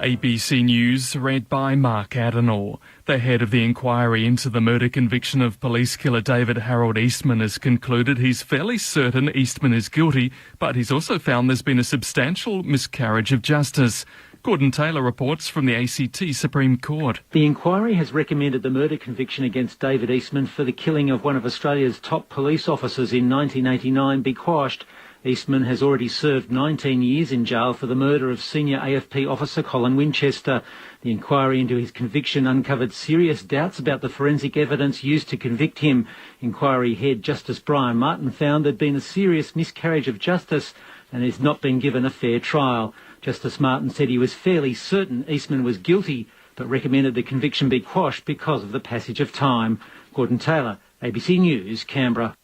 ABC News, read by Mark Adenor. The head of the inquiry into the murder conviction of police killer David Harold Eastman has concluded he's fairly certain Eastman is guilty, but he's also found there's been a substantial miscarriage of justice. Gordon Taylor reports from the ACT Supreme Court. The inquiry has recommended the murder conviction against David Eastman for the killing of one of Australia's top police officers in 1989 be quashed. Eastman has already served 19 years in jail for the murder of senior AFP officer Colin Winchester. The inquiry into his conviction uncovered serious doubts about the forensic evidence used to convict him. Inquiry head Justice Brian Martin found there'd been a serious miscarriage of justice and has not been given a fair trial. Justice Martin said he was fairly certain Eastman was guilty, but recommended the conviction be quashed because of the passage of time. Gordon Taylor, ABC News, Canberra.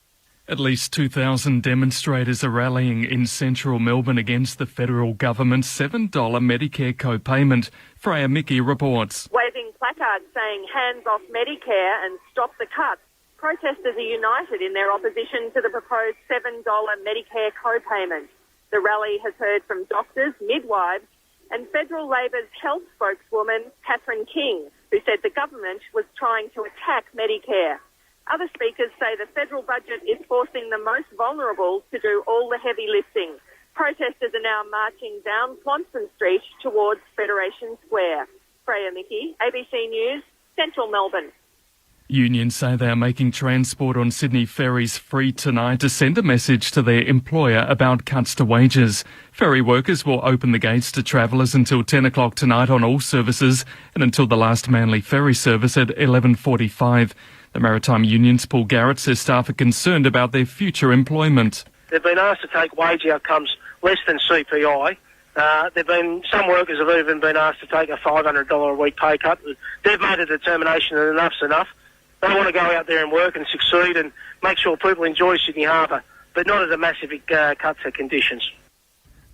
At least 2,000 demonstrators are rallying in central Melbourne against the federal government's $7 Medicare co-payment. Freya Mickey reports. Waving placards saying hands off Medicare and stop the cuts, protesters are united in their opposition to the proposed $7 Medicare co-payment. The rally has heard from doctors, midwives and Federal Labor's health spokeswoman, Catherine King, who said the government was trying to attack Medicare. Other speakers say the federal budget is forcing the most vulnerable to do all the heavy lifting. Protesters are now marching down Swanston Street towards Federation Square. Freya Mickey, ABC News, Central Melbourne. Unions say they are making transport on Sydney ferries free tonight to send a message to their employer about cuts to wages. Ferry workers will open the gates to travellers until 10 o'clock tonight on all services and until the last Manly ferry service at 11:45. The Maritime Union's Paul Garrett says staff are concerned about their future employment. They've been asked to take wage outcomes less than CPI. Some workers have even been asked to take a $500 a week pay cut. They've made a determination that enough's enough. They want to go out there and work and succeed and make sure people enjoy Sydney Harbour, but not at a massive cut to conditions.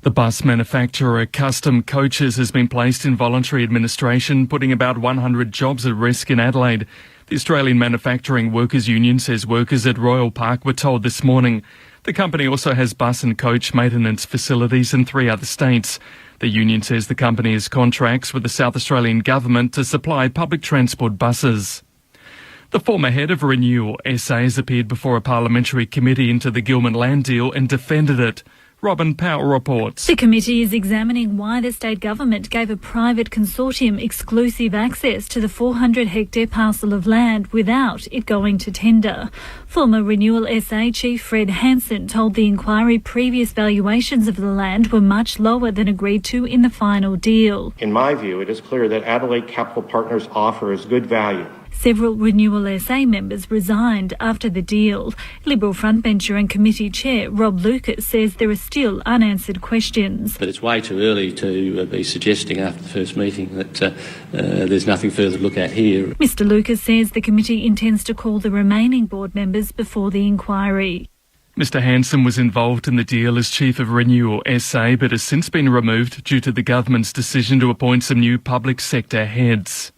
The bus manufacturer Custom Coaches has been placed in voluntary administration, putting about 100 jobs at risk in Adelaide. The Australian Manufacturing Workers Union says workers at Royal Park were told this morning. The company also has bus and coach maintenance facilities in 3 other states. The union says the company has contracts with the South Australian government to supply public transport buses. The former head of Renewal SA has appeared before a parliamentary committee into the Gilman land deal and defended it. Robin Powell reports. The committee is examining why the state government gave a private consortium exclusive access to the 400-hectare parcel of land without it going to tender. Former Renewal SA Chief Fred Hansen told the inquiry previous valuations of the land were much lower than agreed to in the final deal. In my view, it is clear that Adelaide Capital Partners' offer is good value. Several Renewal SA members resigned after the deal. Liberal frontbencher and committee chair Rob Lucas says there are still unanswered questions. But it's way too early to be suggesting after the first meeting that there's nothing further to look at here. Mr Lucas says the committee intends to call the remaining board members before the inquiry. Mr Hansen was involved in the deal as Chief of Renewal SA but has since been removed due to the government's decision to appoint some new public sector heads.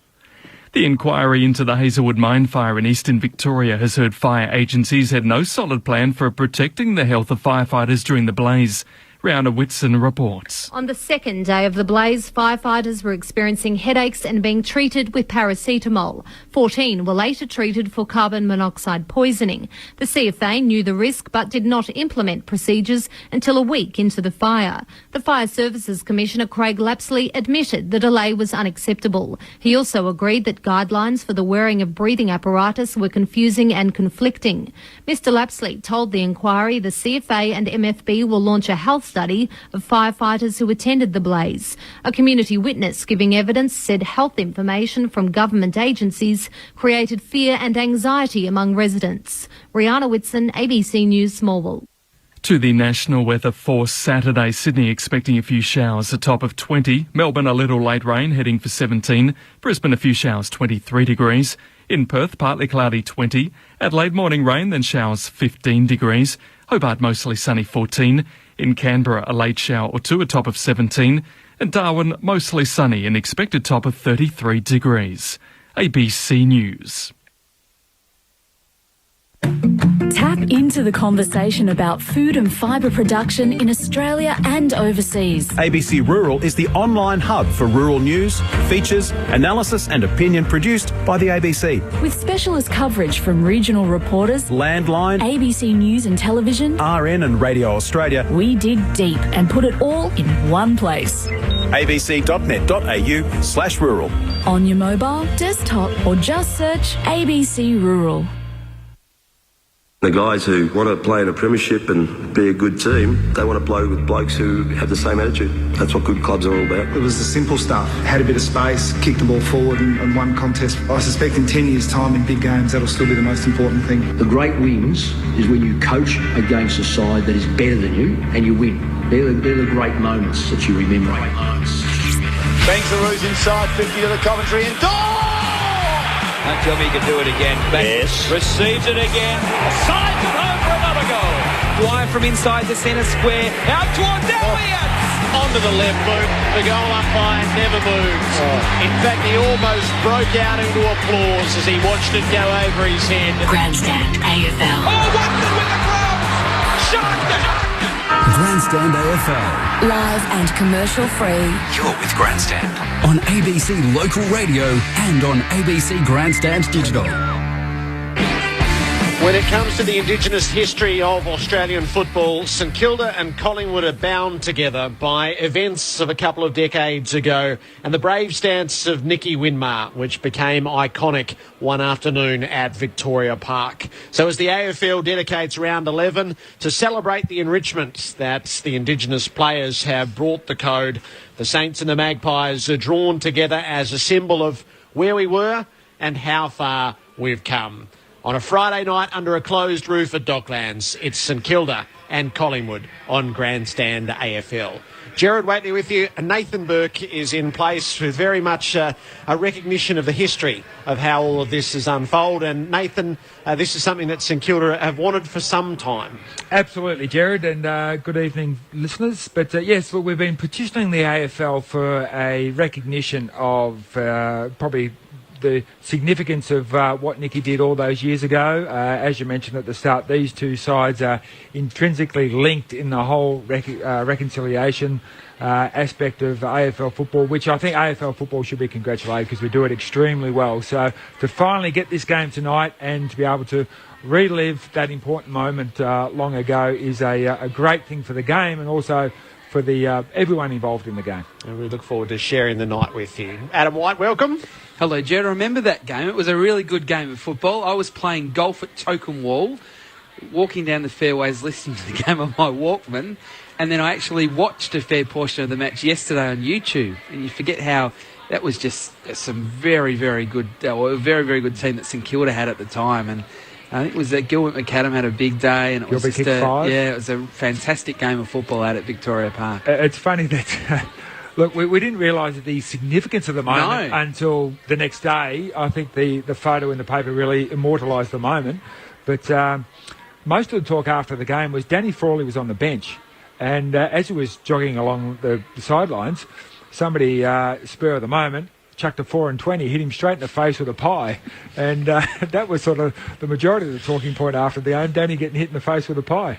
The inquiry into the Hazelwood mine fire in eastern Victoria has heard fire agencies had no solid plan for protecting the health of firefighters during the blaze. Rihanna Whitson reports. On the second day of the blaze, firefighters were experiencing headaches and being treated with paracetamol. 14 were later treated for carbon monoxide poisoning. The CFA knew the risk but did not implement procedures until a week into the fire. The Fire Services Commissioner Craig Lapsley admitted the delay was unacceptable. He also agreed that guidelines for the wearing of breathing apparatus were confusing and conflicting. Mr Lapsley told the inquiry the CFA and MFB will launch a health study of firefighters who attended the blaze. A community witness giving evidence said health information from government agencies created fear and anxiety among residents. Rihanna Whitson, ABC News, Smallville. To the national weather for Saturday, Sydney expecting a few showers, a top of 20. Melbourne a little late rain, heading for 17. Brisbane a few showers, 23 degrees. In Perth, partly cloudy, 20. Adelaide morning rain, then showers, 15 degrees. Hobart mostly sunny, 14. In Canberra, a late shower or two, a top of 17. And Darwin, mostly sunny, an expected top of 33 degrees. ABC News. Tap into the conversation about food and fibre production in Australia and overseas. ABC Rural is the online hub for rural news, features, analysis and opinion produced by the ABC. With specialist coverage from regional reporters, Landline, ABC News and Television, RN and Radio Australia, we dig deep and put it all in one place. abc.net.au/rural. On your mobile, desktop or just search ABC Rural. The guys who want to play in a premiership and be a good team, they want to play with blokes who have the same attitude. That's what good clubs are all about. It was the simple stuff. Had a bit of space, kicked the ball forward and won contest. I suspect in 10 years' time in big games, that'll still be the most important thing. The great wins is when you coach against a side that is better than you and you win. They're the great moments that you remember. Bangs the Roos inside, 50 to the commentary and Don't tell me he can do it again. Yes. Receives it again. Sides it home for another goal. Dwyer from inside the centre square. Out towards Elliott. Onto the left boot. The goal umpire never moved. In fact, he almost broke out into applause as he watched it go over his head. Grandstand AFL. Oh, Watson with the gloves. Shocked it. Grandstand AFL. Live and commercial free. You're with Grandstand. On ABC Local Radio and on ABC Grandstand Digital. When it comes to the Indigenous history of Australian football, St Kilda and Collingwood are bound together by events of a couple of decades ago and the brave stance of Nicky Winmar, which became iconic one afternoon at Victoria Park. So as the AFL dedicates round 11 to celebrate the enrichment that the Indigenous players have brought the code, the Saints and the Magpies are drawn together as a symbol of where we were and how far we've come. On a Friday night under a closed roof at Docklands, it's St Kilda and Collingwood on Grandstand AFL. Gerard Whateley with you. Nathan Burke is in place with very much a recognition of the history of how all of this has unfolded. And Nathan, this is something that St Kilda have wanted for some time. Absolutely, Gerard, and good evening, listeners. But yes, well, we've been petitioning the AFL for a recognition of probably the significance of what Nicky did all those years ago. As you mentioned at the start, these two sides are intrinsically linked in the whole reconciliation aspect of AFL football, which I think AFL football should be congratulated because we do it extremely well. So to finally get this game tonight and to be able to relive that important moment long ago is a great thing for the game and also for the everyone involved in the game. And we look forward to sharing the night with you. Adam White, welcome. Hello, Jed. I remember that game. It was a really good game of football. I was playing golf at Token Wall, walking down the fairways, listening to the game on my Walkman, and then I actually watched a fair portion of the match yesterday on YouTube. And you forget how that was just some very, very good, a very, very good team that St Kilda had at the time. And I think it was that Gilbert McAdam had a big day, and it was just it was a fantastic game of football out at Victoria Park. It's funny that. Look, we didn't realise the significance of the moment until the next day. I think the photo in the paper really immortalised the moment. But most of the talk after the game was Danny Frawley was on the bench. And as he was jogging along the sidelines, somebody, spur of the moment, chucked a 4 and 20, hit him straight in the face with a pie. And that was sort of the majority of the talking point after the game, Danny getting hit in the face with a pie.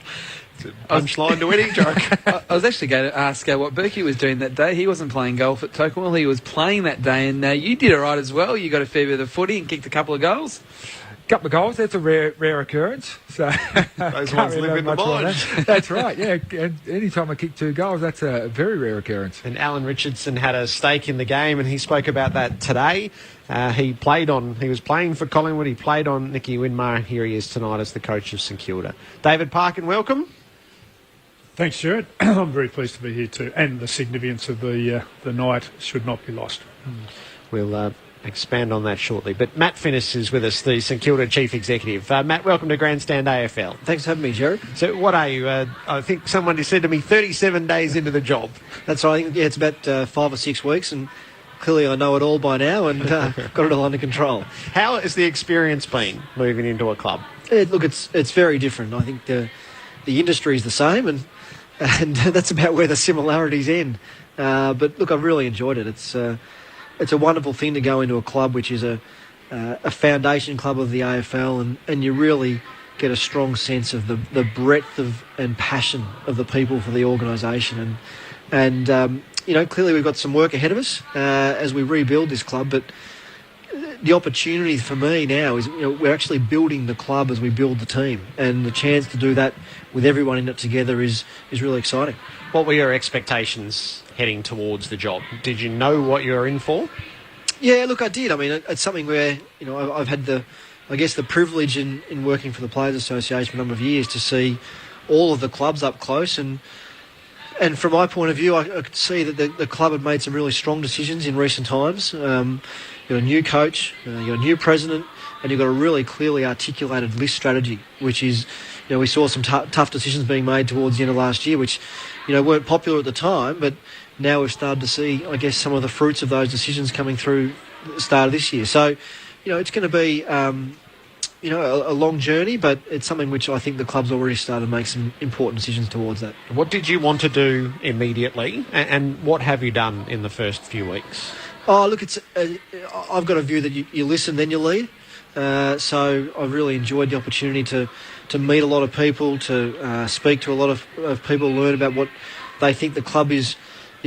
Punchline to any joke. I was actually going to ask what Berkey was doing that day. He wasn't playing golf at Tocqueville. He was playing that day, and you did it right as well. You got a fair bit of footy and kicked a couple of goals. Couple of goals, that's a rare occurrence. So those ones live in the mind. That's right, yeah. And anytime I kick 2 goals, that's a very rare occurrence. And Alan Richardson had a stake in the game, and he spoke about that today. He was playing for Collingwood. He played on Nicky Winmar, and here he is tonight as the coach of St Kilda. David Parkin, welcome. Thanks, Stuart. I'm very pleased to be here too, and the significance of the night should not be lost. We'll expand on that shortly. But Matt Finnis is with us, the St Kilda Chief Executive. Matt, welcome to Grandstand AFL. Thanks for having me, Jared. So what are you? I think someone just said to me 37 days into the job. That's right. I think, it's about 5 or 6 weeks, and clearly I know it all by now and got it all under control. How has the experience been moving into a club? Look, it's very different. I think the industry is the same, and that's about where the similarities end. But look, I've really enjoyed it. It's a wonderful thing to go into a club which is a foundation club of the AFL, and you really get a strong sense of the breadth of and passion of the people for the organisation. And clearly we've got some work ahead of us as we rebuild this club, but the opportunity for me now is we're actually building the club as we build the team, and the chance to do that with everyone in it together is really exciting. What were your expectations heading towards the job? Did you know what you were in for? Yeah, look, I did. I mean, it's something where I've had the privilege in working for the Players Association for a number of years to see all of the clubs up close, and from my point of view, I could see that the club had made some really strong decisions in recent times. You've got a new coach, you've got a new president, and you've got a really clearly articulated list strategy, which is, we saw some tough decisions being made towards the end of last year, which, weren't popular at the time, but now we've started to see, I guess, some of the fruits of those decisions coming through at the start of this year. So, it's going to be, a long journey, but it's something which I think the club's already started to make some important decisions towards that. What did you want to do immediately, and what have you done in the first few weeks? Oh, look, I've got a view that you listen, then you lead. So I've really enjoyed the opportunity to meet a lot of people, to speak to a lot of people, learn about what they think the club is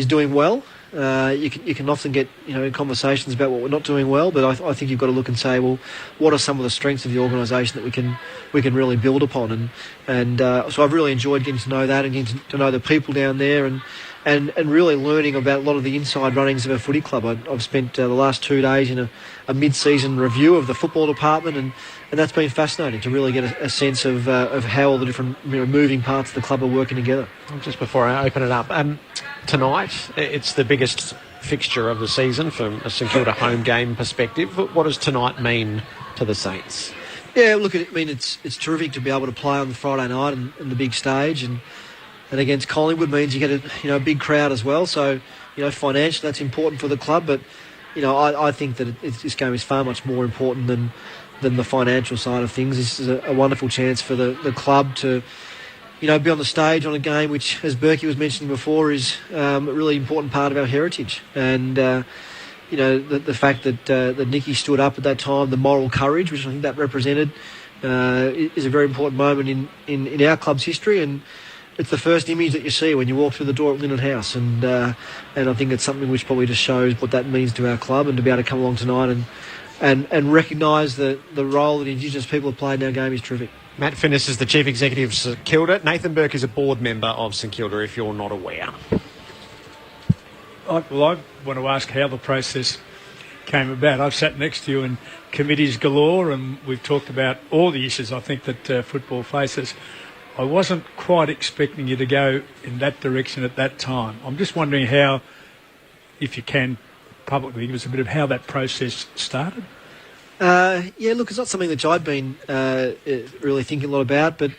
doing well. You can often get conversations about what we're not doing well, but I think you've got to look and say, well, what are some of the strengths of the organisation that we can really build upon? And so I've really enjoyed getting to know that and getting to know the people down there and really learning about a lot of the inside runnings of our footy club. I've spent the last 2 days in a mid-season review of the football department, and that's been fascinating to really get a sense of how all the different moving parts of the club are working together. Just before I open it up, tonight it's the biggest fixture of the season from a St Kilda home game perspective. What does tonight mean to the Saints? Yeah, look, it's terrific to be able to play on the Friday night and the big stage, and against Collingwood means you get a big crowd as well. So financially that's important for the club, but I think that this game is far much more important than the financial side of things. This is a wonderful chance for the club to be on the stage on a game which, as Berkey was mentioning before, is a really important part of our heritage. And the fact that Nicky stood up at that time, the moral courage which I think that represented, is a very important moment in our club's history, and it's the first image that you see when you walk through the door at Linden House, and I think it's something which probably just shows what that means to our club, and to be able to come along tonight and recognise the role that Indigenous people have played in our game is terrific. Matt Finnis is the Chief Executive of St Kilda. Nathan Burke is a board member of St Kilda, if you're not aware. I want to ask how the process came about. I've sat next to you in committees galore, and we've talked about all the issues I think that football faces. I wasn't quite expecting you to go in that direction at that time. I'm just wondering how, if you can publicly give us a bit of how that process started. Yeah, look, it's not something that I'd been really thinking a lot about, but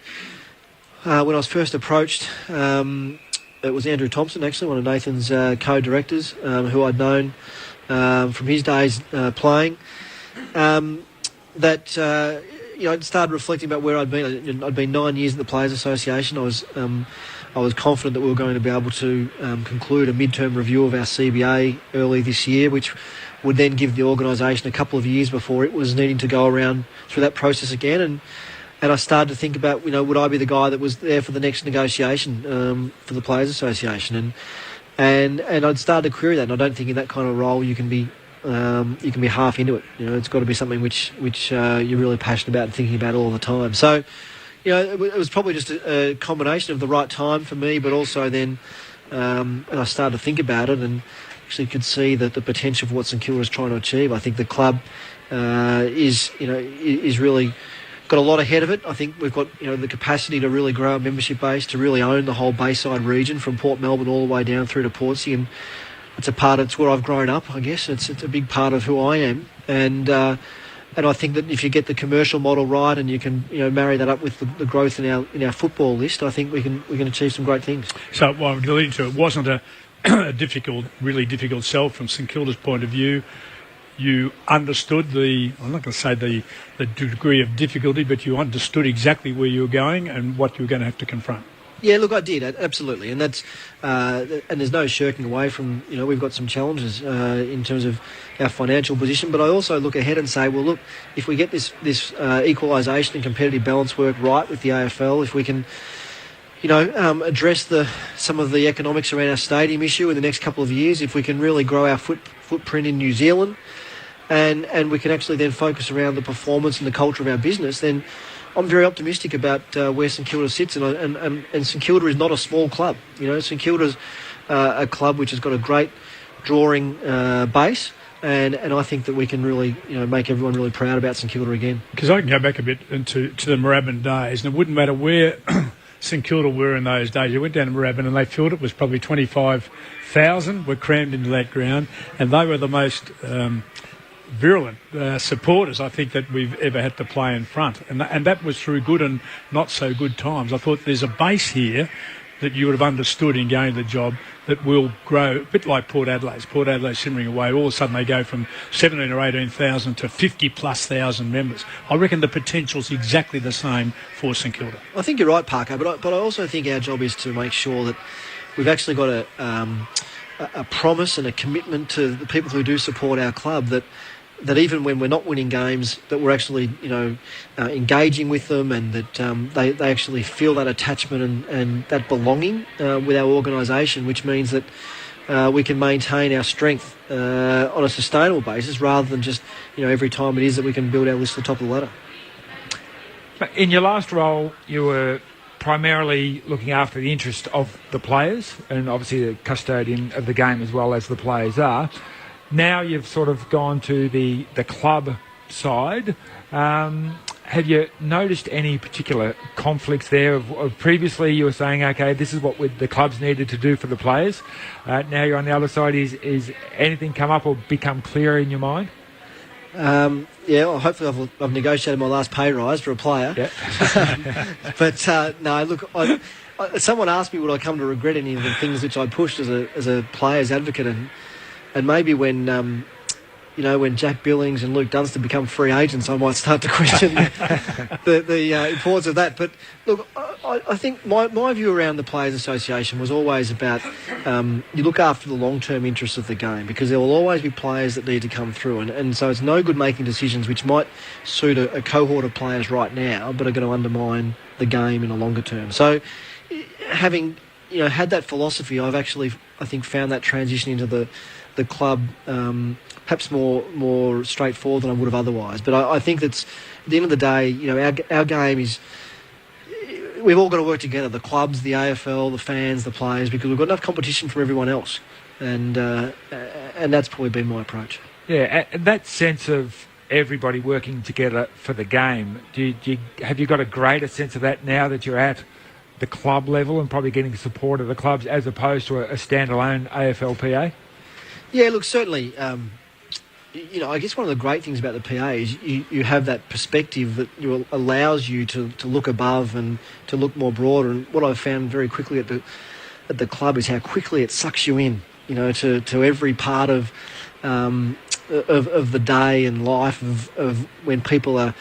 when I was first approached, it was Andrew Thompson, actually, one of Nathan's co-directors, who I'd known from his days playing, I'd started reflecting about where I'd been. I'd been 9 years at the Players Association. I was confident that we were going to be able to conclude a mid-term review of our CBA early this year, which would then give the organisation a couple of years before it was needing to go around through that process again. And I started to think about, would I be the guy that was there for the next negotiation for the Players Association? And I'd started to query that, and I don't think in that kind of role you can be half into it. It's got to be something which you're really passionate about and thinking about all the time. So, it was probably just a combination of the right time for me, but also then, and I started to think about it and actually could see that the potential for what St Kilda is trying to achieve. I think the club is really got a lot ahead of it. I think we've got the capacity to really grow a membership base, to really own the whole Bayside region from Port Melbourne all the way down through to Portsea, and it's where I've grown up, I guess. It's a big part of who I am, and I think that if you get the commercial model right and you can marry that up with the growth in our football list, I think we can achieve some great things. So what I'm alluding to, it wasn't a really difficult sell from St Kilda's point of view. You understood I'm not going to say the degree of difficulty, but you understood exactly where you were going and what you were going to have to confront. Yeah, look, I did, absolutely, and that's and there's no shirking away from, we've got some challenges in terms of our financial position, but I also look ahead and say, well, look, if we get this equalisation and competitive balance work right with the AFL, if we can, address some of the economics around our stadium issue in the next couple of years, if we can really grow our footprint in New Zealand, and we can actually then focus around the performance and the culture of our business, then I'm very optimistic about where St Kilda sits, and St Kilda is not a small club. St Kilda's a club which has got a great drawing base, and I think that we can really make everyone really proud about St Kilda again. Because I can go back a bit to the Moorabbin days, and it wouldn't matter where St Kilda were in those days. You went down to Moorabbin and they filled it was probably 25,000 were crammed into that ground, and they were the most virulent supporters I think that we've ever had to play in front, and that was through good and not so good times. I thought there's a base here that you would have understood in going to the job that will grow, a bit like Port Adelaide's. Port Adelaide's simmering away. All of a sudden they go from 17 or 18,000 to 50+ thousand members. I reckon the potential's exactly the same for St Kilda. I think you're right, Parker, but I also think our job is to make sure that we've actually got a promise and a commitment to the people who do support our club that even when we're not winning games, that we're actually, engaging with them, and that they actually feel that attachment and that belonging with our organisation, which means that we can maintain our strength on a sustainable basis rather than just, every time it is that we can build our list to the top of the ladder. In your last role, you were primarily looking after the interest of the players, and obviously the custodian of the game as well as the players are. Now you've sort of gone to the club side. Have you noticed any particular conflicts there? Of previously you were saying, okay, this is what the clubs needed to do for the players. Now you're on the other side. Is anything come up or become clearer in your mind? Well, hopefully I've negotiated my last pay rise for a player. Yeah. But no, look, someone asked me would I come to regret any of the things which I pushed as a player's advocate, and maybe when Jack Billings and Luke Dunstan become free agents, I might start to question the importance of that. But look, I think my view around the Players Association was always about you look after the long-term interests of the game, because there will always be players that need to come through, and so it's no good making decisions which might suit a cohort of players right now but are going to undermine the game in a longer term. So having had that philosophy, I've actually, I think, found that transition into the club perhaps more straightforward than I would have otherwise. But I think that's, at the end of the day, our game is, we've all got to work together, the clubs, the AFL, the fans, the players, because we've got enough competition from everyone else, and that's probably been my approach. Yeah, and that sense of everybody working together for the game, have you got a greater sense of that now that you're at the club level and probably getting support of the clubs as opposed to a standalone AFLPA? Yeah, look, certainly, I guess one of the great things about the PA is you have that perspective that allows you to look above and to look more broader. And what I've found very quickly at the club is how quickly it sucks you in, to every part of the day and life of when people are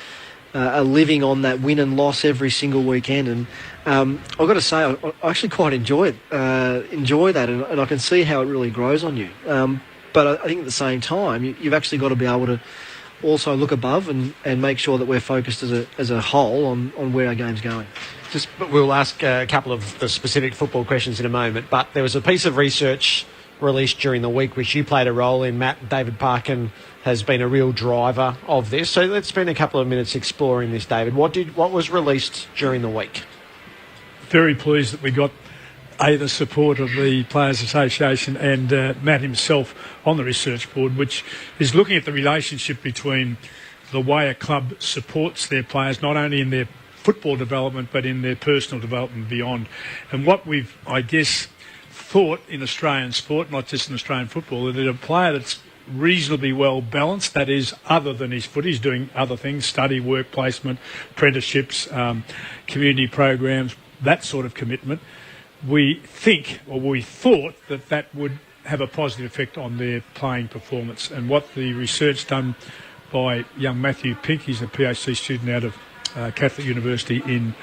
living on that win and loss every single weekend. And I've got to say, I actually quite enjoy that, and I can see how it really grows on you. But I think at the same time, you've actually got to be able to also look above and make sure that we're focused as a whole on where our game's going. We'll ask a couple of the specific football questions in a moment, but there was a piece of research released during the week which you played a role in, Matt. David Parkin has been a real driver of this. So let's spend a couple of minutes exploring this, David. What was released during the week? Very pleased that we got the support of the Players Association and Matt himself on the research board, which is looking at the relationship between the way a club supports their players, not only in their football development but in their personal development and beyond. And what we've, I guess, thought in Australian sport, not just in Australian football, that a player that's reasonably well balanced, that is, other than his footy, he's doing other things, study, work placement, apprenticeships, community programs, that sort of commitment, we thought that would have a positive effect on their playing performance. And what the research done by young Matthew Pink, he's a PhD student out of Catholic University in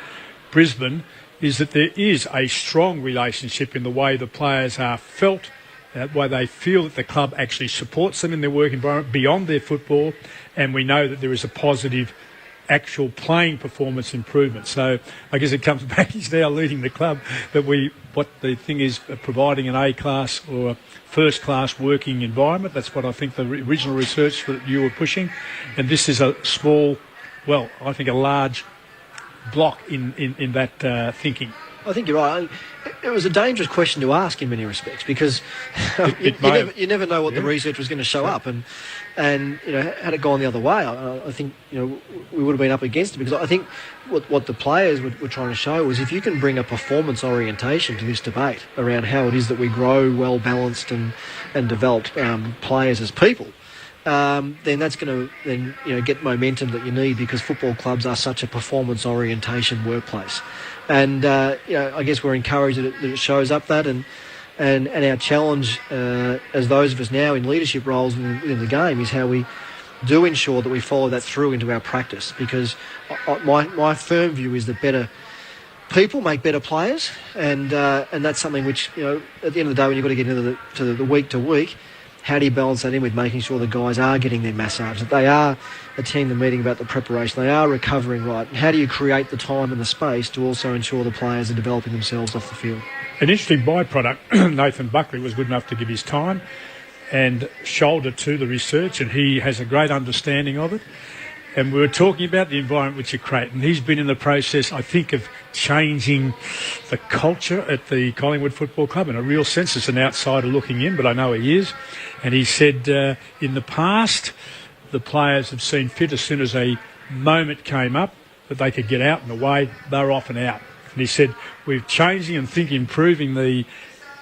Brisbane, is that there is a strong relationship in the way the players are felt, why they feel that the club actually supports them in their work environment beyond their football, and we know that there is a positive actual playing performance improvement. So I guess it comes back, he's now leading the club, that what the thing is, providing an A-class or a first-class working environment. That's what I think the original research that you were pushing. And this is a small, well, I think a large block in that thinking. I think you're right. It was a dangerous question to ask in many respects because you never know what the research was going to show up, and had it gone the other way, I think we would have been up against it, because I think what the players were trying to show was if you can bring a performance orientation to this debate around how it is that we grow well balanced and developed players as people. Then that's going to get momentum that you need, because football clubs are such a performance orientation workplace, and I guess we're encouraged that it shows up that, and our challenge as those of us now in leadership roles within the game is how we do ensure that we follow that through into our practice, because my firm view is that better people make better players, and that's something which at the end of the day, when you've got to get into the week to week, how do you balance that in with making sure the guys are getting their massage, that they are attending the meeting about the preparation, they are recovering right? And how do you create the time and the space to also ensure the players are developing themselves off the field? An interesting byproduct, Nathan Buckley was good enough to give his time and shoulder to the research, and he has a great understanding of it. And we were talking about the environment which you create, and he's been in the process, I think, of changing the culture at the Collingwood Football Club. In a real sense, it's an outsider looking in, but I know he is. And he said in the past, the players have seen fit as soon as a moment came up that they could get out and away, they were off and out. And he said, we're changing and improving the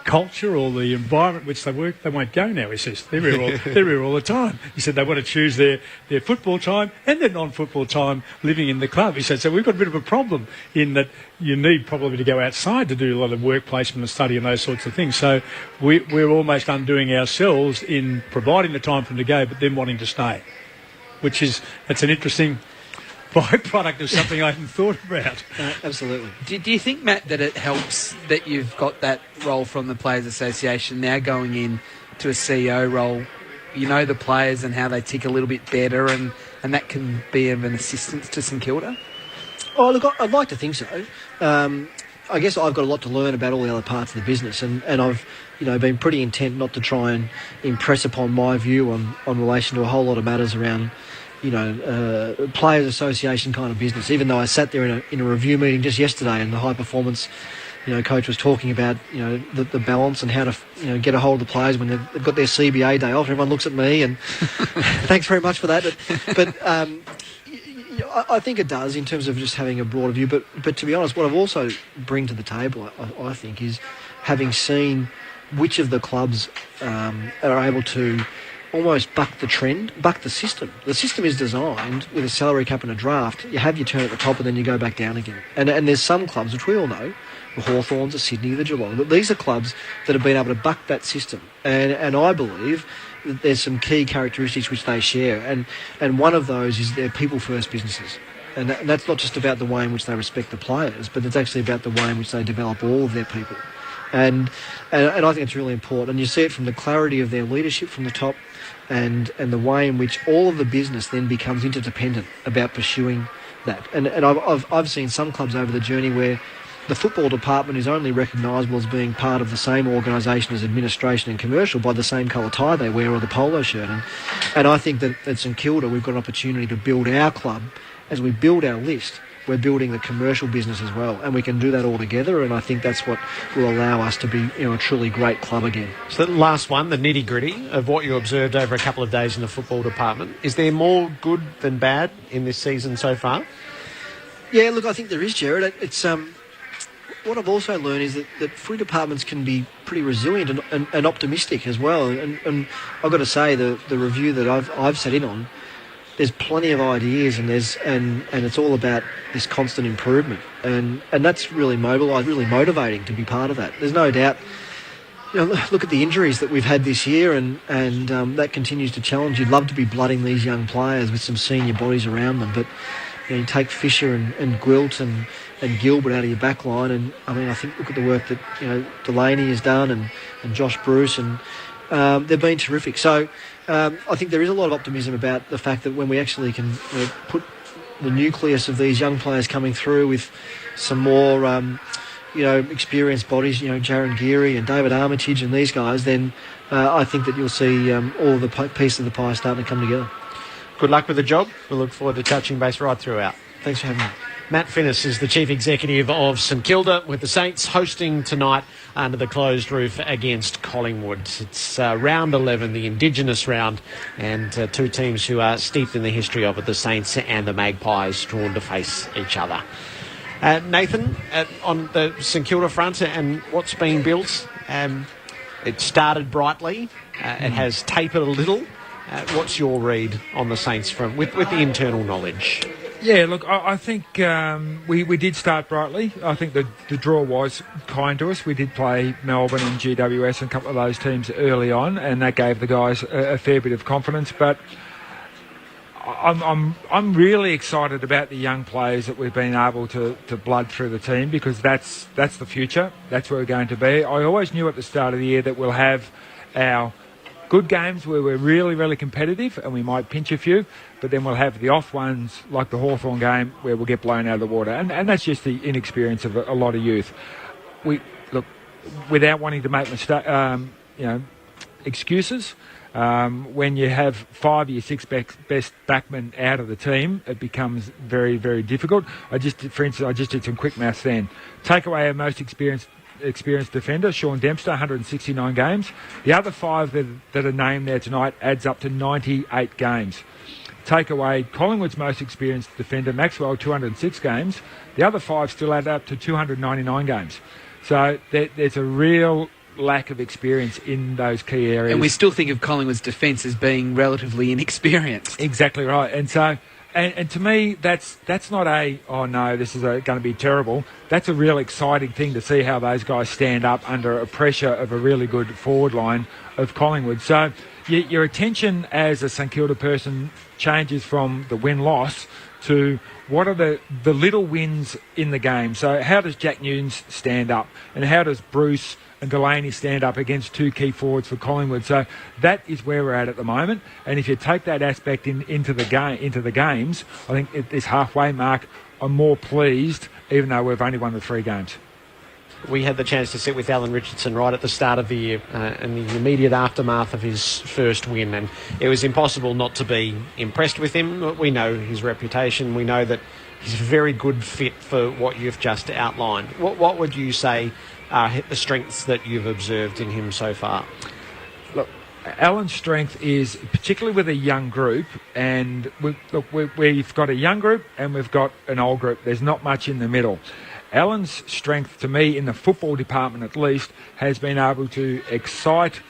culture or the environment which they work, they won't go now, he says. They're here all the time. He said they want to choose their football time and their non-football time living in the club. He said, so we've got a bit of a problem in that you need probably to go outside to do a lot of work placement and study and those sorts of things. So we're almost undoing ourselves in providing the time for them to go, but then wanting to stay, that's an interesting byproduct of something I hadn't thought about. Absolutely. Do you think, Matt, that it helps that you've got that role from the Players Association now going in to a CEO role? You know the players and how they tick a little bit better, and that can be of an assistance to St Kilda? Oh, look, I'd like to think so. I guess I've got a lot to learn about all the other parts of the business, and I've been pretty intent not to try and impress upon my view on relation to a whole lot of matters around Players Association kind of business, even though I sat there in a review meeting just yesterday and the high performance coach was talking about the balance and how to get a hold of the players when they've got their CBA day off. Everyone looks at me and thanks very much for that, but I think it does in terms of just having a broader view, but to be honest, what I've also bring to the table I think is having seen which of the clubs are able to almost buck the trend, buck the system. The system is designed with a salary cap and a draft. You have your turn at the top and then you go back down again. And there's some clubs, which we all know, the Hawthorns, the Sydney, the Geelong, but these are clubs that have been able to buck that system. And I believe that there's some key characteristics which they share. And one of those is they're people-first businesses. And that's not just about the way in which they respect the players, but it's actually about the way in which they develop all of their people. And I think it's really important. And you see it from the clarity of their leadership from the top, and the way in which all of the business then becomes interdependent about pursuing that. And I've seen some clubs over the journey where the football department is only recognisable as being part of the same organisation as administration and commercial by the same colour tie they wear or the polo shirt. And I think that at St Kilda we've got an opportunity to build our club. As we build our list, we're building the commercial business as well, and we can do that all together, and I think that's what will allow us to be a truly great club again. So the last one, the nitty-gritty of what you observed over a couple of days in the football department. Is there more good than bad in this season so far? Yeah, look, I think there is, Jared. It's what I've also learned is that footy departments can be pretty resilient and optimistic as well, and I've got to say the review that I've sat in on, there's plenty of ideas, and it's all about this constant improvement, and that's really motivating to be part of that. There's no doubt. Look at the injuries that we've had this year, and that continues to challenge. You'd love to be blooding these young players with some senior bodies around them, but you take Fisher and Gwilt and Gilbert out of your back line. And I mean, I think look at the work that Delaney has done and Josh Bruce, and they've been terrific. So I think there is a lot of optimism about the fact that when we actually can put the nucleus of these young players coming through with some more experienced bodies, Jaron Geary and David Armitage and these guys, then I think that you'll see all the pieces of the pie starting to come together. Good luck with the job. We'll look forward to touching base right throughout. Thanks for having me. Matt Finnis is the Chief Executive of St Kilda, with the Saints hosting tonight under the closed roof against Collingwood. It's round 11, the Indigenous round, and two teams who are steeped in the history of it, the Saints and the Magpies, drawn to face each other. Nathan, on the St Kilda front and what's been built, it started brightly, it has tapered a little. What's your read on the Saints front with the internal knowledge? Yeah, look, I think we did start brightly. I think the draw was kind to us. We did play Melbourne and GWS and a couple of those teams early on, and that gave the guys a fair bit of confidence. But I'm really excited about the young players that we've been able to blood through the team, because that's the future. That's where we're going to be. I always knew at the start of the year that we'll have our good games where we're really, really competitive and we might pinch a few, but then we'll have the off ones like the Hawthorn game where we'll get blown out of the water. And that's just the inexperience of a lot of youth. We look, without wanting to make excuses, when you have 5 of your 6 best backmen out of the team, it becomes very, very difficult. I just did some quick maths then. Take away our most experienced defender, Sean Dempster, 169 games. The other 5 that are named there tonight adds up to 98 games. Take away Collingwood's most experienced defender, Maxwell, 206 games. The other 5 still add up to 299 games. So there's a real lack of experience in those key areas. And we still think of Collingwood's defence as being relatively inexperienced. Exactly right. And so... And to me, that's not this is going to be terrible. That's a real exciting thing to see how those guys stand up under a pressure of a really good forward line of Collingwood. So your attention as a St Kilda person changes from the win-loss to what are the little wins in the game. So how does Jack Newnes stand up, and how does Bruce and Delaney stand up against 2 key forwards for Collingwood? So that is where we're at the moment. And if you take that aspect into the games, I think at this halfway mark, I'm more pleased, even though we've only won the 3 games. We had the chance to sit with Alan Richardson right at the start of the year in the immediate aftermath of his first win, and it was impossible not to be impressed with him. We know his reputation. We know that he's a very good fit for what you've just outlined. What would you say are the strengths that you've observed in him so far? Look, Alan's strength is, particularly with a young group, and we've got a young group and we've got an old group. There's not much in the middle. Alan's strength, to me, in the football department at least, has been able to excite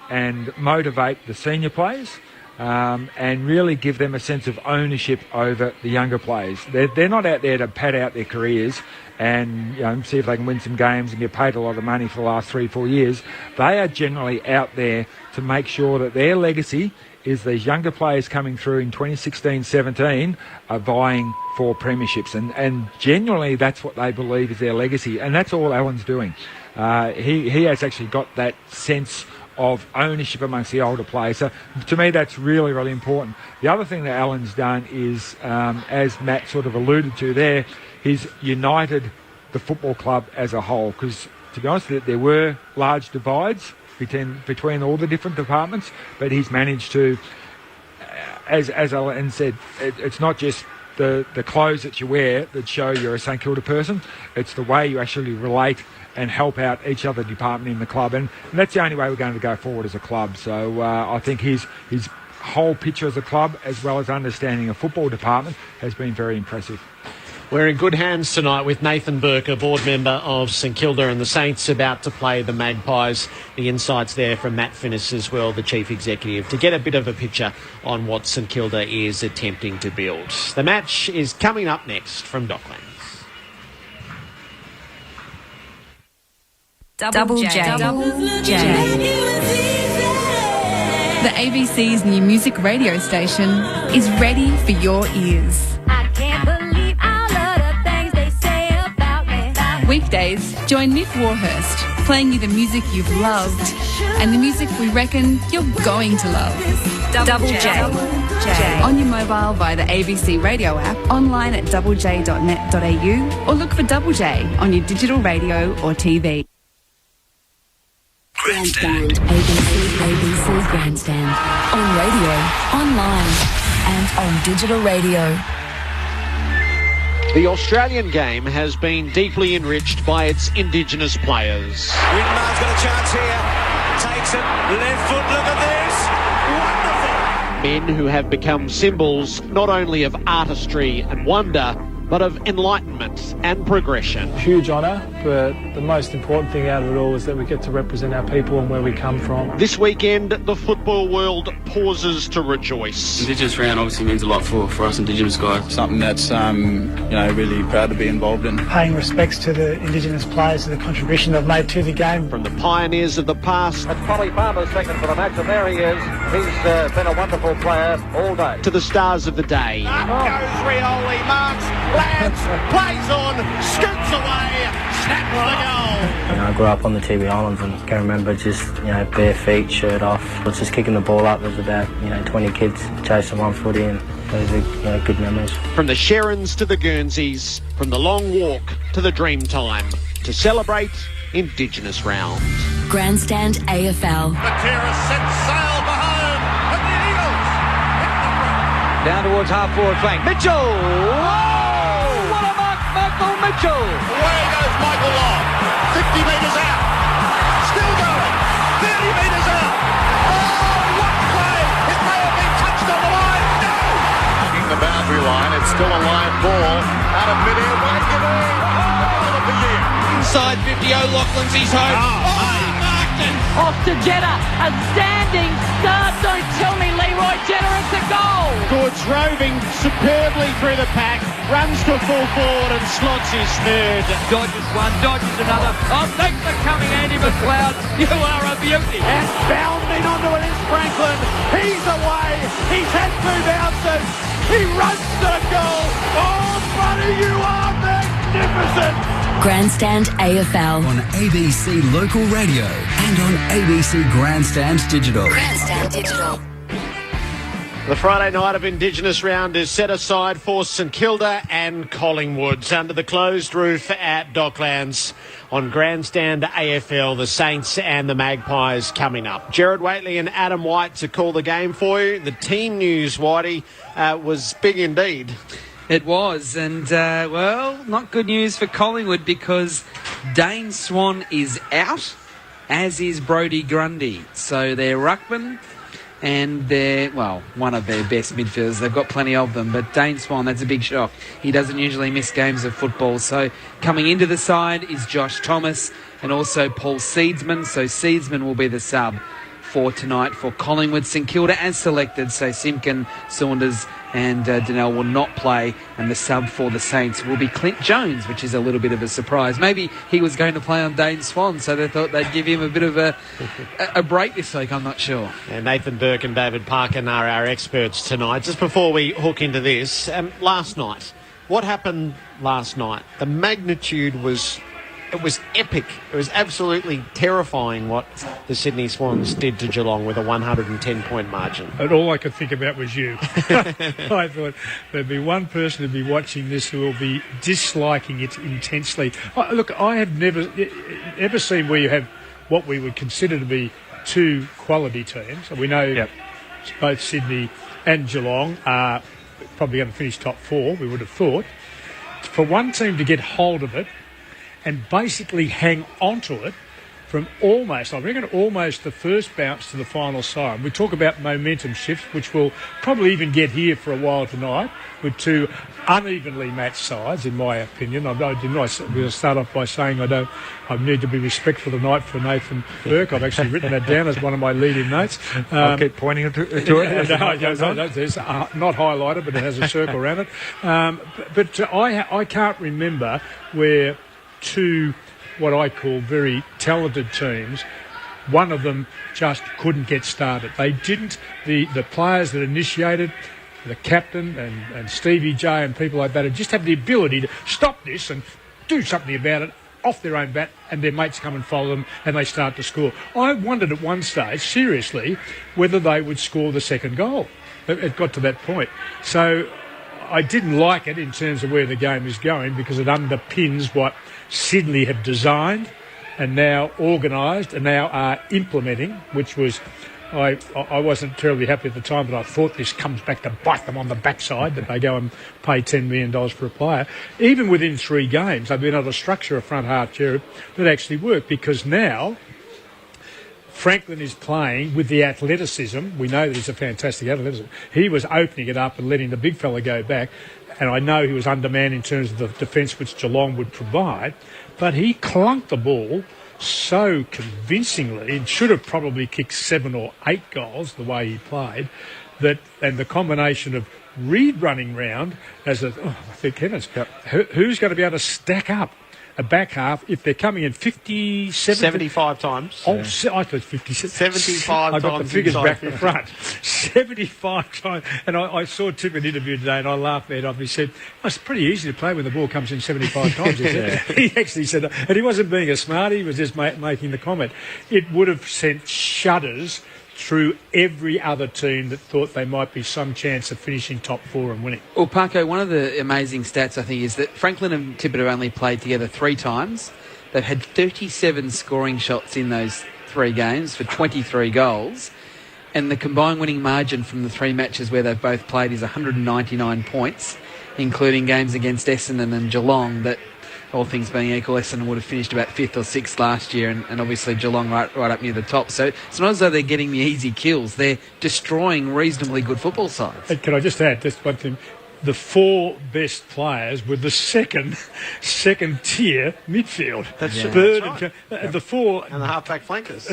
and motivate the senior players, and really give them a sense of ownership over the younger players. They're not out there to pad out their careers and see if they can win some games and get paid a lot of money for the last 3-4 years. They are generally out there to make sure that their legacy is these younger players coming through in 2016-17 are vying for premierships, and generally that's what they believe is their legacy, and that's all Alan's doing. He has actually got that sense of ownership amongst the older players. So to me, that's really, really important. The other thing that Alan's done is, as Matt sort of alluded to there, he's united the football club as a whole, because to be honest, there were large divides between all the different departments, but he's managed to, as Alan said, it's not just the clothes that you wear that show you're a St Kilda person, it's the way you actually relate and help out each other department in the club, and that's the only way we're going to go forward as a club. So I think his whole picture as a club, as well as understanding a football department, has been very impressive. We're in good hands tonight with Nathan Burke, a board member of St Kilda, and the Saints about to play the Magpies. The insights there from Matt Finnis as well, the Chief Executive, to get a bit of a picture on what St Kilda is attempting to build. The match is coming up next from Docklands. Double J. The ABC's new music radio station is ready for your ears. I can't believe all of the things they say weekdays, join Nick Warhurst, playing you the music you've loved and the music we reckon you're going to love. Double J. On your mobile via the ABC radio app, online at doublej.net.au, or look for Double J on your digital radio or TV. Grandstand. ABC Grandstand. On radio, online, and on digital radio. The Australian game has been deeply enriched by its Indigenous players. Winmar's got a chance here. Takes it. Left foot, look at this. Wonderful. Men who have become symbols not only of artistry and wonder, but of enlightenment and progression. Huge honour, but the most important thing out of it all is that we get to represent our people and where we come from. This weekend, the football world pauses to rejoice. Indigenous round obviously means a lot for us Indigenous guys. Something that's, really proud to be involved in. Paying respects to the Indigenous players and the contribution they've made to the game. From the pioneers of the past. That's Polly Farmer's second for the match, and there he is. He's been a wonderful player all day. To the stars of the day. Up goes Rioli, marks, lands, plays on, scoots away, snaps the goal. I grew up on the Tiwi Islands and can remember just, bare feet, shirt off. I was just kicking the ball up. There's about, 20 kids chasing one footy, and those are, good memories. From the Sherrins to the Guernseys, from the long walk to the dream time, to celebrate Indigenous round. Grandstand AFL. Matera sets sail for home, and the Eagles hit the ground. Down towards half-forward flank. Mitchell! Whoa! What a mark, Michael Mitchell! Away goes Michael Long. 50 metres out. Still going. 30 metres out. Oh, what play! It may have been touched on the line. No! Hugging the boundary line. It's still a live ball. Out of mid-air. Wait, get in. Goal of the year. Inside 50, O'Loughlin's his home. He marked it. Off to Jeddah. A standing start. Don't tell me Leroy Jeddah. It's a goal. Goods roving superbly through the pack. Runs to full forward and slots his third. Dodges one, dodges another. Oh, thanks for coming, Andy McLeod. You are a beauty. And bounding onto it is Franklin. He's away. He's had two bounces. He runs to the goal. Oh, buddy, you are magnificent. Grandstand AFL. On ABC Local Radio and on ABC Grandstand Digital. Grandstand Digital. The Friday night of Indigenous round is set aside for St Kilda and Collingwood under the closed roof at Docklands on Grandstand AFL. The Saints and the Magpies coming up. Gerard Whateley and Adam White to call the game for you. The team news, Whitey, was big indeed. It was, and, not good news for Collingwood because Dane Swan is out, as is Brodie Grundy. So their ruckman and they're, one of their best midfielders. They've got plenty of them, but Dane Swan, that's a big shock. He doesn't usually miss games of football. So coming into the side is Josh Thomas and also Paul Seedsman. So Seedsman will be the sub for tonight for Collingwood. St Kilda as selected, so Simpkin, Saunders and Donnell will not play, and the sub for the Saints will be Clint Jones, which is a little bit of a surprise. Maybe he was going to play on Dane Swan, so they thought they'd give him a bit of a break this week, I'm not sure. And Nathan Burke and David Parkin are our experts tonight. Just before we hook into this, last night, what happened last night? The magnitude was epic. It was absolutely terrifying what the Sydney Swans did to Geelong with a 110-point margin. And all I could think about was you. I thought there'd be one person who'd be watching this who will be disliking it intensely. Look, I have never seen where you have what we would consider to be two quality teams. We know both Sydney and Geelong are probably going to finish top four, we would have thought. For one team to get hold of it and basically hang on to it from almost the first bounce to the final siren. We talk about momentum shifts, which we'll probably even get here for a while tonight, with two unevenly matched sides, in my opinion. I start off by saying I need to be respectful tonight for Nathan Burke. I've actually written that down as one of my leading notes. I'll keep pointing to it. It's not highlighted, but it has a circle around it. But I can't remember where two what I call very talented teams, one of them just couldn't get started. They didn't. The players that initiated, the captain and Stevie J and people like that, just have the ability to stop this and do something about it off their own bat and their mates come and follow them and they start to score. I wondered at one stage, seriously, whether they would score the second goal. It got to that point. So I didn't like it in terms of where the game is going because it underpins what Sydney have designed and now organised and now are implementing, which was... I wasn't terribly happy at the time, but I thought this comes back to bite them on the backside, that they go and pay $10 million for a player. Even within 3 games, they've been able to structure a front half chair that actually worked, because now Franklin is playing with the athleticism. We know that he's a fantastic athleticism. He was opening it up and letting the big fella go back, and I know he was undermanned in terms of the defence which Geelong would provide, but he clunked the ball so convincingly, and should have probably kicked 7 or 8 goals the way he played, that, and the combination of Reid running round as a, thank heavens, who's going to be able to stack up a back half if they're coming in 75 times. Oh, I thought 57. 75 times. I got the figures inside back in front. 75 times. And I saw Tim in an interview today and I laughed at him. He said, it's pretty easy to play when the ball comes in 75 times. He actually said, and he wasn't being a smarty, he was just making the comment. It would have sent shudders through every other team that thought they might be some chance of finishing top 4 and winning. Well, Parko, one of the amazing stats, I think, is that Franklin and Tippett have only played together 3 times. They've had 37 scoring shots in those 3 games for 23 goals. And the combined winning margin from the 3 matches where they've both played is 199 points, including games against Essendon and Geelong that, all things being equal, Essendon would have finished about 5th or 6th last year, and obviously Geelong right up near the top. So it's not as though they're getting the easy kills. They're destroying reasonably good football sides. And can I just add just one thing? The 4 best players were the second tier midfield. That's right. The 4 and the half-back flankers.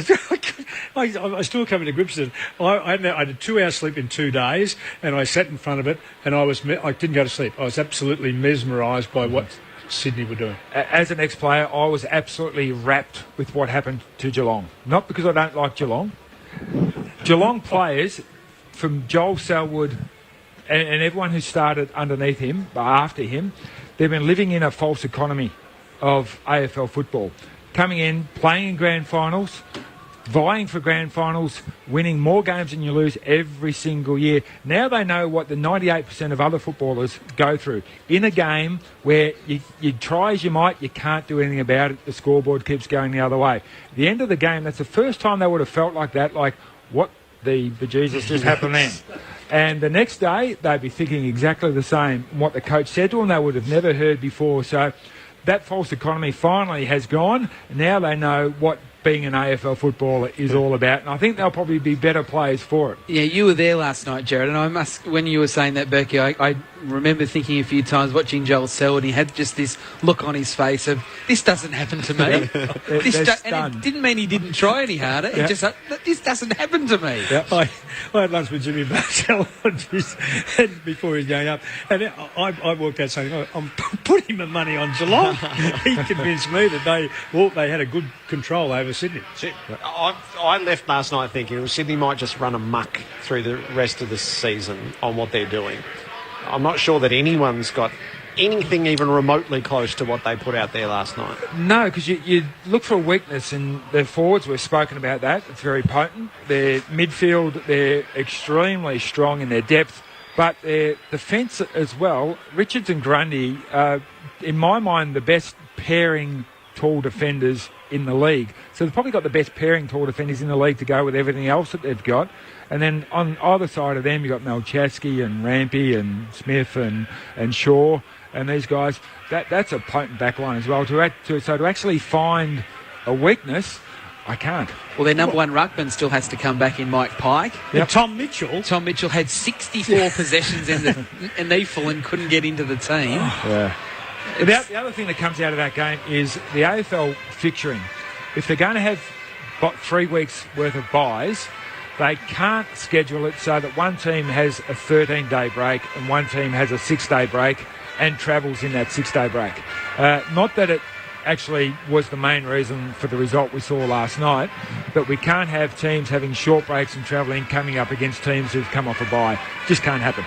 I still coming to grips with it. I had a 2-hour sleep in 2 days, and I sat in front of it, and I didn't go to sleep. I was absolutely mesmerised by what Sydney were doing. As an ex-player, I was absolutely rapt with what happened to Geelong. Not because I don't like Geelong. Geelong players, from Joel Selwood and everyone who started underneath him, after him, they've been living in a false economy of AFL football. Coming in, playing in grand finals, vying for grand finals, winning more games than you lose every single year. Now they know what the 98% of other footballers go through. In a game where you try as you might, you can't do anything about it. The scoreboard keeps going the other way. At the end of the game, that's the first time they would have felt like that, like, what the bejesus just happened then? And the next day, they'd be thinking exactly the same. What the coach said to them, they would have never heard before. So that false economy finally has gone. Now they know what being an AFL footballer is all about, and I think they'll probably be better players for it. Yeah, you were there last night, Jared, and when you were saying that, Berkey, I remember thinking a few times watching Joel Selwood, he had just this look on his face of, this doesn't happen to me. And it didn't mean he didn't try any harder, it just, this doesn't happen to me. Yeah. I had lunch with Jimmy Bartell before he was going up, and I walked out saying, I'm putting my money on Geelong. He convinced me that they had a good control over Sydney. I left last night thinking Sydney might just run amok through the rest of the season on what they're doing. I'm not sure that anyone's got anything even remotely close to what they put out there last night. No, because you look for a weakness, and their forwards, we've spoken about that. It's very potent. Their midfield, they're extremely strong in their depth, but their defence as well. Richards and Grundy are, in my mind, the best pairing tall defenders in the league. So they've probably got the best pairing tall defenders in the league to go with everything else that they've got. And then on either side of them, you've got Malchatsky and Rampy and Smith and Shaw and these guys. That's a potent backline as well. To actually find a weakness, I can't. Well, their number one ruckman still has to come back in Mike Pike. Yep. Tom Mitchell had 64 possessions in the EFL and couldn't get into the team. Yeah. The other thing that comes out of that game is the AFL fixturing. If they're going to have 3 weeks worth of buys, they can't schedule it so that one team has a 13-day break and one team has a 6-day break and travels in that 6-day break. Not that it actually was the main reason for the result we saw last night, but we can't have teams having short breaks and travelling coming up against teams who've come off a bye. Just can't happen.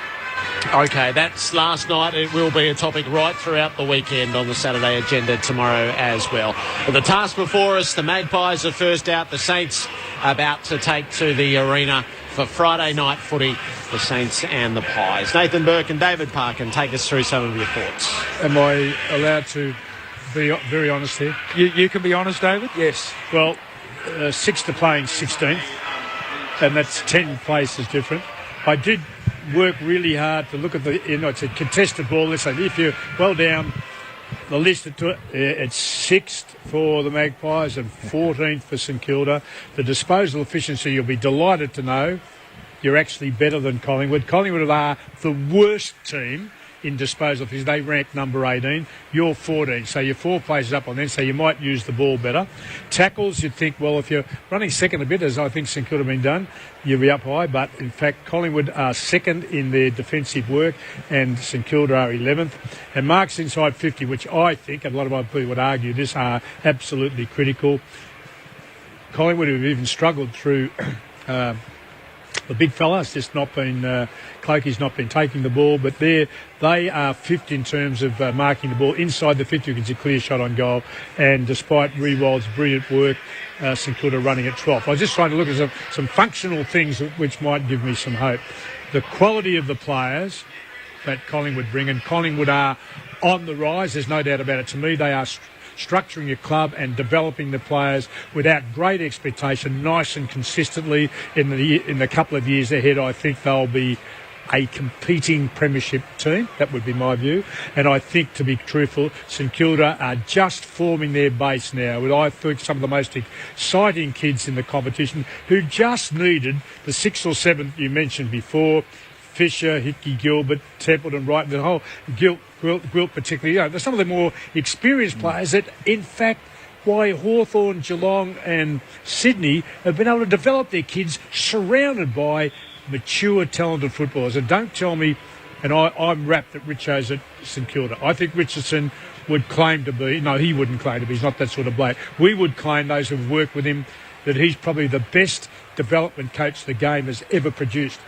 Okay, that's last night. It will be a topic right throughout the weekend on the Saturday agenda tomorrow as well. But the task before us, the Magpies are first out. The Saints about to take to the arena for Friday night footy, the Saints and the Pies. Nathan Burke and David Parkin, take us through some of your thoughts. Am I allowed to be very honest here? You can be honest, David? Yes. Well, 6 to playing 16th, and that's 10 places different. I did work really hard to look at it's a contested ball. Let's say if you're well down the list, it's 6th for the Magpies and 14th for St Kilda. The disposal efficiency, you'll be delighted to know, you're actually better than Collingwood. Collingwood are the worst team in disposal efficiency. They rank number 18. You're 14, so you're 4 places up on them, so you might use the ball better. Tackles, you'd think, well, if you're running second a bit, as I think St Kilda have been done, you'll be up high, but in fact Collingwood are second in their defensive work and St Kilda are 11th. And marks inside 50, which I think, and a lot of other people would argue this, are absolutely critical. Collingwood have even struggled through the big fella has just not been, Clokey's not been taking the ball, but they are fifth in terms of marking the ball. Inside the 50, you can see a clear shot on goal. And despite Rewald's brilliant work, St Kilda running at 12th. I was just trying to look at some functional things which might give me some hope. The quality of the players that Collingwood bring, and Collingwood are on the rise, there's no doubt about it. To me, they are structuring a club and developing the players without great expectation, nice and consistently. In the couple of years ahead, I think they'll be a competing premiership team. That would be my view. And I think, to be truthful, St Kilda are just forming their base now with, I think, some of the most exciting kids in the competition who just needed the 6th or 7th you mentioned before. Fisher, Hickey, Gilbert, Templeton, Wright, the whole Gwilt particularly. Some of the more experienced players that, in fact, why Hawthorn, Geelong and Sydney have been able to develop their kids surrounded by mature, talented footballers. And don't tell me, and I'm rapt that Richo's at St Kilda. I think Richardson would claim to be, no, he wouldn't claim to be, he's not that sort of bloke. We would claim, those who have worked with him, that he's probably the best development coach the game has ever produced.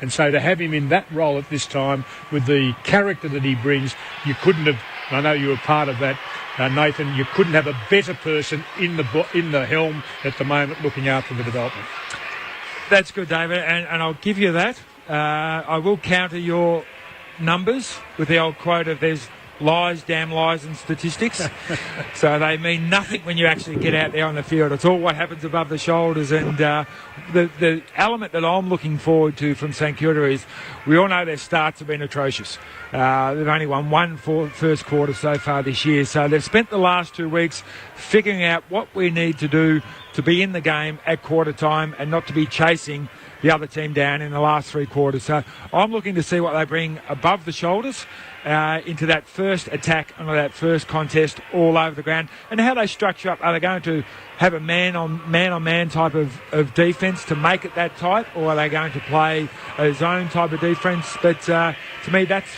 And so to have him in that role at this time with the character that he brings, you couldn't have, I know you were part of that, Nathan, you couldn't have a better person in the helm at the moment looking after the development. That's good, David, and I'll give you that. I will counter your numbers with the old quote of there's lies, damn lies and statistics. So they mean nothing when you actually get out there on the field. It's all what happens above the shoulders. And the element that I'm looking forward to from St Kilda is we all know their starts have been atrocious. They've only won one first quarter so far this year. So they've spent the last 2 weeks figuring out what we need to do to be in the game at quarter time and not to be chasing the other team down in the last 3 quarters. So I'm looking to see what they bring above the shoulders into that first attack and that first contest all over the ground, and how they structure up. Are they going to have a man-on-man type of defence to make it that tight, or are they going to play a zone type of defence? But to me, that's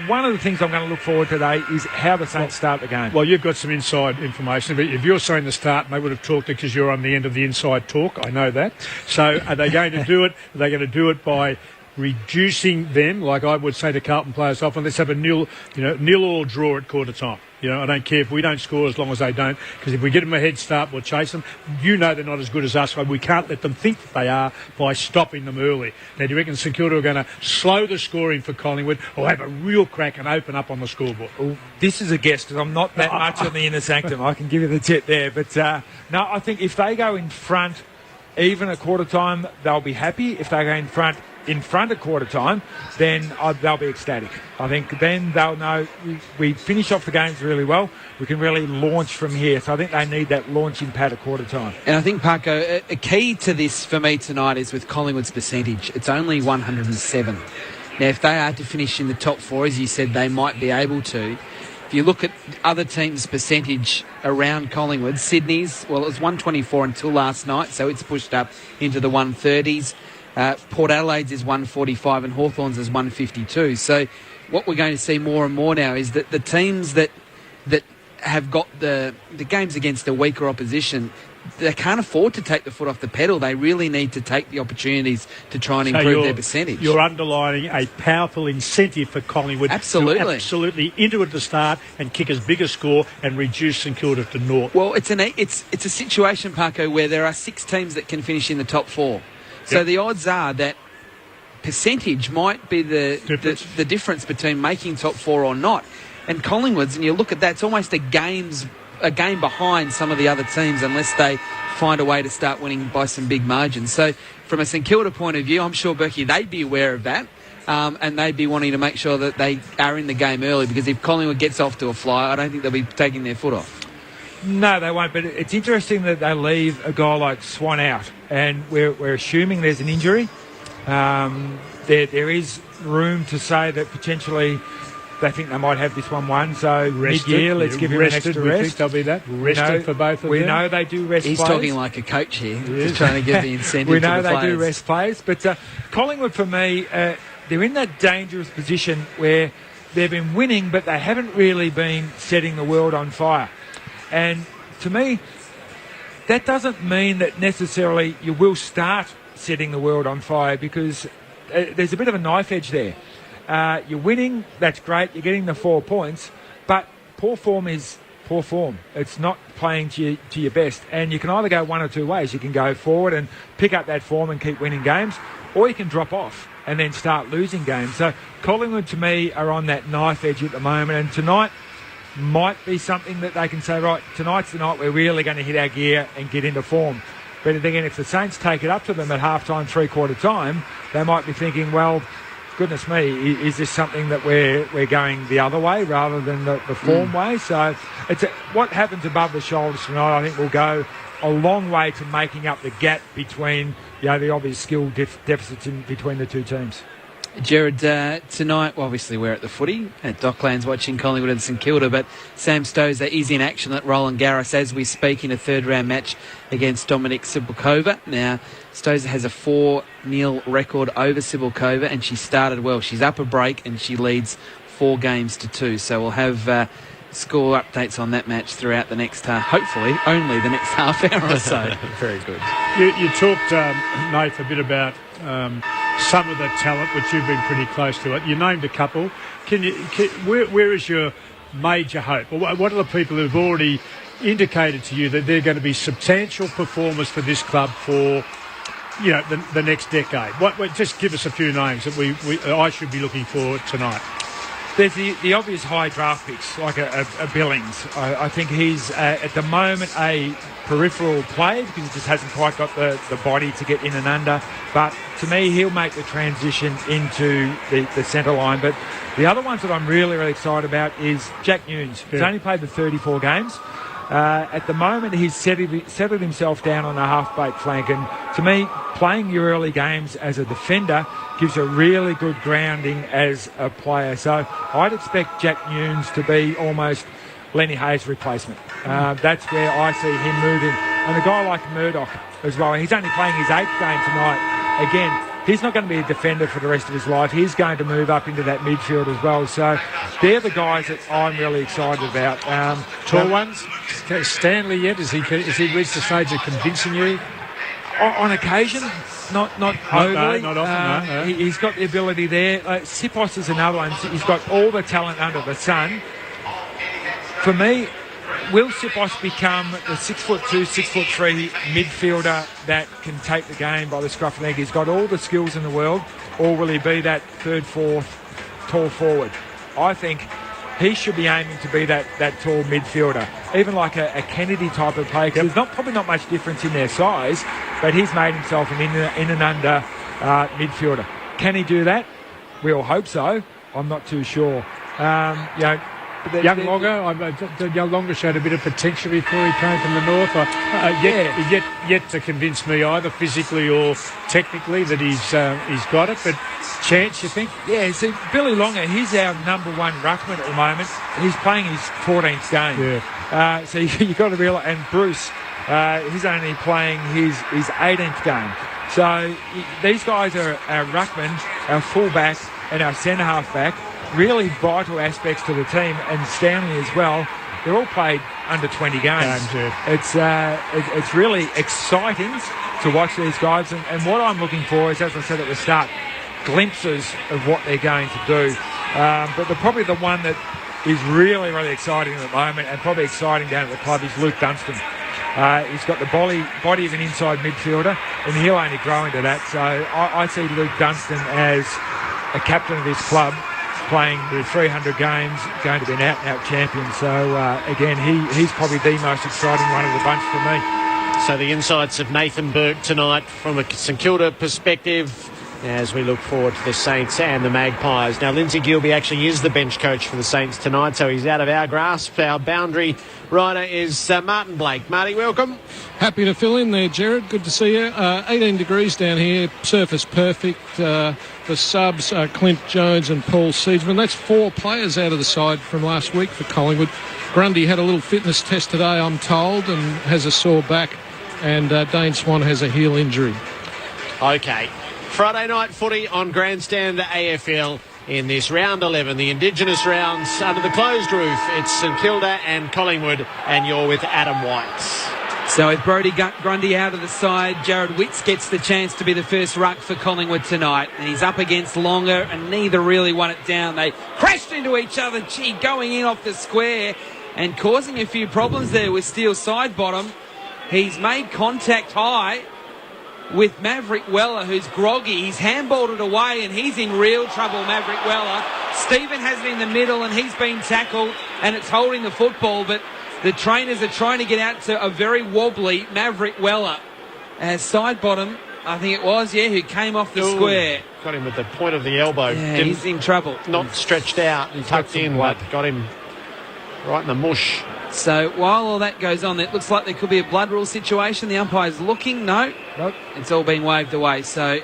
one of the things I'm going to look forward to today is how the Saints start the game. Well, you've got some inside information. But if you're saying the start, they would have talked it because you're on the end of the inside talk. I know that. So are they going to do it? Are they going to do it by reducing them, like I would say to Carlton players often, let's have a nil or draw at quarter time. I don't care if we don't score as long as they don't, because if we get them a head start, we'll chase them. They're not as good as us, so we can't let them think that they are by stopping them early. Now, do you reckon St Kilda are going to slow the scoring for Collingwood or have a real crack and open up on the scoreboard? Well, this is a guess, because I'm not that much on the inner sanctum. I can give you the tip there. But, no, I think if they go in front even at quarter time, they'll be happy. If they go in front at quarter time, then they'll be ecstatic. I think then they'll know we finish off the games really well. We can really launch from here. So I think they need that launching pad at quarter time. And I think, Parko, a key to this for me tonight is with Collingwood's percentage. It's only 107. Now, if they are to finish in the top 4, as you said, they might be able to. If you look at other teams' percentage around Collingwood, Sydney's, well, it was 124 until last night, so it's pushed up into the 130s. Port Adelaide's is 145 and Hawthorn's is 152. So what we're going to see more and more now is that the teams that have got the games against a weaker opposition, they can't afford to take the foot off the pedal. They really need to take the opportunities to try and improve their percentage. You're underlining a powerful incentive for Collingwood to absolutely into it to start and kick as big a score and reduce St Kilda to naught. Well, it's a situation, Paco, where there are 6 teams that can finish in the top 4. So the odds are that percentage might be the difference between making top 4 or not. And Collingwood's, and you look at that, it's almost a game behind some of the other teams unless they find a way to start winning by some big margins. So from a St Kilda point of view, I'm sure, Berkey, they'd be aware of that, and they'd be wanting to make sure that they are in the game early, because if Collingwood gets off to a fly, I don't think they'll be taking their foot off. No, they won't, but it's interesting that they leave a guy like Swan out, and we're assuming there's an injury. There is room to say that potentially they think they might have this one won, so mid-year, let's give him an extra rest. We think they'll be that rested for both of them. We know they do rest players. He's talking like a coach here. He's trying to give the incentive we to know the players. they do rest players, but Collingwood, for me, they're in that dangerous position where they've been winning, but they haven't really been setting the world on fire. And to me, that doesn't mean that necessarily you will start setting the world on fire, because there's a bit of a knife edge there. You're winning, that's great, you're getting the 4 points, but poor form is poor form. It's not playing to your best, and you can either go one or two ways. You can go forward and pick up that form and keep winning games, or you can drop off and then start losing games. So Collingwood, to me, are on that knife edge at the moment, and tonight might be something that they can say, right, tonight's the night we're really going to hit our gear and get into form. But again, if the Saints take it up to them at half-time, three-quarter time, they might be thinking, well, goodness me, is this something that we're going the other way rather than the form way? So what happens above the shoulders tonight, I think, will go a long way to making up the gap between the obvious skill deficits between the two teams. Jared, tonight, obviously we're at the footy at Docklands watching Collingwood and St Kilda, but Sam Stosur is in action at Roland Garros as we speak in a third-round match against Dominik Sibylkova. Now, Stosur has a 4-0 record over Sibylkova, and she started well. She's up a break and she leads 4-2. So we'll have score updates on that match throughout the next, hopefully, only the next half hour or so. Very good. You talked, Nath, a bit about some of the talent, which you've been pretty close to it. You named a couple. Where is your major hope? Or what are the people who've already indicated to you that they're going to be substantial performers for this club for the next decade? Just give us a few names that I should be looking for tonight. There's the obvious high draft picks, like a Billings. I think he's, at the moment, a peripheral player because he just hasn't quite got the body to get in and under. But to me, he'll make the transition into the centre line. But the other ones that I'm really, really excited about is Jack Nunes. He's only played the 34 games. At the moment, he's settled himself down on a half-baked flank. And to me, playing your early games as a defender gives a really good grounding as a player. So I'd expect Jack Nunes to be almost Lenny Hayes' replacement. That's where I see him moving. And a guy like Murdoch as well. He's only playing his 8th game tonight. Again, he's not going to be a defender for the rest of his life. He's going to move up into that midfield as well. So they're the guys that I'm really excited about. Tall ones? Stanley yet? Has he reached the stage of convincing you? On occasion, not overly. Not often, no. He's got the ability there. Sipos is another one. He's got all the talent under the sun. For me, will Sipos become the 6'2", 6'3" midfielder that can take the game by the scruff of the neck? He's got all the skills in the world, or will he be that third, fourth, tall forward? I think he should be aiming to be that tall midfielder, even like a Kennedy type of player. There's probably not much difference in their size, but he's made himself an in and under midfielder. Can he do that? We all hope so. I'm not too sure. Young Longer showed a bit of potential before he came from the north. Yet to convince me either physically or technically that he's got it. But chance, you think? Yeah, see, Billy Longer, he's our number one ruckman at the moment. He's playing his 14th game. Yeah. So you've got to realise, and Bruce, he's only playing his 18th game. So these guys are our ruckman, our fullback, and our centre half back. Really vital aspects to the team, and Stanley as well. they're all played under 20 games. It's really exciting to watch these guys, and what I'm looking for is, as I said at the start, glimpses of what they're going to do. But probably the one that is really, really exciting at the moment, and probably exciting down at the club, is Luke Dunstan. He's got the body of an inside midfielder, and he'll only grow into that. So I see Luke Dunstan as a captain of this club, playing the 300 games, going to be an out-and-out champion. So, again, he's probably the most exciting one of the bunch for me. So the insights of Nathan Burke tonight from a St Kilda perspective as we look forward to the Saints and the Magpies. Now, Lindsay Gilbey actually is the bench coach for the Saints tonight, so he's out of our grasp. Our boundary rider is Martin Blake. Marty, welcome. Happy to fill in there, Jared. Good to see you. 18 degrees down here, surface perfect. The subs are Clint Jones and Paul Seedsman. That's 4 players out of the side from last week for Collingwood. Grundy had a little fitness test today, I'm told, and has a sore back. And Dane Swan has a heel injury. Okay. Friday night footy on Grandstand AFL in this round 11, the Indigenous rounds under the closed roof. It's St Kilda and Collingwood, and you're with Adam White. So with Brodie Grundy out of the side, Jared Witts gets the chance to be the first ruck for Collingwood tonight. And he's up against Longer, and neither really won it down. They crashed into each other, going in off the square and causing a few problems there with Steele side bottom. He's made contact high with Maverick Weller, who's groggy. He's handballed it away, and he's in real trouble, Maverick Weller. Stephen has it in the middle, and he's been tackled, and it's holding the football, but the trainers are trying to get out to a very wobbly Maverick Weller. As side bottom, I think it was, who came off the square. Got him at the point of the elbow. Yeah, he's in trouble. Not stretched out and tucked in, but got him right in the mush. So while all that goes on, it looks like there could be a blood rule situation. The umpire's looking. Nope. It's all been waved away. So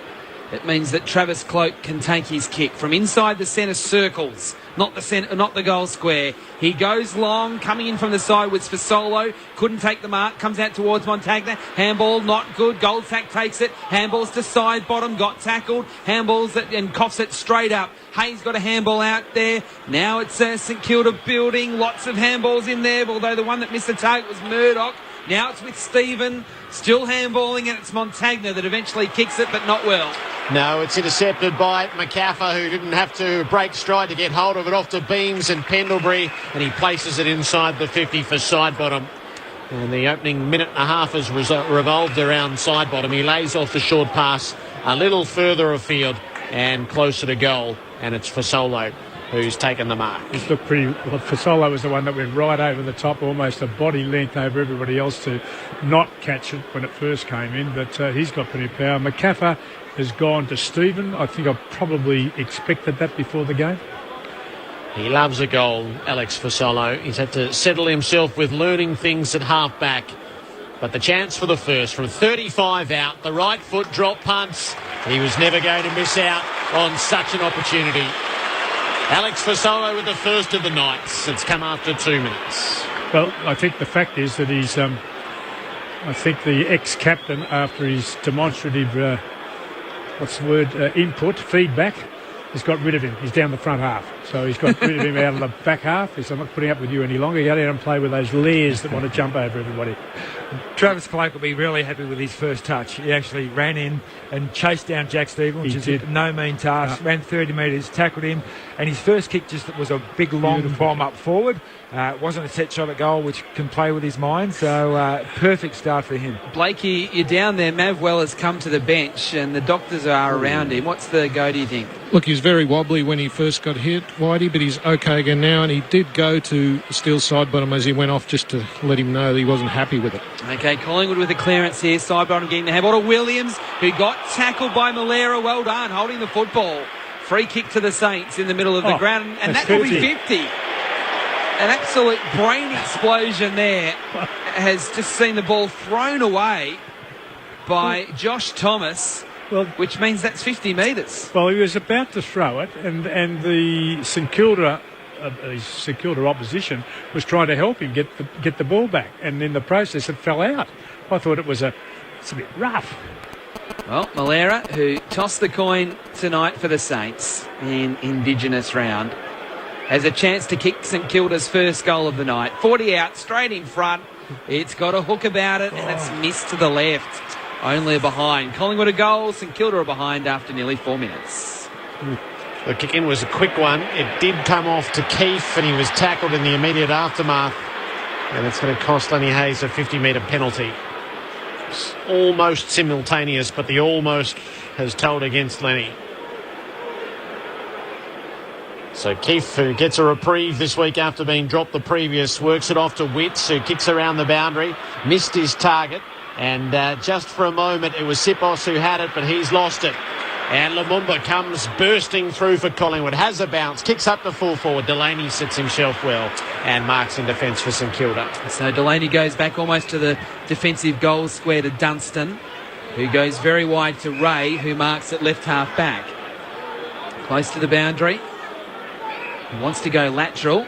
it means that Travis Cloak can take his kick from inside the centre circles, not the goal square. He goes long, coming in from the side with Fasolo. Couldn't take the mark. Comes out towards Montagna. Handball, not good. Goldsack takes it. Handballs to side bottom. Got tackled. Handballs and coughs it straight up. Hayes got a handball out there. Now it's St Kilda building. Lots of handballs in there, although the one that missed the target was Murdoch. Now it's with Stephen. Still handballing, and it's Montagna that eventually kicks it, but not well. No, it's intercepted by McCaffer, who didn't have to break stride to get hold of it, off to Beams and Pendlebury, and he places it inside the 50 for side bottom. And the opening minute and a half has revolved around side bottom. He lays off the short pass a little further afield and closer to goal, and it's Fasolo who's taken the mark. He's looked pretty... Well, Fasolo was the one that went right over the top, almost a body length over everybody else to not catch it when it first came in, but he's got plenty of power. McCaffer has gone to Stephen. I think I probably expected that before the game. He loves a goal, Alex Fasolo. He's had to settle himself with learning things at half-back. But the chance for the first, from 35 out, the right foot drop punts. He was never going to miss out on such an opportunity. Alex Fasolo with the first of the nights. It's come after 2 minutes. Well, I think the fact is that he's, I think the ex-captain, after his demonstrative, input, feedback, has got rid of him. He's down the front half. So he's got rid of him out of the back half. He said, I'm not putting up with you any longer. Go down and play with those layers that want to jump over everybody. Travis Cloak will be really happy with his first touch. He actually ran in and chased down Jack Stephen, which is no mean task. Ran 30 metres, tackled him, and his first kick just was a big long bomb up forward. It wasn't a set shot at goal, which can play with his mind. So perfect start for him. Blakey, you're down there. Mav Weller's come to the bench, and the doctors are around him. What's the go, do you think? Look, he's very wobbly when he first got hit, Whitey, but he's okay again now, and he did go to Steele's side bottom as he went off just to let him know that he wasn't happy with it. Okay, Collingwood with the clearance here. Side bottom getting the handball to Williams, who got tackled by Malera. Well done, holding the football. Free kick to the Saints in the middle of the ground, and that will be 50. An absolute brain explosion there. Has just seen the ball thrown away by Josh Thomas, which means that's 50 metres. Well, he was about to throw it, and the St Kilda opposition was trying to help him get the ball back, and in the process it fell out. I thought it's a bit rough. Well, Malera, who tossed the coin tonight for the Saints in Indigenous round, has a chance to kick St Kilda's first goal of the night. 40 out, straight in front. It's got a hook about it, and it's missed to the left. Only behind. Collingwood a goal, St Kilda are behind after nearly 4 minutes. The kick-in was a quick one. It did come off to Keefe, and he was tackled in the immediate aftermath. And it's going to cost Lenny Hayes a 50-metre penalty. It's almost simultaneous, but the almost has told against Lenny. So Keefe, who gets a reprieve this week after being dropped the previous, works it off to Witts, who kicks around the boundary, missed his target, and just for a moment it was Sipos who had it, but he's lost it. And Lumumba comes bursting through for Collingwood, has a bounce, kicks up to full forward. Delaney sits himself well and marks in defence for St Kilda. So Delaney goes back almost to the defensive goal square to Dunstan, who goes very wide to Ray, who marks at left half back. Close to the boundary. He wants to go lateral,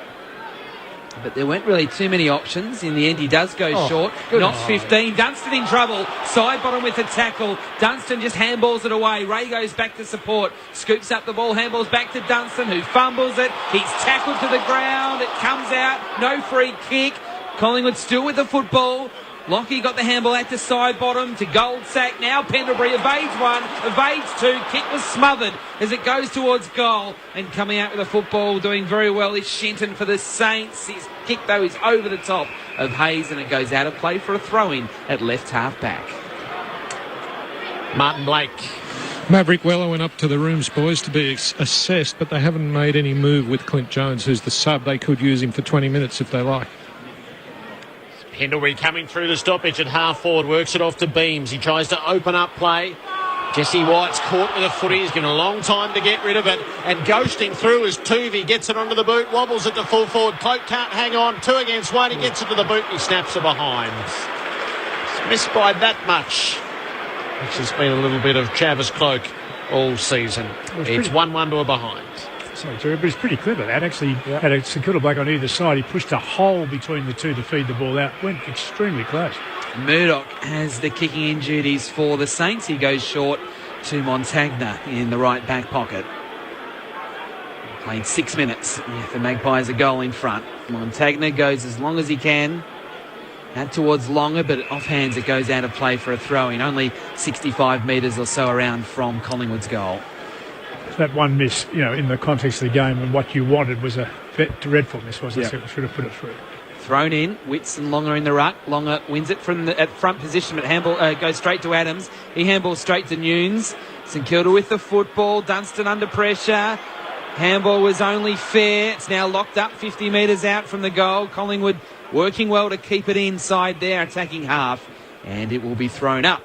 but there weren't really too many options. In the end, he does go short. Not 15. Dunstan in trouble. Side bottom with the tackle. Dunstan just handballs it away. Ray goes back to support. Scoops up the ball. Handballs back to Dunstan, who fumbles it. He's tackled to the ground. It comes out. No free kick. Collingwood still with the football. Lockie got the handball out to side bottom to Goldsack. Now Pendlebury evades one, evades two. Kick was smothered as it goes towards goal. And coming out with the football, doing very well, is Shenton for the Saints. His kick, though, is over the top of Hayes, and it goes out of play for a throw-in at left half back. Martin Blake. Maverick Weller went up to the rooms, boys, to be assessed, but they haven't made any move with Clint Jones, who's the sub. They could use him for 20 minutes if they like. Pendlebury coming through the stoppage at half forward, works it off to Beams. He tries to open up play. Jesse White's caught with a footy. He's given a long time to get rid of it. And ghosting through as Tuvey gets it onto the boot, wobbles it to full forward. Cloak can't hang on. 2 against 1. He gets it to the boot and he snaps it behind. It's missed by that much, which has been a little bit of Travis Cloak all season. It's 1-1 to a behind. Sorry, Jerry, but it's pretty clever. That actually had a St Kilda bloke on either side. He pushed a hole between the two to feed the ball out. Went extremely close. Murdoch has the kicking in duties for the Saints. He goes short to Montagna in the right back pocket. Played 6 minutes. The Magpies a goal in front. Montagna goes as long as he can. Out towards Longer, but off hands it goes out of play for a throw-in. Only 65 metres or so around from Collingwood's goal. That one miss, in the context of the game, and what you wanted was a dreadful miss, wasn't it? Should have put it through. Thrown in, Witts and Longer in the ruck. Longer wins it from at front position, but handball goes straight to Adams. He handballs straight to Nunes. St Kilda with the football. Dunstan under pressure. Handball was only fair. It's now locked up 50 metres out from the goal. Collingwood working well to keep it inside their attacking half, and it will be thrown up.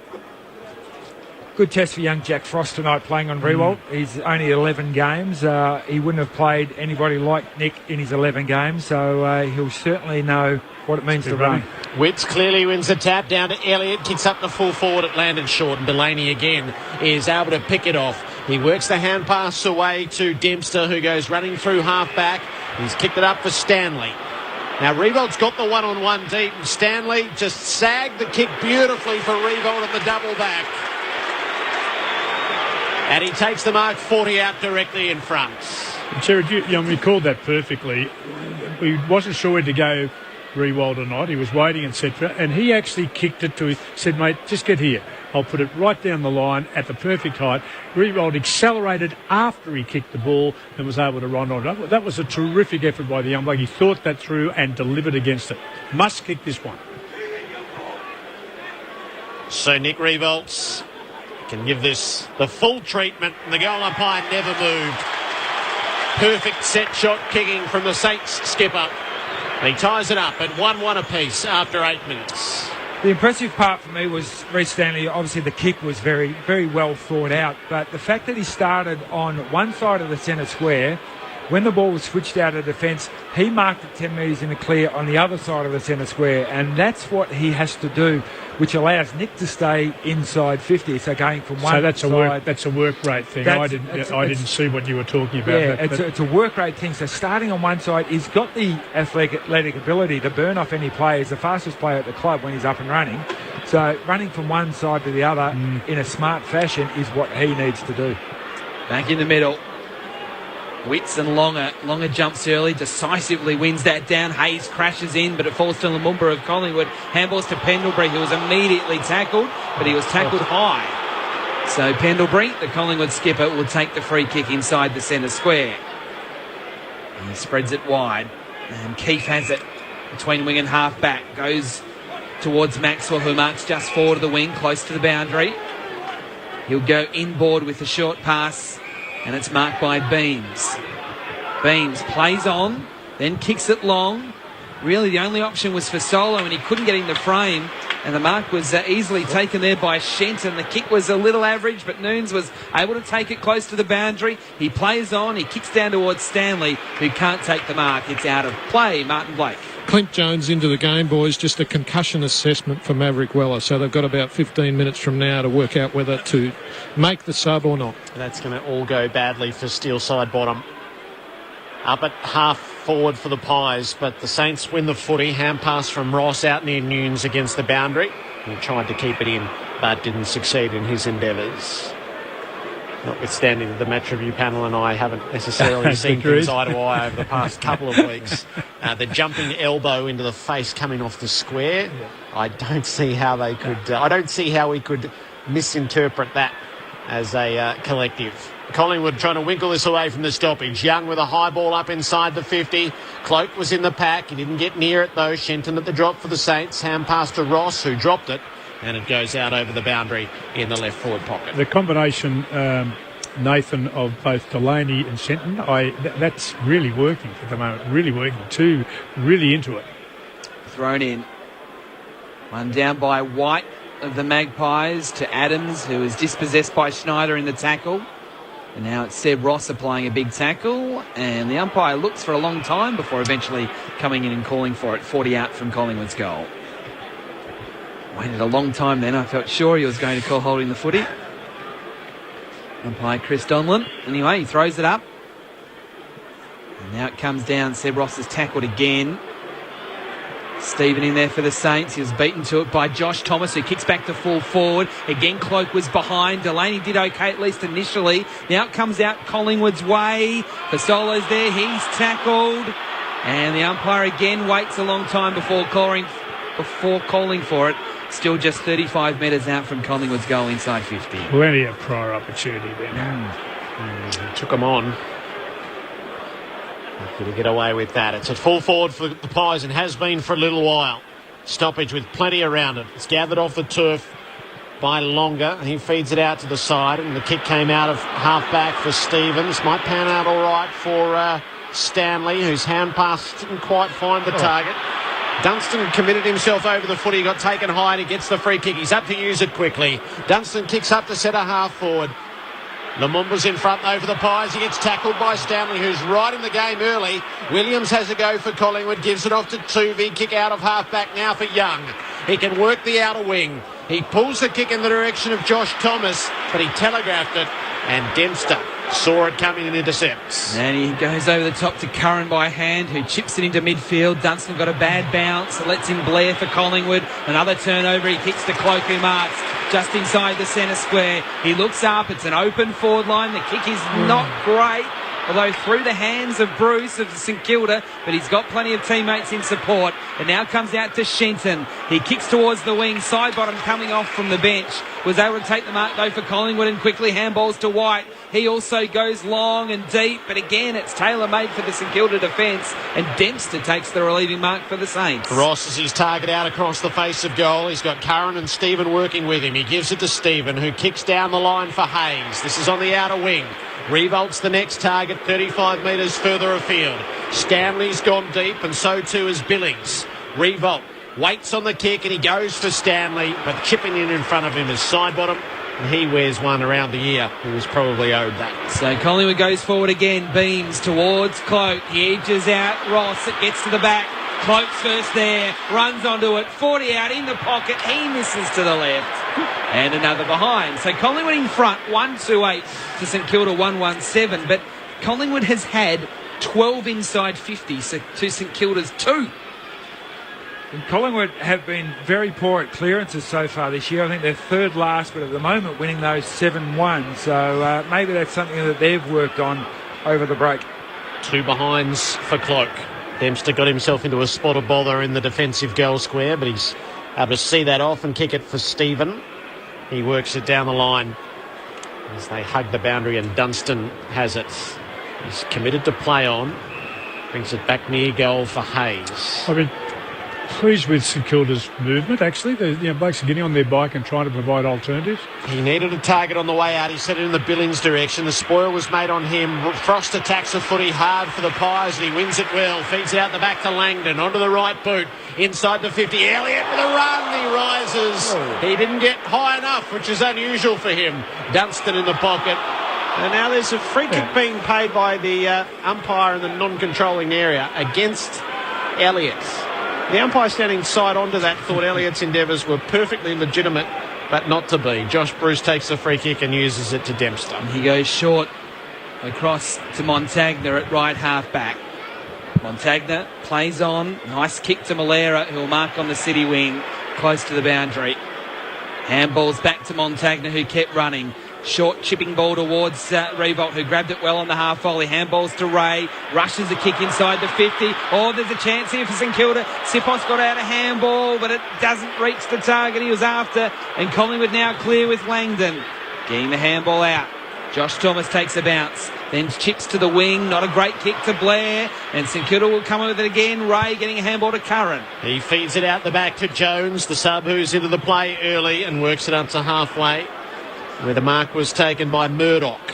Good test for young Jack Frost tonight, playing on Riewoldt. He's only 11 games. He wouldn't have played anybody like Nick in his 11 games, so he'll certainly know what it means to run. Witts clearly wins the tap down to Elliott, kicks up the full forward at Landon Short, and Delaney again is able to pick it off. He works the hand pass away to Dempster, who goes running through half back. He's kicked it up for Stanley. Now Riewoldt's got the one-on-one deep, and Stanley just sagged the kick beautifully for Riewold at the double back. And he takes the mark 40 out directly in front. Jared, you called that perfectly. He wasn't sure whether to go Riewold or not. He was waiting, etc. And he actually kicked it to, said, mate, just get here. I'll put it right down the line at the perfect height. Riewold accelerated after he kicked the ball and was able to run on it. That was a terrific effort by the young bloke. He thought that through and delivered against it. Must kick this one. So Nick Riewold can give this the full treatment, and the goal umpire never moved. Perfect set shot kicking from the Saints skipper. And he ties it up at 1-1 apiece after 8 minutes. The impressive part for me was Reece Stanley. Obviously the kick was very, very well thought out, but the fact that he started on one side of the centre square, when the ball was switched out of defence, he marked it 10 metres in the clear on the other side of the centre square, and that's what he has to do, which allows Nick to stay inside 50. So going from one side... So that's a work rate thing. I didn't see what you were talking about. Yeah, it's a work rate thing. So starting on one side, he's got the athletic ability to burn off any player. He's the fastest player at the club when he's up and running. So running from one side to the other in a smart fashion is what he needs to do. Back in the middle. Witts and Longer. Longer jumps early, decisively wins that down. Hayes crashes in, but it falls to Lumumba of Collingwood. Handballs to Pendlebury, who was immediately tackled, but he was tackled high. So Pendlebury, the Collingwood skipper, will take the free kick inside the centre square. He spreads it wide, and Keefe has it between wing and half back. Goes towards Maxwell, who marks just forward of the wing, close to the boundary. He'll go inboard with a short pass, and it's marked by Beams. Beams plays on, then kicks it long. Really, the only option was for Solo, and he couldn't get in the frame. And the mark was easily taken there by Shenton. The kick was a little average, but Nunes was able to take it close to the boundary. He plays on. He kicks down towards Stanley, who can't take the mark. It's out of play. Martin Blake. Clint Jones into the game, boys. Just a concussion assessment for Maverick Weller. So they've got about 15 minutes from now to work out whether to make the sub or not. That's going to all go badly for Steelside Bottom. Up at half forward for the Pies, but the Saints win the footy. Hand pass from Ross out near Nunes against the boundary. He tried to keep it in, but didn't succeed in his endeavours. Notwithstanding that the match review panel and I haven't necessarily seen things eye to eye over the past couple of weeks. The jumping elbow into the face coming off the square. I don't see how they could. I don't see how we could misinterpret that as a collective. Collingwood trying to winkle this away from the stoppage. Young with a high ball up inside the 50. Cloak was in the pack. He didn't get near it though. Shenton at the drop for the Saints. Hand pass to Ross, who dropped it. And it goes out over the boundary in the left forward pocket. The combination, Nathan, of both Delaney and Shenton, that's really working at the moment. Really working. Two really into it. Thrown in. One down by White of the Magpies to Adams, who is dispossessed by Schneider in the tackle. And now it's Seb Ross applying a big tackle, and the umpire looks for a long time before eventually coming in and calling for it. 40 out from Collingwood's goal. Waited a long time then. I felt sure he was going to call holding the footy. Umpire Chris Donlan. Anyway, he throws it up. And now it comes down. Seb Ross is tackled again. Stephen in there for the Saints. He was beaten to it by Josh Thomas, who kicks back to full forward. Again, Cloak was behind. Delaney did okay, at least initially. Now it comes out Collingwood's way. Fasolo's there. He's tackled. And the umpire again waits a long time before calling for it. Still just 35 metres out from Collingwood's goal inside 50. Plenty of prior opportunity there. Took him on. Did he get away with that? It's at full forward for the Pies and has been for a little while. Stoppage with plenty around it. It's gathered off the turf by Longer. He feeds it out to the side, and the kick came out of half-back for Stevens. Might pan out all right for Stanley, whose hand pass didn't quite find the target. Dunstan committed himself over the footy. He got taken high and he gets the free kick. He's up to use it quickly. Dunstan kicks up to centre half forward. Lumumba's in front over the Pies. He gets tackled by Stanley, who's right in the game early. Williams has a go for Collingwood, gives it off to Tuvey. Kick out of half-back now for Young. He can work the outer wing. He pulls the kick in the direction of Josh Thomas, but he telegraphed it, and Dempster saw it coming and intercepts. And he goes over the top to Curran by hand, who chips it into midfield. Dunstan got a bad bounce. It lets him Blair for Collingwood. Another turnover. He kicks to Cloak, who marks just inside the centre square. He looks up. It's an open forward line. The kick is not great, although through the hands of Bruce of St Kilda, but he's got plenty of teammates in support. And now comes out to Shenton. He kicks towards the wing. Side bottom coming off from the bench. Was able to take the mark though for Collingwood, and quickly handballs to White. He also goes long and deep, but again it's tailor-made for the St Kilda defence, and Dempster takes the relieving mark for the Saints. Ross is his target out across the face of goal. He's got Curran and Stephen working with him. He gives it to Stephen, who kicks down the line for Hayes. This is on the outer wing. Revolt's the next target, 35 metres further afield. Stanley's gone deep, and so too is Billings. Revolt waits on the kick, and he goes for Stanley, but chipping in front of him is Sidebottom. And he wears one around the ear. He was probably owed that. So Collingwood goes forward again. Beams towards Cloak. He edges out Ross. It gets to the back. Cloak's first there. Runs onto it. 40 out in the pocket. He misses to the left. And another behind. So Collingwood in front. 1-2-8 to St Kilda 1-1-7. But Collingwood has had 12 inside 50 to St Kilda's 2. And Collingwood have been very poor at clearances so far this year. I think they're third last, but at the moment winning those 7-1. So maybe that's something that they've worked on over the break. 2 behinds for Cloak. Dempster got himself into a spot of bother in the defensive goal square, but he's able to see that off and kick it for Stephen. He works it down the line as they hug the boundary, and Dunstan has it. He's committed to play on. Brings it back near goal for Hayes. I've been pleased with St Kilda's movement, actually. The blokes are getting on their bike and trying to provide alternatives. He needed a target on the way out. He set it in the Billings direction. The spoil was made on him. Frost attacks the footy hard for the Pies, and he wins it well. Feeds it out the back to Langdon. Onto the right boot. Inside the 50. Elliott with a run. He rises. He didn't get high enough, which is unusual for him. Dunstan in the pocket. And now there's a free kick being paid by the umpire in the non-controlling area against Elliott. The umpire standing side onto that thought Elliott's endeavours were perfectly legitimate, but not to be. Josh Bruce takes the free kick and uses it to Dempster. And he goes short across to Montagna at right half back. Montagna plays on. Nice kick to Malera, who will mark on the City wing, close to the boundary. Handballs back to Montagna, who kept running. Short chipping ball towards Revolt, who grabbed it well on the half volley. Handballs to Ray. Rushes a kick inside the 50. Oh, there's a chance here for St Kilda. Sipos got out a handball, but it doesn't reach the target he was after. And Collingwood now clear with Langdon. Getting the handball out. Josh Thomas takes a bounce. Then chips to the wing. Not a great kick to Blair. And St Kilda will come with it again. Ray getting a handball to Curran. He feeds it out the back to Jones, the sub who's into the play early and works it up to halfway, where the mark was taken by Murdoch.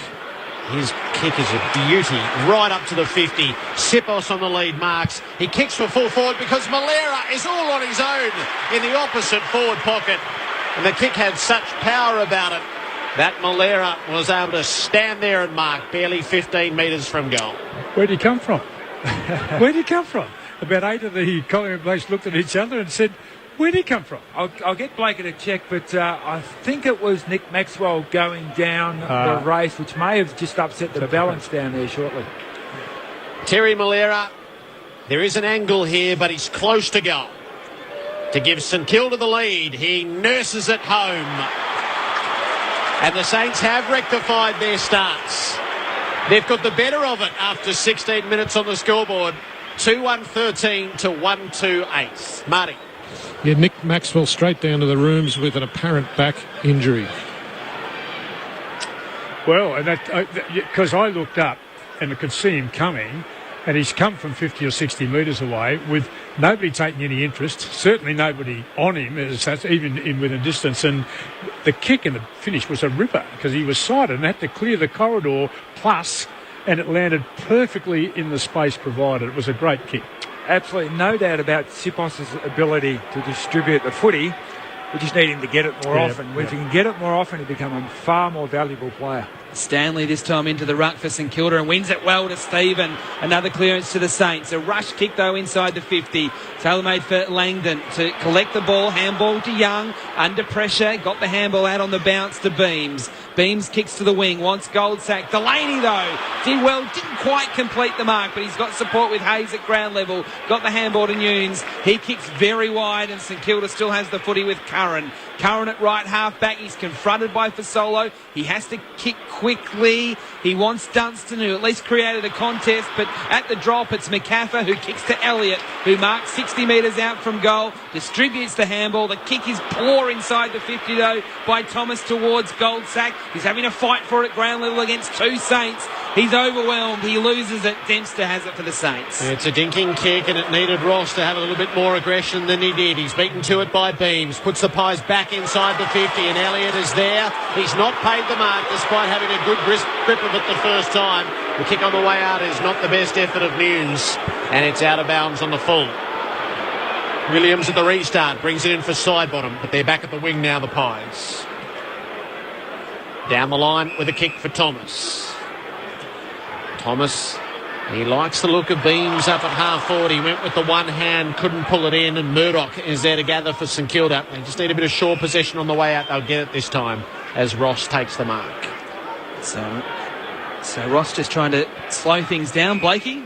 His kick is a beauty, right up to the 50. Sipos on the lead marks. He kicks for full forward because Malera is all on his own in the opposite forward pocket. And the kick had such power about it that Malera was able to stand there and mark barely 15 metres from goal. Where'd he come from? Where'd he come from? About 8 of the Collingwood players looked at each other and said, where'd he come from? I'll get Blake to check, but I think it was Nick Maxwell going down the race, which may have just upset the balance down there shortly. Terry Malera, there is an angle here, but he's close to goal. To give St Kilda the lead, he nurses it home. And the Saints have rectified their stance. They've got the better of it after 16 minutes on the scoreboard. 2-1-13 to 1-2-8. Marty. Yeah, Nick Maxwell straight down to the rooms with an apparent back injury. Well, and because I looked up and I could see him coming, and he's come from 50 or 60 metres away with nobody taking any interest, certainly nobody on him, as such, even in within distance. And the kick and the finish was a ripper because he was sided and had to clear the corridor plus, and it landed perfectly in the space provided. It was a great kick. Absolutely no doubt about Sipos's ability to distribute the footy. We just need him to get it more often. If he can get it more often, he'll become a far more valuable player. Stanley this time into the ruck for St Kilda and wins it well to Stephen. Another clearance to the Saints. A rush kick though inside the 50. Tailor-made for Langdon to collect the ball. Handball to Young. Under pressure. Got the handball out on the bounce to Beams. Beams kicks to the wing. Wants Goldsack. Delaney though did well. Didn't quite complete the mark, but he's got support with Hayes at ground level. Got the handball to Nunes. He kicks very wide and St Kilda still has the footy with Curran. Curran at right half back. He's confronted by Fasolo. He has to kick quickly. He wants Dunstan, who at least created a contest, but at the drop it's McCaffer who kicks to Elliott, who marks 60 metres out from goal, distributes the handball. The kick is poor inside the 50 though by Thomas towards Goldsack. He's having a fight for it at ground level against two Saints. He's overwhelmed. He loses it. Dempster has it for the Saints. It's a dinking kick and it needed Ross to have a little bit more aggression than he did. He's beaten to it by Beams. Puts the Pies back inside the 50 and Elliott is there. He's not paid the mark despite having a good grip of it the first time. The kick on the way out is not the best effort of Nunes and it's out of bounds on the full. Williams at the restart brings it in for side bottom, but they're back at the wing now, the Pies. Down the line with a kick for Thomas. Thomas, he likes the look of Beams up at half forward. He went with the one hand, couldn't pull it in, and Murdoch is there to gather for St Kilda. They just need a bit of shore possession on the way out. They'll get it this time as Ross takes the mark. So Ross just trying to slow things down. Blakey?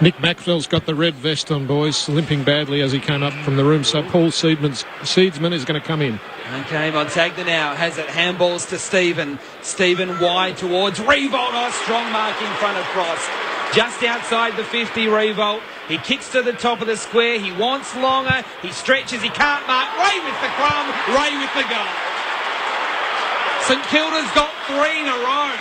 Nick Maxwell's got the red vest on, boys, limping badly as he came up from the room, so Paul Seedsman is going to come in. Okay, Montagna now has it. Handballs to Stephen. Stephen wide towards Revolt. Oh, strong mark in front of Cross. Just outside the 50, Revolt. He kicks to the top of the square. He wants longer. He stretches. He can't mark. Ray with the crumb. Ray with the goal. St Kilda's got 3 in a row.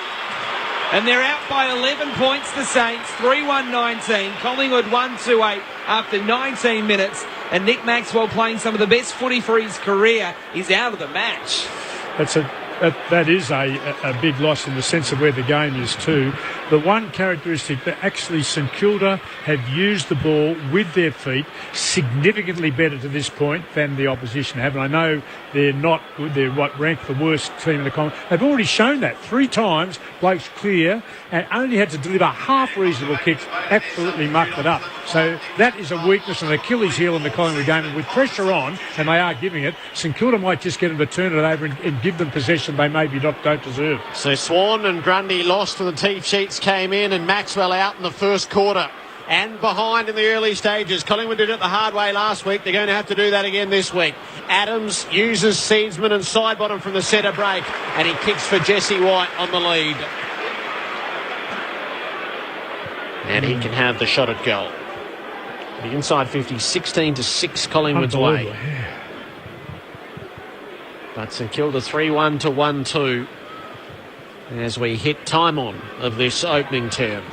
And they're out by 11 points, the Saints. 3-1-19. Collingwood 1-2-8 after 19 minutes. And Nick Maxwell, playing some of the best footy for his career, is out of the match. That is a big loss in the sense of where the game is too. The one characteristic that actually St Kilda have used the ball with their feet significantly better to this point than the opposition have. And I know they're not good. They're ranked the worst team in the Collingwood. They've already shown that 3 times. Blokes clear and only had to deliver half reasonable kicks. Absolutely mucked it up. So that is a weakness and an Achilles heel in the Collingwood game. And with pressure on, and they are giving it, St Kilda might just get them to turn it over and give them possession they maybe don't deserve. So Swan and Grundy lost and the team sheets came in, and Maxwell out in the first quarter and behind in the early stages. Collingwood did it the hard way last week. They're going to have to do that again this week. Adams uses Seedsman and side bottom from the centre break, and he kicks for Jesse White on the lead. And he can have the shot at goal. The inside 50, 16-6 Collingwood's way. Yeah. But St Kilda 3-1 to 1-2 as we hit time on of this opening term.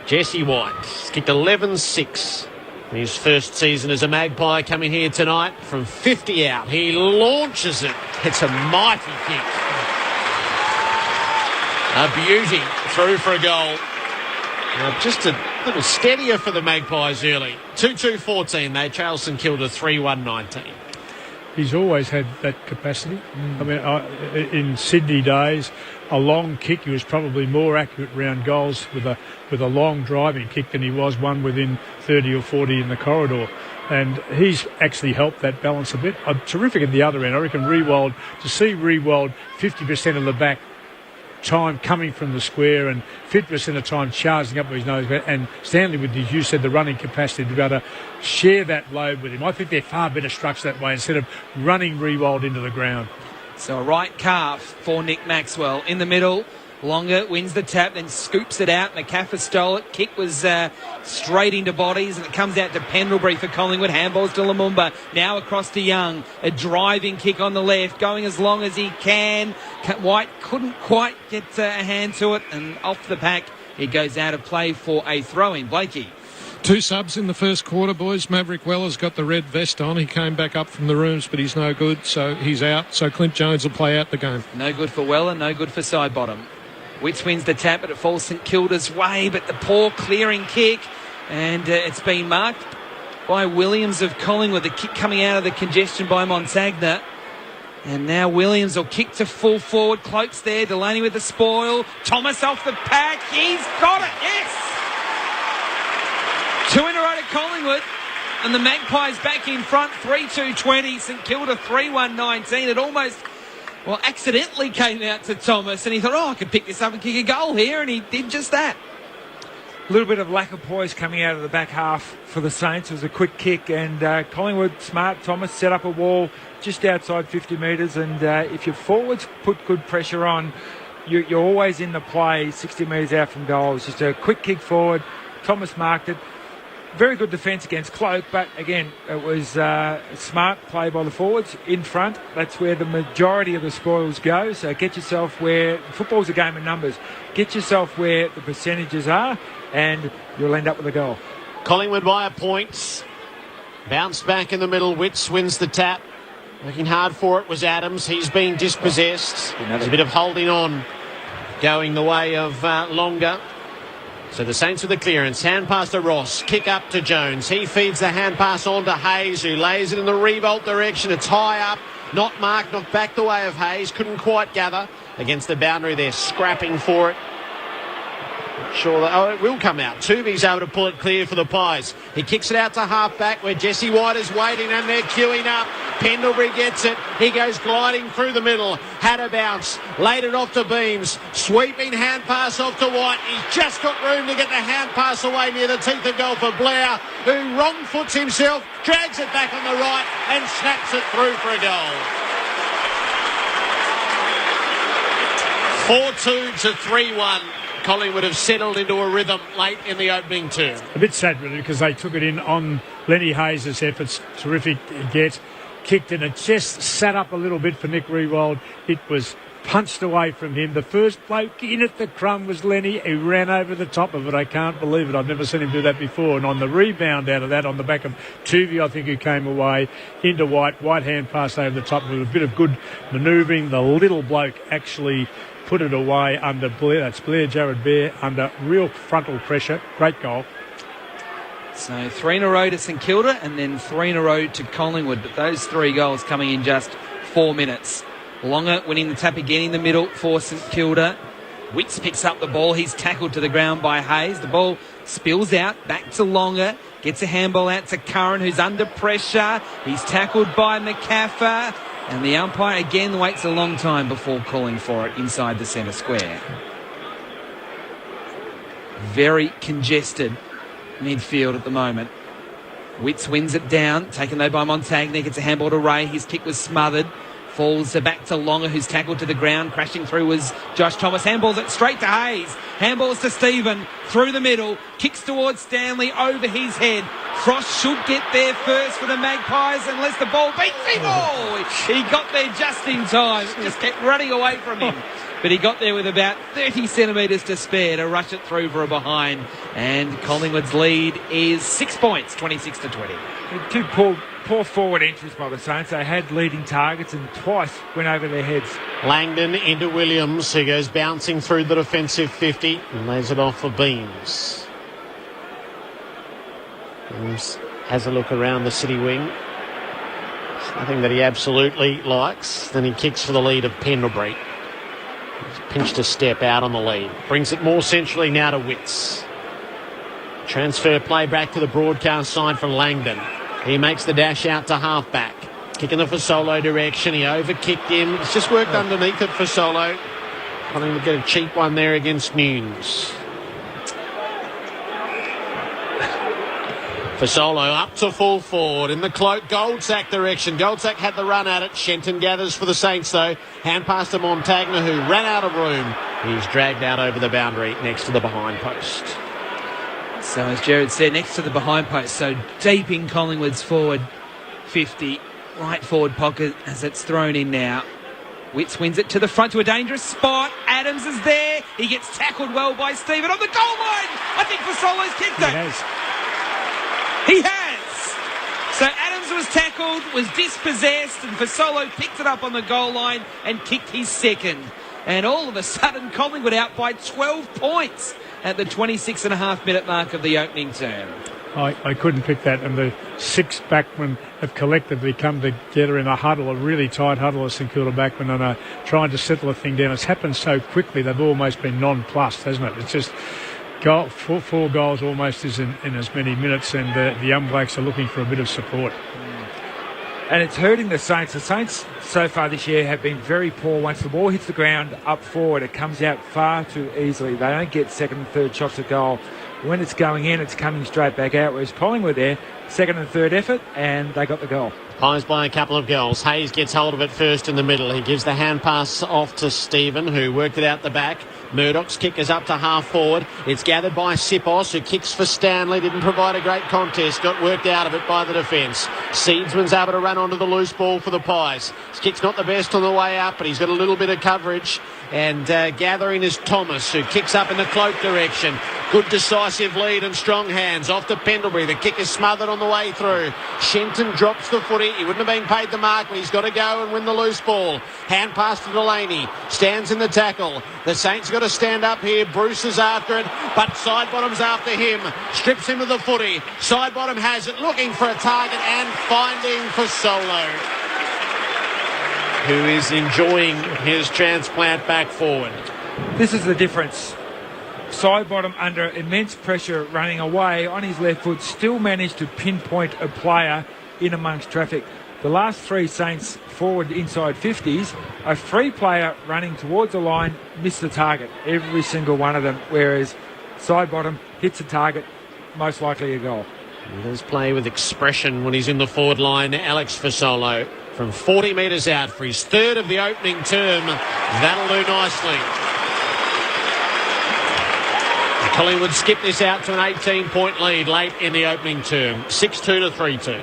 Jesse White kicked 11-6 in his first season as a Magpie, coming here tonight from 50 out. He launches it. It's a mighty kick. A beauty through for a goal. Just a little steadier for the Magpies early. 2-2-14. They trail St Kilda 3-1-19. He's always had that capacity. I mean, in Sydney days, a long kick, he was probably more accurate round goals with a long driving kick than he was one within 30 or 40 in the corridor. And he's actually helped that balance a bit. Terrific at the other end. I reckon Riewoldt, to see Riewoldt 50% of the back time coming from the square and 50% of the time charging up with his nose, and Stanley with, as you said, the running capacity to be able to share that load with him. I think they're far better structured that way instead of running Riewoldt into the ground. So a right calf for Nick Maxwell in the middle. Longer wins the tap, then scoops it out. McCaffrey stole it. Kick was straight into bodies, and it comes out to Pendlebury for Collingwood. Handballs to Lumumba. Now across to Young. A driving kick on the left, going as long as he can. White couldn't quite get a hand to it, and off the pack it goes out of play for a throw-in. Blakey. 2 subs in the first quarter, boys. Maverick Weller's got the red vest on. He came back up from the rooms, but he's no good, so he's out. So Clint Jones will play out the game. No good for Weller, no good for side bottom. Witts wins the tap, but it falls St Kilda's way. But the poor clearing kick, and it's been marked by Williams of Collingwood. The kick coming out of the congestion by Montagna. And now Williams will kick to full forward. Cloak's there. Delaney with the spoil. Thomas off the pack. He's got it. Yes! 2 in a row to Collingwood. And the Magpies back in front. 3-2-20. St Kilda 3-1-19. It almost... accidentally came out to Thomas, and he thought, I could pick this up and kick a goal here, and he did just that. A little bit of lack of poise coming out of the back half for the Saints. It was a quick kick, and Collingwood, smart. Thomas set up a wall just outside 50 metres, and if your forwards put good pressure on, you're always in the play 60 metres out from goal. It's just a quick kick forward. Thomas marked it. Very good defence against Cloak, but again, it was smart play by the forwards in front. That's where the majority of the spoils go. So get yourself where football's a game of numbers. Get yourself where the percentages are, and you'll end up with a goal. Collingwood by a point. Bounced back in the middle. Witts wins the tap. Working hard for it was Adams. He's been dispossessed. There's a bit of holding on going the way of Longer. So the Saints with the clearance. Hand pass to Ross. Kick up to Jones. He feeds the hand pass on to Hayes, who lays it in the Revolt direction. It's high up. Not marked. Not back the way of Hayes. Couldn't quite gather against the boundary there. Scrapping for it Sure that, it will come out. Tuvi's able to pull it clear for the Pies. He kicks it out to half-back where Jesse White is waiting and they're queuing up. Pendlebury gets it. He goes gliding through the middle. Had a bounce. Laid it off to Beams. Sweeping hand pass off to White. He's just got room to get the hand pass away near the teeth of goal for Blair, who wrong foots himself, drags it back on the right and snaps it through for a goal. 4-2 to 3-1. Collingwood have settled into a rhythm late in the opening term. A bit sad really because they took it in on Lenny Hayes' efforts. Terrific get. Kicked and it just sat up a little bit for Nick Riewoldt. It was punched away from him. The first bloke in at the crumb was Lenny. He ran over the top of it. I can't believe it. I've never seen him do that before. And on the rebound out of that, on the back of Tuvey, I think, who came away into White. White hand pass over the top with a bit of good manoeuvring. The little bloke actually put it away under Blair. That's Blair Jared Bear under real frontal pressure. Great goal. So 3 in a row to St Kilda and then 3 in a row to Collingwood. But those 3 goals coming in just 4 minutes. Longer winning the tap again in the middle for St Kilda. Wicks picks up the ball. He's tackled to the ground by Hayes. The ball spills out back to Longer. Gets a handball out to Curran, who's under pressure. He's tackled by McCaffer. And the umpire again waits a long time before calling for it inside the centre square. Very congested midfield at the moment. Witts wins it down, taken though by Montagna, gets a handball to Ray. His kick was smothered. Falls back to Longer, who's tackled to the ground. Crashing through was Josh Thomas. Handballs it straight to Hayes. Handballs to Stephen. Through the middle. Kicks towards Stanley over his head. Frost should get there first for the Magpies unless the ball beats him. Oh, he got there just in time. Just kept running away from him. But he got there with about 30 centimetres to spare to rush it through for a behind. And Collingwood's lead is 6 points, 26-20. Two poor forward entries by the Saints. They had leading targets and twice went over their heads. Langdon into Williams, who goes bouncing through the defensive 50 and lays it off for Beams. Beams has a look around the city wing. It's nothing that he absolutely likes. Then he kicks for the lead of Pendlebury. He's pinched a step out on the lead. Brings it more centrally now to Witts. Transfer play back to the broadcast side from Langdon. He makes the dash out to half-back. Kicking the Fasolo direction. He overkicked him. It's just worked underneath it for Fasolo. Trying to get a cheap one there against Nunes. Fasolo up to full forward in the cloak. Goldsack direction. Goldsack had the run at it. Shenton gathers for the Saints though. Hand pass to Montagna, who ran out of room. He's dragged out over the boundary next to the behind post. So as Jared said, next to the behind post, so deep in Collingwood's forward 50, right forward pocket as it's thrown in now. Witts wins it to the front to a dangerous spot. Adams is there. He gets tackled well by Stephen on the goal line. I think Fasolo's kicked it. He has. So Adams was tackled, was dispossessed, and Fasolo picked it up on the goal line and kicked his second. And all of a sudden, Collingwood out by 12 points at the 26.5-minute mark of the opening term. I couldn't pick that, and the 6 backmen have collectively come together in a huddle, a really tight huddle of St Kilda backmen, and are trying to settle the thing down. It's happened so quickly, they've almost been nonplussed, hasn't it? It's just four goals almost is in as many minutes, and the young blokes are looking for a bit of support. And it's hurting the Saints. The Saints so far this year have been very poor. Once the ball hits the ground up forward, it comes out far too easily. They don't get second and third shots at goal. When it's going in, it's coming straight back out. Whereas Collingwood there, second and third effort, and they got the goal. Pies by a couple of goals. Hayes gets hold of it first in the middle. He gives the hand pass off to Stephen, who worked it out the back. Murdoch's kick is up to half forward. It's gathered by Sipos, who kicks for Stanley. Didn't provide a great contest. Got worked out of it by the defence. Seedsman's able to run onto the loose ball for the Pies. His kick's not the best on the way up, but he's got a little bit of coverage. And gathering is Thomas, who kicks up in the cloak direction. Good decisive lead and strong hands. Off to Pendlebury. The kick is smothered on the way through. Shenton drops the footy. He wouldn't have been paid the mark, but he's got to go and win the loose ball. Hand pass to Delaney. Stands in the tackle. The Saints got to stand up here. Bruce is after it, but Sidebottom's after him. Strips him of the footy. Sidebottom has it, looking for a target and finding Fasolo, who is enjoying his transplant back forward. This is the difference Sidebottom, under immense pressure running away on his left foot, still managed to pinpoint a player in amongst traffic. The last 3 Saints forward inside 50s, a free player running towards the line missed the target, every single one of them, whereas Sidebottom hits the target, most likely a goal. He does play with expression when he's in the forward line. Alex Fasolo from 40 metres out for his third of the opening term. That'll do nicely. Collingwood skip this out to an 18-point lead late in the opening term. 6-2 to 3-2.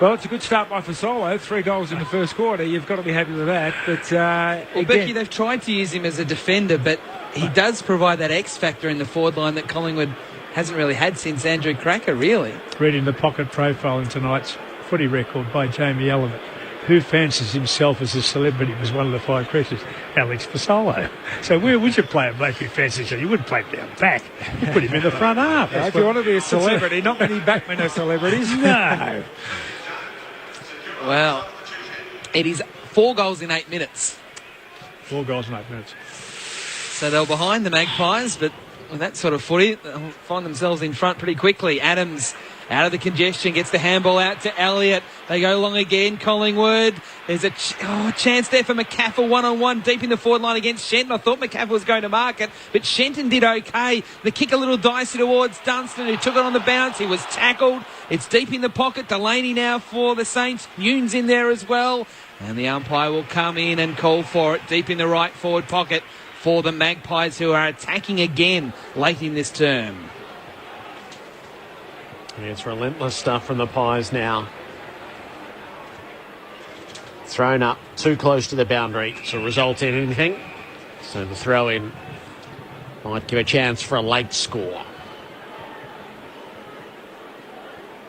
Well, it's a good start by Fasolo. 3 goals in the first quarter. You've got to be happy with that. But well, Becky, they've tried to use him as a defender, but he does provide that X factor in the forward line that Collingwood hasn't really had since Andrew Cracker, really. Reading the pocket profile in tonight's footy record by Jamie Element, who fancies himself as a celebrity, was one of the 5 creatures, Alex Fasolo. So where would you play a bloke who fancies you? You wouldn't play him down back. You put him in the front half. If you want to be a celebrity, not many backmen are celebrities. No. Well, it is 4 goals in 8 minutes. 4 goals in 8 minutes. So they're behind the Magpies, but with that sort of footy, they'll find themselves in front pretty quickly. Adams out of the congestion, gets the handball out to Elliott. They go long again, Collingwood. There's a chance there for McCaffrey, one-on-one, deep in the forward line against Shenton. I thought McCaffrey was going to mark it, but Shenton did okay. The kick a little dicey towards Dunstan, who took it on the bounce. He was tackled. It's deep in the pocket. Delaney now for the Saints. Nunes in there as well. And the umpire will come in and call for it deep in the right forward pocket for the Magpies, who are attacking again late in this term. Yeah, it's relentless stuff from the Pies now. Thrown up too close to the boundary to result in anything. So the throw in might give a chance for a late score.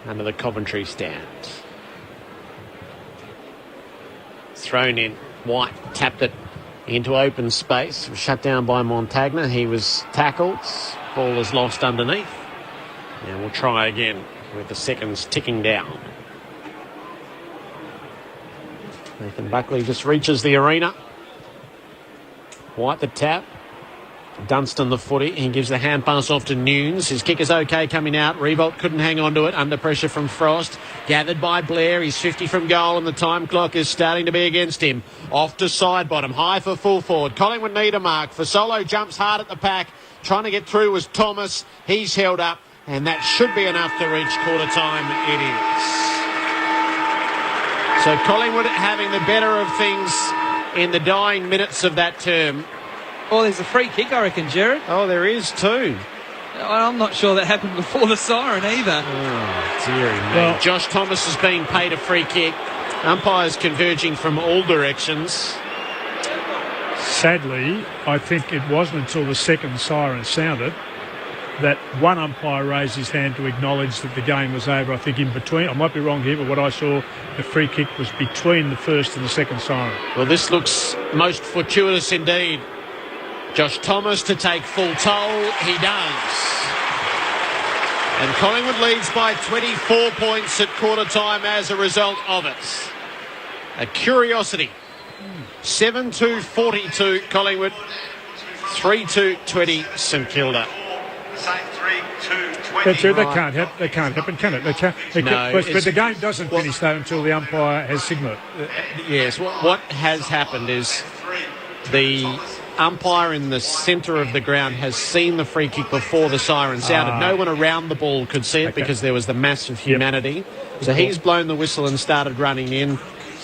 Under the Coventry stand. Thrown in. White tapped it into open space. Shut down by Montagna. He was tackled. Ball is lost underneath. And we'll try again with the seconds ticking down. Nathan Buckley just reaches the arena. White the tap. Dunstan the footy. He gives the hand pass off to Nunes. His kick is okay coming out. Revolt couldn't hang on to it. Under pressure from Frost. Gathered by Blair. He's 50 from goal and the time clock is starting to be against him. Off to Sidebottom. High for full forward. Collingwood need a mark. Fasolo jumps hard at the pack. Trying to get through was Thomas. He's held up. And that should be enough to reach quarter time. It is. So Collingwood having the better of things in the dying minutes of that term. Oh, there's a free kick, I reckon, Jared. Oh, there is too. I'm not sure that happened before the siren either. Oh, dearie me. Well, Josh Thomas has been paid a free kick. Umpires converging from all directions. Sadly, I think it wasn't until the second siren sounded that one umpire raised his hand to acknowledge that the game was over. I think in between, I might be wrong here, but what I saw, the free kick was between the first and the second siren. Well, this looks most fortuitous indeed. Josh Thomas to take full toll. He does. And Collingwood leads by 24 points at quarter time as a result of it. A curiosity. 7-2-42 Collingwood. 3-2-20 St Kilda. That can't happen, can it? But the game doesn't finish though until the umpire has signalled it. Yes, what has happened is the umpire in the centre of the ground has seen the free kick before the siren sounded. No one around the ball could see it because there was the mass of humanity. So he's blown the whistle and started running in.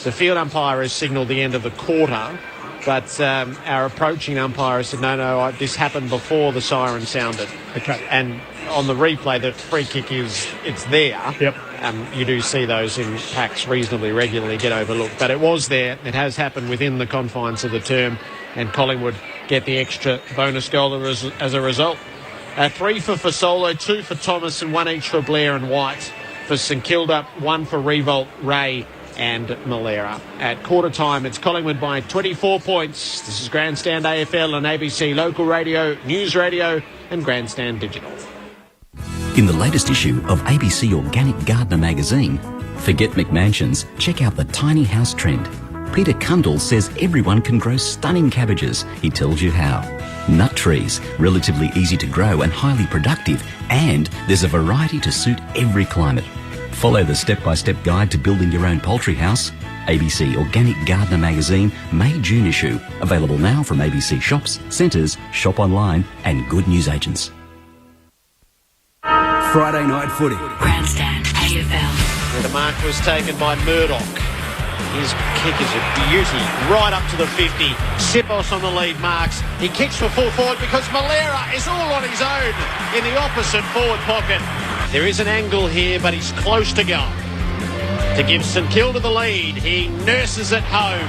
The field umpire has signalled the end of the quarter. But our approaching umpire said, no, this happened before the siren sounded. Okay. And on the replay, the free kick it's there. Yep. You do see those in packs reasonably regularly get overlooked. But it was there. It has happened within the confines of the term. And Collingwood get the extra bonus goal as a result. 3 for Fasolo, 2 for Thomas, and 1 each for Blair and White. For St Kilda, 1 for Revolt, Ray and Malera. At quarter time, it's Collingwood by 24 points. This is Grandstand AFL on ABC Local Radio, News Radio and Grandstand Digital. In the latest issue of ABC Organic Gardener magazine, forget McMansions, check out the tiny house trend. Peter Cundall says everyone can grow stunning cabbages. He tells you how. Nut trees, relatively easy to grow and highly productive, and there's a variety to suit every climate. Follow the step-by-step guide to building your own poultry house. ABC Organic Gardener magazine, May June issue. Available now from ABC shops, centres, shop online and good news agents. Friday night footy. Grandstand AFL. Where the mark was taken by Murdoch. His kick is a beauty, right up to the 50. Sipos on the lead marks. He kicks for full forward because Malera is all on his own in the opposite forward pocket. There is an angle here, but he's close to going. To give St Kilda the lead, he nurses it home.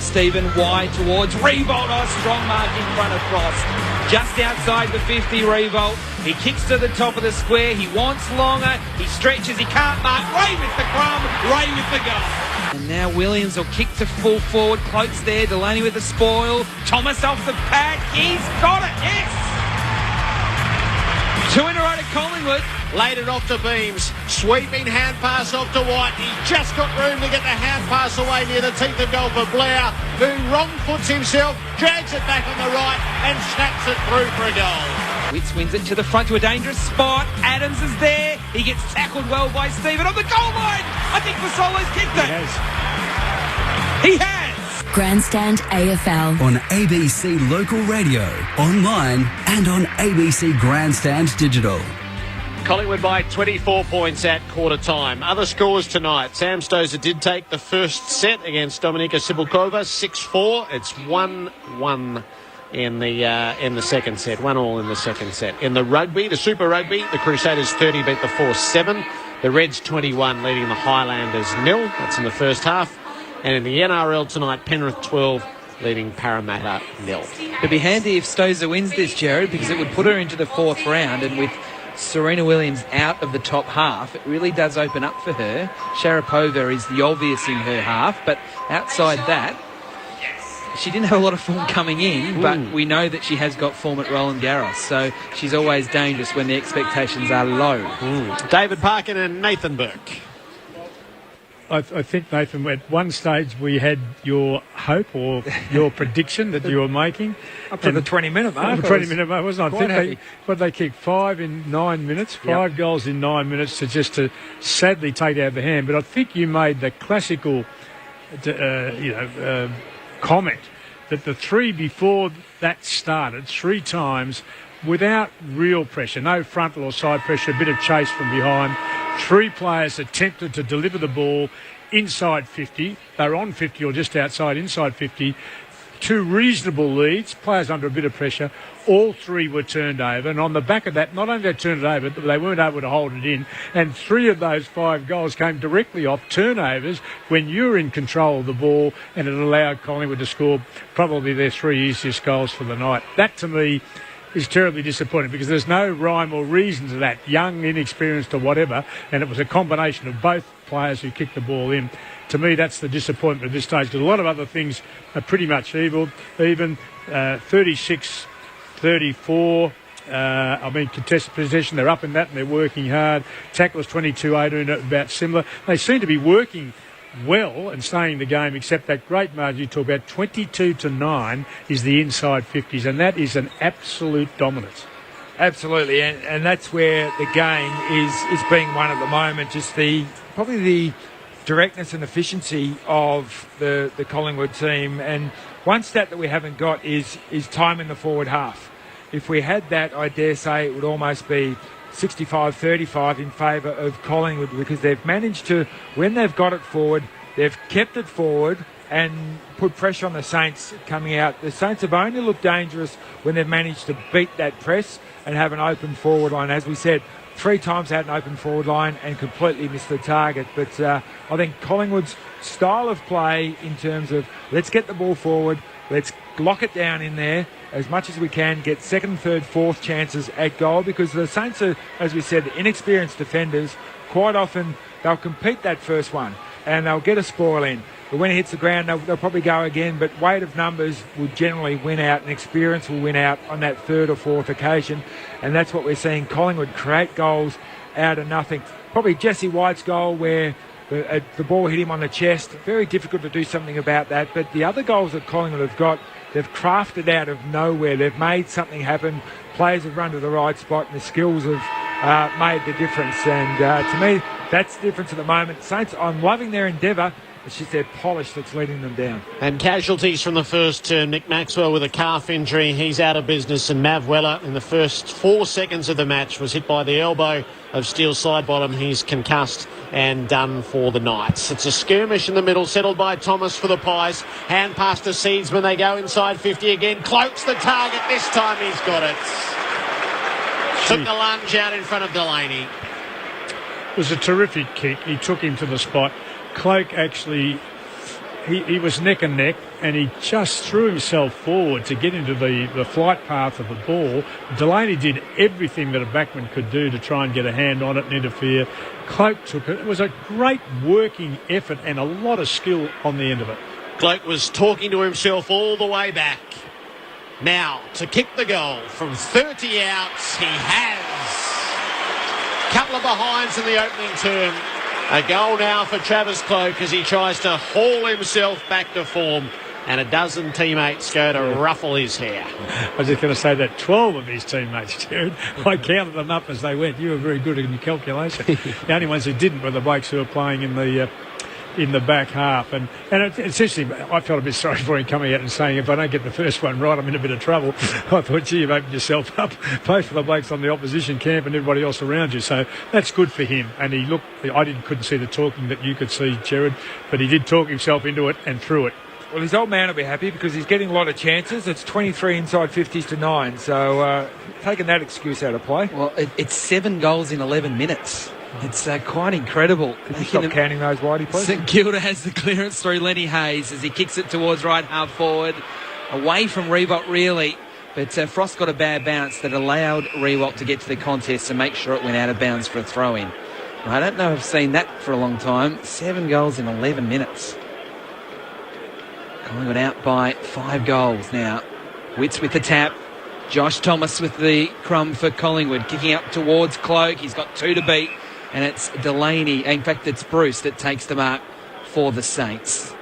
Stephen wide towards Revolt. Oh, strong mark in front of Frost. Just outside the 50, Revolt. He kicks to the top of the square. He wants longer. He stretches. He can't mark. Ray with the crumb. Ray with the goal. And now Williams will kick to full forward. Cloaks there. Delaney with the spoil. Thomas off the pad. He's got it. Yes! 2 in a row to Collingwood. Laid it off to Beams. Sweeping hand pass off to White. He's just got room to get the hand pass away near the teeth of goal for Blair, who wrong foots himself, drags it back on the right and snaps it through for a goal. Witts wins it to the front to a dangerous spot. Adams is there. He gets tackled well by Stephen on the goal line. I think Fasolo's kicked it. He has. Grandstand AFL. On ABC Local Radio, online and on ABC Grandstand Digital. Collingwood by 24 points at quarter time. Other scores tonight. Sam Stosur did take the first set against Dominika Sibylkova, 6-4. It's 1-1 in the second set. 1-1 in the second set. In the rugby, the Super Rugby, the Crusaders 30 beat the Force 7. The Reds 21 leading the Highlanders 0. That's in the first half. And in the NRL tonight, Penrith 12 leading Parramatta 0. It'd be handy if Stosur wins this, Jared, because it would put her into the fourth round, and with Serena Williams out of the top half, it really does open up for her. Sharapova is the obvious in her half, but outside that, she didn't have a lot of form coming in, but we know that she has got form at Roland Garros, so she's always dangerous when the expectations are low. David Parkin and Nathan Burke. I think, Nathan, at one stage we had your hope or your prediction that you were making. Up to the 20-minute mark. 20-minute mark, wasn't it? I think they kicked 5 in 9 minutes, 5 goals in 9 minutes to sadly take out the hand. But I think you made the classical, comment that the 3 before that started 3 times without real pressure, no frontal or side pressure, a bit of chase from behind. 3 players attempted to deliver the ball inside 50. They were on 50 or just outside, inside 50. 2 reasonable leads, players under a bit of pressure. All 3 were turned over. And on the back of that, not only they turned it over, but they weren't able to hold it in. And 3 of those 5 goals came directly off turnovers when you were in control of the ball, and it allowed Collingwood to score probably their 3 easiest goals for the night. That, to me, is terribly disappointing because there's no rhyme or reason to that. Young, inexperienced or whatever, and it was a combination of both players who kicked the ball in. To me, that's the disappointment at this stage, because a lot of other things are pretty much even 36-34. Contested possession, they're up in that and they're working hard. Tackles 22-18, about similar. They seem to be working well and staying in the game, except that great margin you talk about, 22-9 is the inside 50s, and that is an absolute dominance. Absolutely, and that's where the game is being won at the moment. Just probably the directness and efficiency of the Collingwood team. And one stat that we haven't got is time in the forward half. If we had that, I dare say it would almost be 65-35 in favour of Collingwood, because they've managed to, when they've got it forward, they've kept it forward and put pressure on the Saints coming out. The Saints have only looked dangerous when they've managed to beat that press and have an open forward line. As we said, 3 times had an open forward line and completely missed the target. But I think Collingwood's style of play in terms of let's get the ball forward, let's lock it down in there as much as we can, get second, third, fourth chances at goal, because the Saints are, as we said, inexperienced defenders. Quite often they'll compete that first one and they'll get a spoil in. But when it hits the ground, they'll probably go again. But weight of numbers will generally win out, and experience will win out on that third or fourth occasion. And that's what we're seeing Collingwood create goals out of nothing. Probably Jesse White's goal, where The ball hit him on the chest. Very difficult to do something about that. But the other goals that Collingwood have got, they've crafted out of nowhere. They've made something happen. Players have run to the right spot, and the skills have made the difference. And to me, that's the difference at the moment. Saints, I'm loving their endeavour. It's just their polish that's leading them down. And casualties from the first term. Nick Maxwell with a calf injury. He's out of business. And Mav Weller, in the first 4 seconds of the match, was hit by the elbow of Steele Sidebottom. He's concussed and done for the Knights. It's a skirmish in the middle, settled by Thomas for the Pies. Hand pass to Seedsman. They go inside 50 again. Cloak's the target. This time he's got it. Took the lunge out in front of Delaney. It was a terrific kick. He took him to the spot. Cloak actually, he was neck and neck, and he just threw himself forward to get into the flight path of the ball. Delaney did everything that a backman could do to try and get a hand on it and interfere. Cloak took it. It was a great working effort and a lot of skill on the end of it. Cloak was talking to himself all the way back. Now, to kick the goal from 30 outs, he has. Couple of behinds in the opening term. A goal now for Travis Cloak as he tries to haul himself back to form, and a dozen teammates go to ruffle his hair. I was just going to say that 12 of his teammates, Jared, I counted them up as they went. You were very good in your calculation. The only ones who didn't were the blokes who were playing in the back half. And essentially, I felt a bit sorry for him coming out and saying, if I don't get the first one right, I'm in a bit of trouble. I thought, gee, you've opened yourself up. Play for the blokes on the opposition camp and everybody else around you. So that's good for him. And he looked, couldn't see the talking that you could see, Jared, but he did talk himself into it and through it. Well, his old man will be happy because he's getting a lot of chances. It's 23 inside 50s to 9. So taking that excuse out of play. Well, it's 7 goals in 11 minutes. It's quite incredible. Could you stop counting those, Whitey, please? St Kilda has the clearance through Lenny Hayes as he kicks it towards right half forward. Away from Reebok, really. But Frost got a bad bounce that allowed Reebok to get to the contest and make sure it went out of bounds for a throw-in. I don't know if I've seen that for a long time. 7 goals in 11 minutes. Collingwood out by 5 goals now. Witts with the tap. Josh Thomas with the crumb for Collingwood. Kicking up towards Cloak. He's got 2 to beat. And it's Delaney. In fact, it's Bruce that takes the mark for the Saints.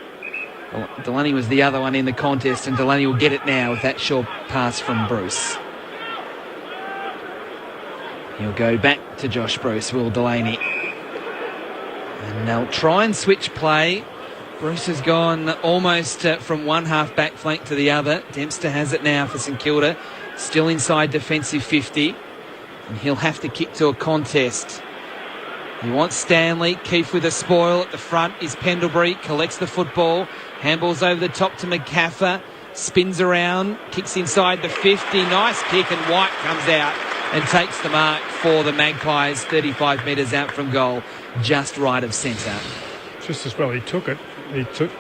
Delaney was the other one in the contest, and Delaney will get it now with that short pass from Bruce. He'll go back to Josh Bruce, Will Delaney. And they'll try and switch play. Bruce has gone almost from one half back flank to the other. Dempster has it now for St Kilda. Still inside defensive 50. And he'll have to kick to a contest. He wants Stanley. Keefe with a spoil at the front is Pendlebury. Collects the football. Handballs over the top to McCaffer. Spins around. Kicks inside the 50. Nice kick, and White comes out and takes the mark for the Magpies. 35 metres out from goal. Just right of centre. Just as well he took it.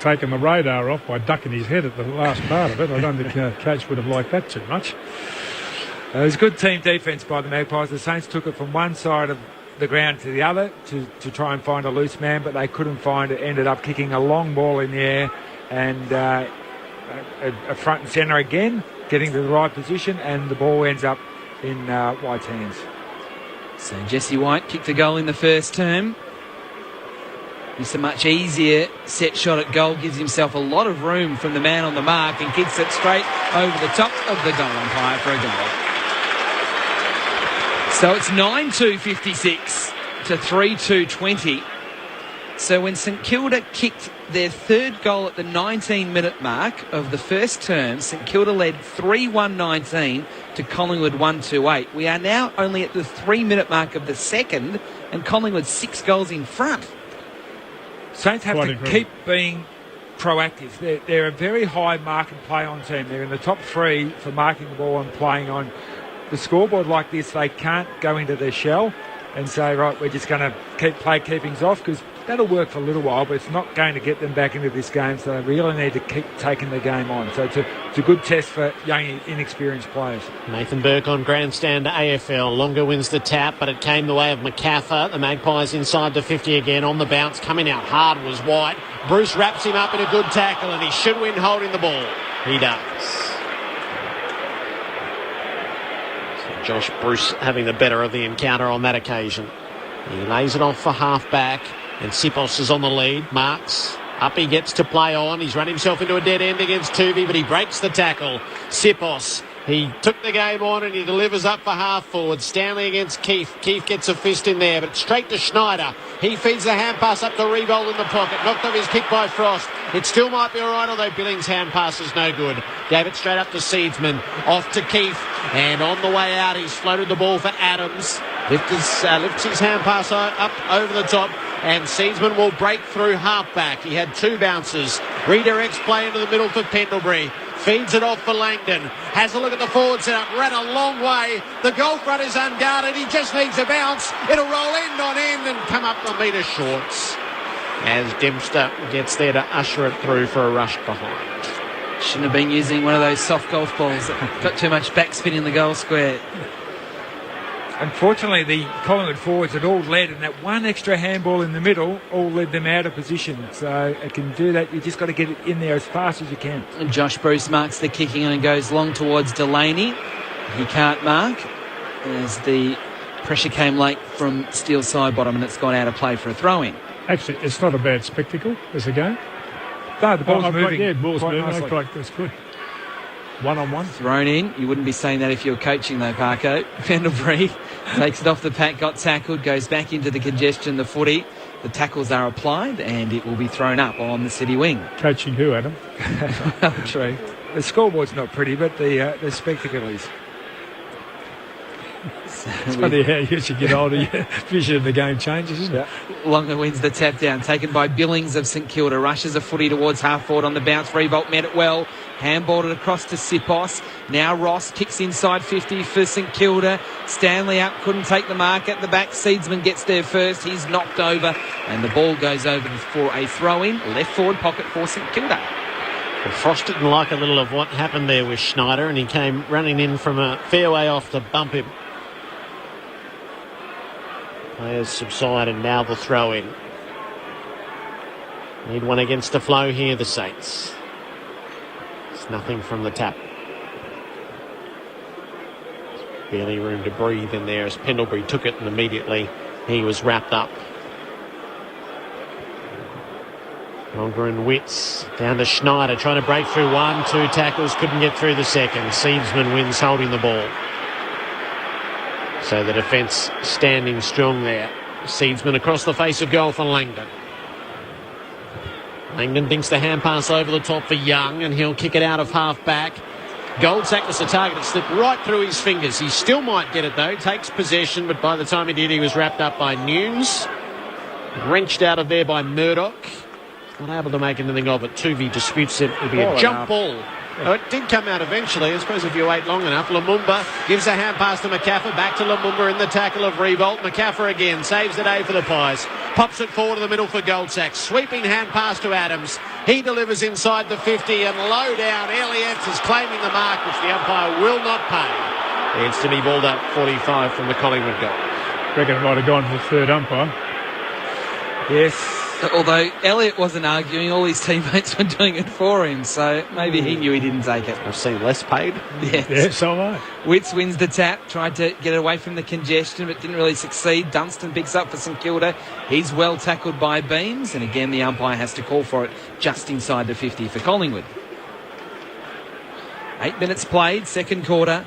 Taken the radar off by ducking his head at the last part of it. I don't think Coach would have liked that too much. It was good team defence by the Magpies. The Saints took it from one side of the ground to the other to try and find a loose man, but they couldn't find it. Ended up kicking a long ball in the air and a front and centre again, getting to the right position, and the ball ends up in White's hands. So Jesse White kicked a goal in the first term. It's a much easier set shot at goal, gives himself a lot of room from the man on the mark and kicks it straight over the top of the goal umpire for a goal. So it's 9-2-56 to 3-2-20. So when St Kilda kicked their third goal at the 19-minute mark of the first term, St Kilda led 3-1-19 to Collingwood 1-2-8. We are now only at the 3-minute mark of the second, and Collingwood 6 goals in front. Saints have to keep being proactive. They're a very high mark and play on team. They're in the top 3 for marking the ball and playing on the scoreboard like this. They can't go into their shell and say, right, we're just going to keep keepings off, because that'll work for a little while, but it's not going to get them back into this game. So they really need to keep taking the game on. So it's a good test for young, inexperienced players. Nathan Burke on grandstand to AFL. Longer wins the tap, but it came the way of McCaffer. The Magpies inside the 50 again on the bounce. Coming out hard was White. Bruce wraps him up in a good tackle, and he should win holding the ball. He does. Josh Bruce having the better of the encounter on that occasion. He lays it off for half-back. And Sipos is on the lead. Marks. Up he gets to play on. He's run himself into a dead end against Tuvey, but he breaks the tackle. Sipos. He took the game on and he delivers up for half forward. Stanley against Keith. Keith gets a fist in there, but straight to Schneider. He feeds the hand pass up to Rebold in the pocket. Knocked off his kick by Frost. It still might be all right, although Billings' hand pass is no good. Gave it straight up to Seedsman. Off to Keith. And on the way out, he's floated the ball for Adams. Lifts his hand pass up over the top. And Seedsman will break through halfback. He had 2 bounces. Redirects play into the middle for Pendlebury. Feeds it off for Langdon. Has a look at the forward setup. Ran a long way. The goal front is unguarded. He just needs a bounce. It'll roll end on end and come up a metre shorts. As Dempster gets there to usher it through for a rush behind. Shouldn't have been using one of those soft golf balls that got too much backspin in the goal square. Unfortunately, the Collingwood forwards had all led, and that one extra handball in the middle all led them out of position. So it can do that. You just got to get it in there as fast as you can. And Josh Bruce marks the kicking and goes long towards Delaney. He can't mark as the pressure came late from Steele's side bottom, and it's gone out of play for a throw-in. Actually, it's not a bad spectacle as a game. No, the ball's moving. Yeah, the ball's moving. Nicely. That's good. One-on-one. Thrown in. You wouldn't be saying that if you were coaching, though, Parko. Pendlebury takes it off the pack, got tackled, goes back into the congestion, the footy. The tackles are applied, and it will be thrown up on the City wing. Coaching who, Adam? Well, true. The scoreboard's not pretty, but the spectacle is. It's funny how as you get older, your vision of the game changes, isn't it? Longer wins the tap down, taken by Billings of St Kilda. Rushes a footy towards half forward on the bounce. Revolt met it well. Handballed it across to Sipos. Now Ross kicks inside 50 for St Kilda. Stanley up, couldn't take the mark at the back. Seedsman gets there first. He's knocked over, and the ball goes over for a throw-in. Left forward pocket for St Kilda. Well, Frost didn't like a little of what happened there with Schneider, and he came running in from a fair way off to bump him. Players subside, and now the throw-in. Need one against the flow here, the Saints. It's nothing from the tap. Barely room to breathe in there as Pendlebury took it, and immediately he was wrapped up. Longer and Witts down to Schneider, trying to break through 1, 2 tackles, couldn't get through the second. Seedsman wins holding the ball. So the defence standing strong there. Seedsman across the face of goal for Langdon. Langdon thinks the hand pass over the top for Young, and he'll kick it out of half back. Goldsack was the target. It slipped right through his fingers. He still might get it though. Takes possession, but by the time he did, he was wrapped up by Nunes. Wrenched out of there by Murdoch. Not able to make anything of it. Tuvey disputes it. It'll be a jump ball. Oh, it did come out eventually. I suppose if you wait long enough. Lumumba gives a hand pass to McCaffrey. Back to Lumumba in the tackle of Revolt. McCaffrey again saves the day for the Pies. Pops it forward to the middle for Goldsack. Sweeping hand pass to Adams. He delivers inside the 50 and low down. Elliott is claiming the mark, which the umpire will not pay. It's to be balled up 45 from the Collingwood goal. Reckon it might have gone to the third umpire. Yes. Although Elliott wasn't arguing, all his teammates were doing it for him, so maybe he knew he didn't take it. I've seen less paid. Yes. Yeah, so am I. Witts wins the tap, tried to get it away from the congestion, but didn't really succeed. Dunstan picks up for St Kilda. He's well tackled by Beams, and again the umpire has to call for it just inside the 50 for Collingwood. 8 minutes played, second quarter.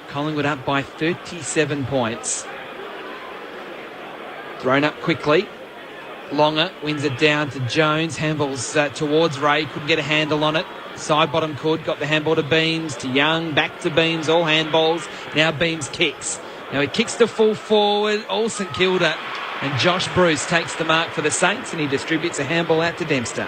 Collingwood up by 37 points. Thrown up quickly. Longer wins it down to Jones. Handballs towards Ray. Couldn't get a handle on it. Side bottom could. Got the handball to Beams, to Young. Back to Beams. All handballs. Now Beams kicks. Now he kicks to full forward. All St Kilda. And Josh Bruce takes the mark for the Saints, and he distributes a handball out to Dempster.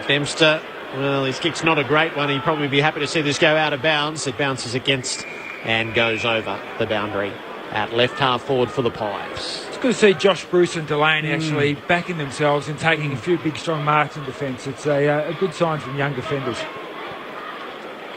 Dempster, well, his kick's not a great one. He'd probably be happy to see this go out of bounds. It bounces against and goes over the boundary. At left half forward for the Pies. It's good to see Josh Bruce and Delaney actually backing themselves and taking a few big strong marks in defence. It's a good sign from young defenders.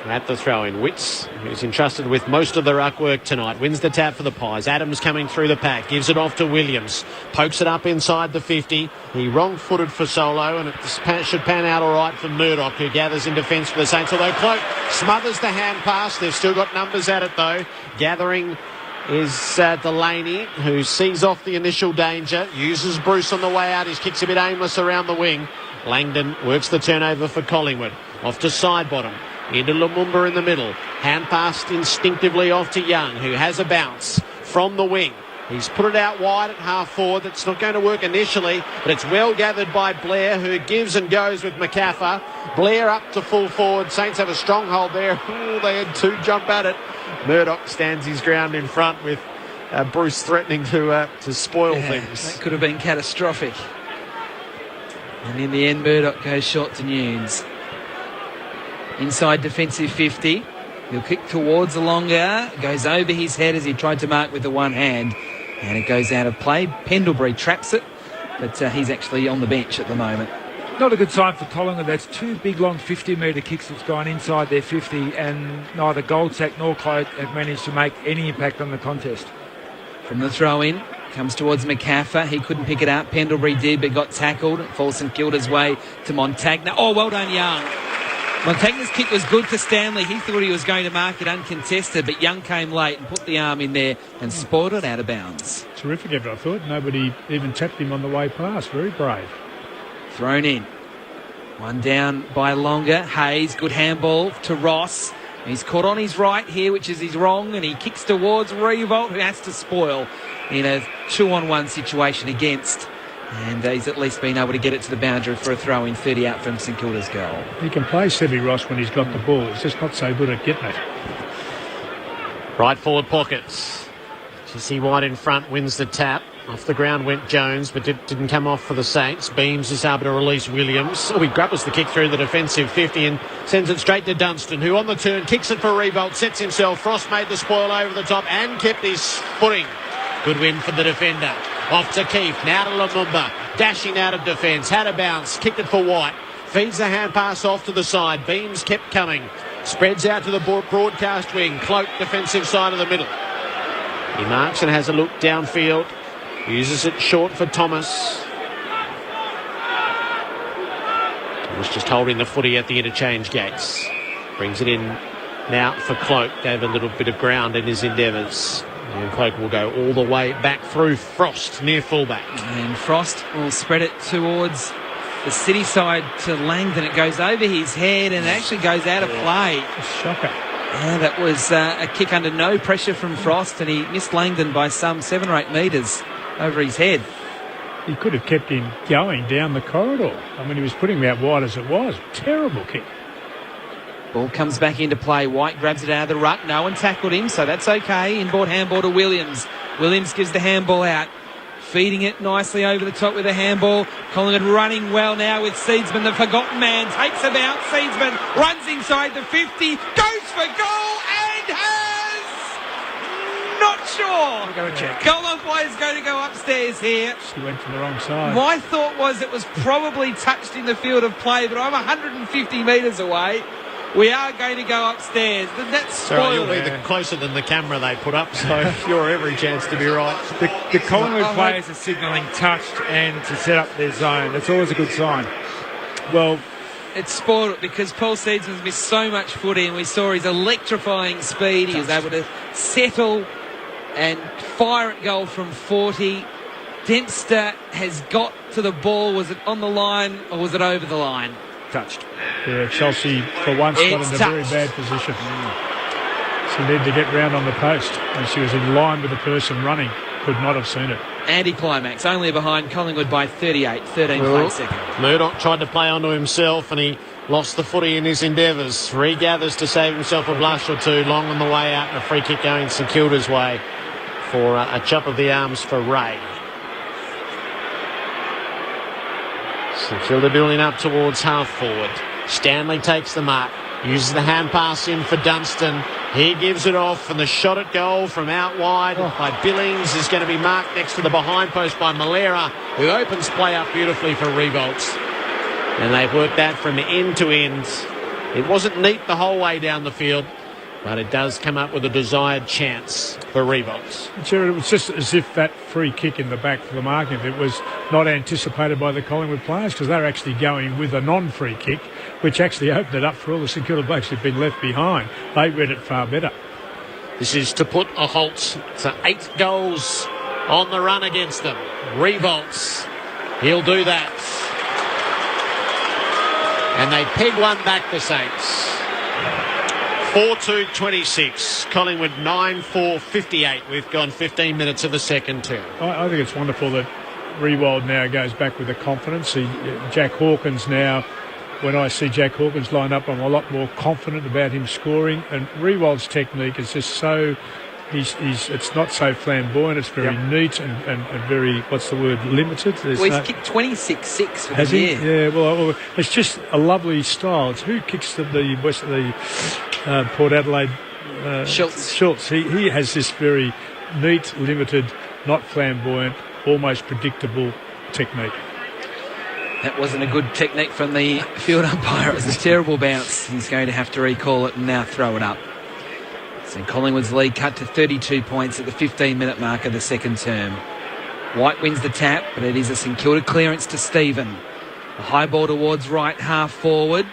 At the throw-in, Witts, who's entrusted with most of the ruck work tonight, wins the tap for the Pies. Adams coming through the pack, gives it off to Williams, pokes it up inside the 50. He wrong-footed for Solo, and it should pan out all right for Murdoch, who gathers in defence for the Saints. Although Cloak smothers the hand pass, they've still got numbers at it though. Gathering is Delaney, who sees off the initial danger, uses Bruce on the way out. His kick's a bit aimless around the wing. Langdon works the turnover for Collingwood. Off to side bottom. Into Lumumba in the middle. Hand passed instinctively off to Young, who has a bounce from the wing. He's put it out wide at half forward. That's not going to work initially, but it's well gathered by Blair, who gives and goes with McCaffer. Blair up to full forward. Saints have a stronghold there. Ooh, they had two jump at it. Murdoch stands his ground in front with Bruce threatening to spoil things. That could have been catastrophic. And in the end, Murdoch goes short to Nunes. Inside defensive 50. He'll kick towards Alonga. Goes over his head as he tried to mark with the one hand. And it goes out of play. Pendlebury traps it. But he's actually on the bench at the moment. Not a good sign for Collingwood. That's two big, long 50-metre kicks that's gone inside their 50, and neither Goldsack nor Cloak have managed to make any impact on the contest. From the throw-in, comes towards McCaffer. He couldn't pick it up. Pendlebury did, but got tackled. It falls St Kilda's way to Montagna. Oh, well done, Young. Montagna's kick was good to Stanley. He thought he was going to mark it uncontested, but Young came late and put the arm in there and spoiled it out of bounds. Terrific effort, I thought. Nobody even tapped him on the way past. Very brave. Thrown in. One down by Longer. Hayes, good handball to Ross. He's caught on his right here, which is his wrong, and he kicks towards Revolt, who has to spoil in a 2-on-1 situation against. And he's at least been able to get it to the boundary for a throw-in, 30 out from St Kilda's goal. He can play Sebi Ross when he's got the ball. He's just not so good at getting it. Right forward pockets. Jesse White in front wins the tap. Off the ground went Jones, but didn't come off for the Saints. Beams is able to release Williams. Oh, he grapples the kick through the defensive 50 and sends it straight to Dunstan, who on the turn kicks it for Revolt, sets himself. Frost made the spoil over the top and kept his footing. Good win for the defender. Off to Keefe, now to Lumumba. Dashing out of defence, had a bounce, kicked it for White. Feeds the hand pass off to the side. Beams kept coming. Spreads out to the broadcast wing. Cloak, defensive side of the middle. He marks and has a look downfield. Uses it short for Thomas. Thomas just holding the footy at the interchange gates. Brings it in now for Cloak. Gave a little bit of ground in his endeavours. And Cloak will go all the way back through Frost near fullback. And Frost will spread it towards the city side to Langdon. It goes over his head and it actually goes out of play. Shocker. Yeah, that was a kick under no pressure from Frost, and he missed Langdon by some 7 or 8 metres over his head. He could have kept him going down the corridor. I mean, he was putting him out wide as it was. Terrible kick. Ball comes back into play. White grabs it out of the ruck. No one tackled him, so that's okay. Inboard handball to Williams. Williams gives the handball out. Feeding it nicely over the top with a handball. Collingwood running well now with Seedsman, the forgotten man. Takes a bounce. Seedsman runs inside the 50. Goes for goal and has... Not sure. Go and check. Goal umpire is going to go upstairs here. She went to the wrong side. My thought was it was probably touched in the field of play, but I'm 150 metres away. We are going to go upstairs. That's spoiled. You'll be closer than the camera they put up, so you're every chance to be right. The Collingwood players are signalling touched and to set up their zone. That's always a good sign. Well, it's spoiled it because Paul Seedsman's missed so much footy, and we saw his electrifying speed. He was able to settle and fire at goal from 40. Dempster has got to the ball. Was it on the line or was it over the line? Touched. Yeah, Chelsea for once got in a very bad position. She needed to get round on the post, and she was in line with the person running. Could not have seen it. Anti-climax, only behind Collingwood by 38, 13 play seconds. Murdoch tried to play onto himself and he lost the footy in his endeavours. Regathers to save himself a blush or two. Long on the way out and a free kick going St Kilda's way for a chop of the arms for Ray. St Kilda building up towards half forward. Stanley takes the mark. Uses the hand pass in for Dunstan. He gives it off, and the shot at goal from out wide by Billings is going to be marked next to the behind post by Malera, who opens play up beautifully for Revolts. And they've worked that from end to end. It wasn't neat the whole way down the field, but it does come up with a desired chance for Revolts. Sure, it was just as if that free kick in the back for the marking, it was not anticipated by the Collingwood players, because they're actually going with a non-free kick, which actually opened it up for all the St Kilda blokes who've been left behind. They read it far better. This is to put a halt to 8 goals on the run against them. Revolts. He'll do that. And they peg one back, the Saints. 4-2-26. Collingwood 9-4-58. We've gone 15 minutes of the second term. I think it's wonderful that Riewoldt now goes back with the confidence. Jack Hawkins now, when I see Jack Hawkins line up, I'm a lot more confident about him scoring. And Riewoldt's technique is just so... it's not so flamboyant. It's very neat and very, limited. He's kicked 26-6 for has the he? year. Yeah, well, it's just a lovely style. It's who kicks the Port Adelaide? Schultz. He has this very neat, limited, not flamboyant, almost predictable technique. That wasn't a good technique from the field umpire. It was a terrible bounce. He's going to have to recall it and now throw it up. So Collingwood's lead cut to 32 points at the 15-minute mark of the second term. White wins the tap, but it is a St Kilda clearance to Stephen. A high ball towards right half forward.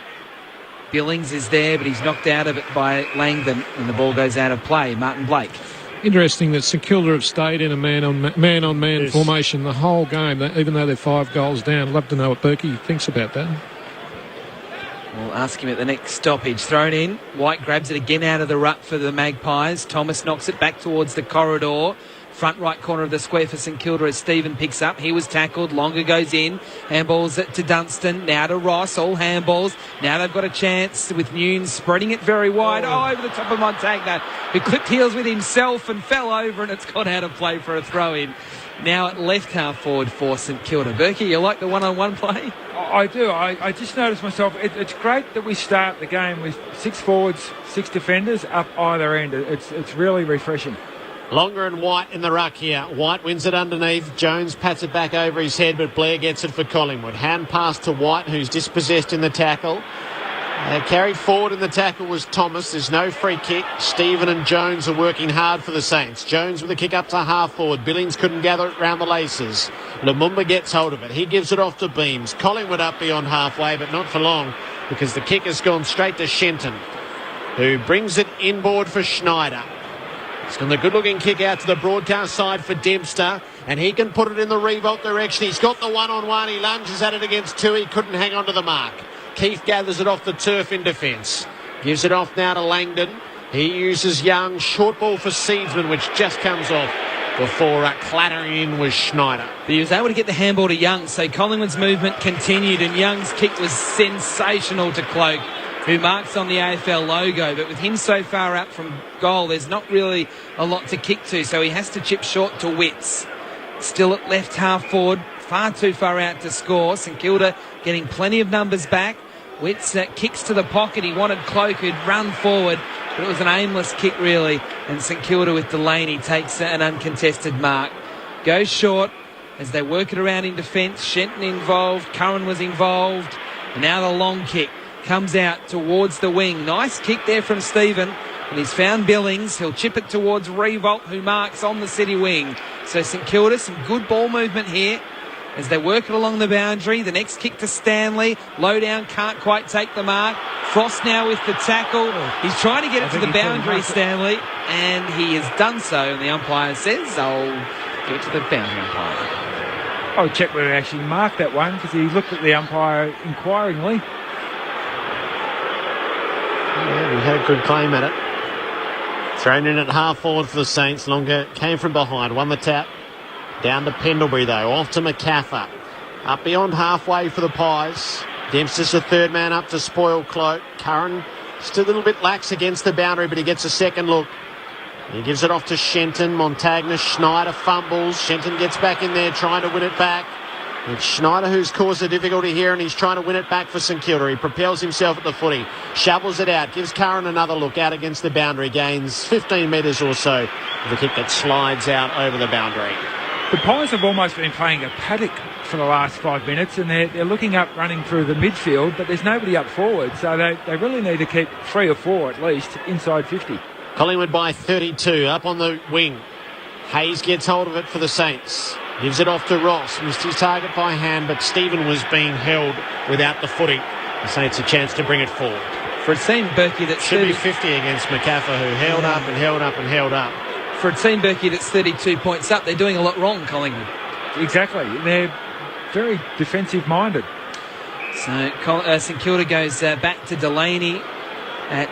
Billings is there, but he's knocked out of it by Langdon, and the ball goes out of play. Martin Blake. Interesting that St Kilda have stayed in a man-on-man formation the whole game, even though they're 5 goals down. Love to know what Berkey thinks about that. We'll ask him at the next stoppage. Thrown in. White grabs it again out of the rut for the Magpies. Thomas knocks it back towards the corridor. Front right corner of the square for St Kilda as Stephen picks up. He was tackled. Longer goes in. Handballs it to Dunstan. Now to Ross. All handballs. Now they've got a chance with Nunes spreading it very wide. Over the top of Montagna, who clipped heels with himself and fell over, and it's gone out of play for a throw-in. Now at left half forward for St Kilda. Berkey, you like the one-on-one play? I do. I just noticed myself, it's great that we start the game with 6 forwards, 6 defenders up either end. It's really refreshing. Longer and White in the ruck here. White wins it underneath. Jones pats it back over his head, but Blair gets it for Collingwood. Hand pass to White, who's dispossessed in the tackle. Carried forward in the tackle was Thomas. There's no free kick. Stephen and Jones are working hard for the Saints. Jones with a kick up to half forward. Billings couldn't gather it round the laces. Lumumba gets hold of it. He gives it off to Beams. Collingwood up beyond halfway, but not for long, because the kick has gone straight to Shenton, who brings it inboard for Schneider. It's got a good-looking kick out to the broadcast side for Dempster, and he can put it in the Revolt direction. He's got the one-on-one. He lunges at it against 2. He couldn't hang on to the mark. Keith gathers it off the turf in defence. Gives it off now to Langdon. He uses Young. Short ball for Seedsman, which just comes off before clattering in was Schneider. But he was able to get the handball to Young, so Collingwood's movement continued, and Young's kick was sensational to Cloak, who marks on the AFL logo. But with him so far out from goal, there's not really a lot to kick to, so he has to chip short to Witts. Still at left half forward, far too far out to score. St Kilda getting plenty of numbers back. Witts kicks to the pocket. He wanted Cloak, who'd run forward, but it was an aimless kick really, and St Kilda with Delaney takes an uncontested mark. Goes short as they work it around in defence. Shenton involved, Curran was involved, and now the long kick comes out towards the wing. Nice kick there from Stephen, and he's found Billings. He'll chip it towards Revolt, who marks on the city wing. So St Kilda, some good ball movement here as they work it along the boundary. The next kick to Stanley. Low down, can't quite take the mark. Frost now with the tackle. He's trying to get it to the boundary, Stanley, and he has done so. And the umpire says, I'll give it to the boundary umpire. I'll check whether he actually marked that one, because he looked at the umpire inquiringly. Yeah, he had a good claim at it. Thrown in at half forward for the Saints. Longer came from behind, won the tap. Down to Pendlebury, though, off to McCaffer. Up beyond halfway for the Pies. Dempster's the third man up to spoil Cloak. Curran still a little bit lax against the boundary, but he gets a second look. He gives it off to Shenton. Montagna, Schneider fumbles. Shenton gets back in there trying to win it back. It's Schneider who's caused the difficulty here, and he's trying to win it back for St Kilda. He propels himself at the footy, shovels it out, gives Curran another look out against the boundary, gains 15 metres or so. The kick that slides out over the boundary. The Pies have almost been playing a paddock for the last 5 minutes, and they're looking up, running through the midfield, but there's nobody up forward, so they really need to keep 3 or 4 at least inside 50. Collingwood by 32, up on the wing. Hayes gets hold of it for the Saints. Gives it off to Ross. Missed his target by hand, but Stephen was being held without the footy. The Saints a chance to bring it forward. For a team, Berkey, that's should be 50 against McCaffer, who held up and held up and held up. For a team, Berkey, that's 32 points up, they're doing a lot wrong, Collingwood. Exactly. They're very defensive-minded. So St Kilda goes back to Delaney at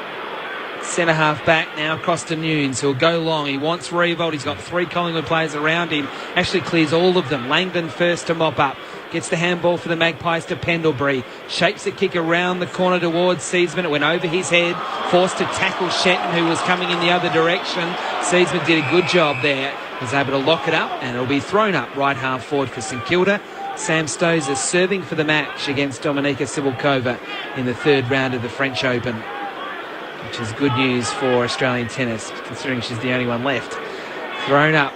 centre-half back, now across to Nunes, who'll go long. He wants Revolt. He's got 3 Collingwood players around him. Actually clears all of them. Langdon first to mop up. Gets the handball for the Magpies to Pendlebury. Shapes the kick around the corner towards Seedsman. It went over his head. Forced to tackle Shenton, who was coming in the other direction. Seedsman did a good job there. He's able to lock it up, and it'll be thrown up right half forward for St Kilda. Sam Stozer serving for the match against Dominika Sibilkova in the 3rd round of the French Open, which is good news for Australian tennis, considering she's the only one left. Thrown up.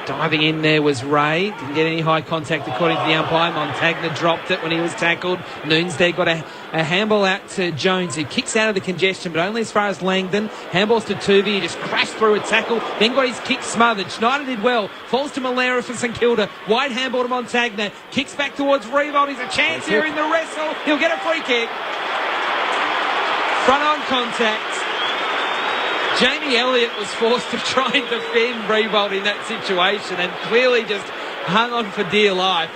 Diving in there was Ray. Didn't get any high contact according to the umpire. Montagna dropped it when he was tackled. Nunes there got a handball out to Jones, who kicks out of the congestion, but only as far as Langdon. Handballs to Tuvey. He just crashed through a tackle, then got his kick smothered. Schneider did well. Falls to Malera for St Kilda. Wide handball to Montagna. Kicks back towards Revolt. He's a chance here in the wrestle. He'll get a free kick. Front on contact. Jamie Elliott was forced to try and defend Revolt in that situation and clearly just hung on for dear life.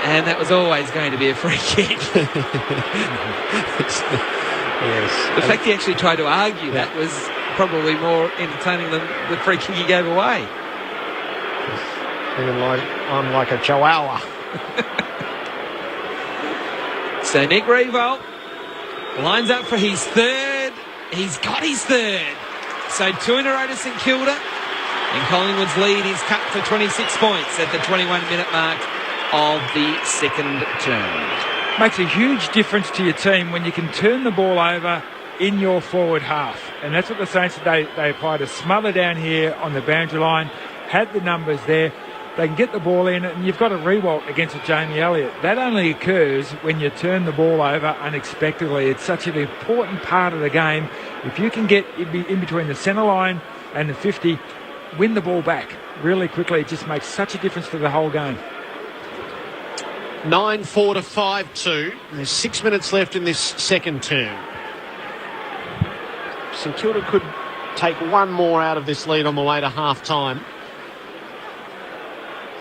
And that was always going to be a free kick. Yes. The fact he actually tried to argue that was probably more entertaining than the free kick he gave away. Even like I'm like a chihuahua. So Nick Revolt lines up for his 3rd. He's got his 3rd. So 2 in a row to St Kilda. And Collingwood's lead is cut to 26 points at the 21-minute mark of the 2nd term. Makes a huge difference to your team when you can turn the ball over in your forward half. And that's what the Saints today, they applied a smother down here on the boundary line, had the numbers there. They can get the ball in, and you've got a revolt against a Jamie Elliott. That only occurs when you turn the ball over unexpectedly. It's such an important part of the game. If you can get in between the centre line and the 50, win the ball back really quickly. It just makes such a difference to the whole game. 9-4 to 5-2. There's 6 minutes left in this 2nd term. St Kilda could take one more out of this lead on the way to half-time.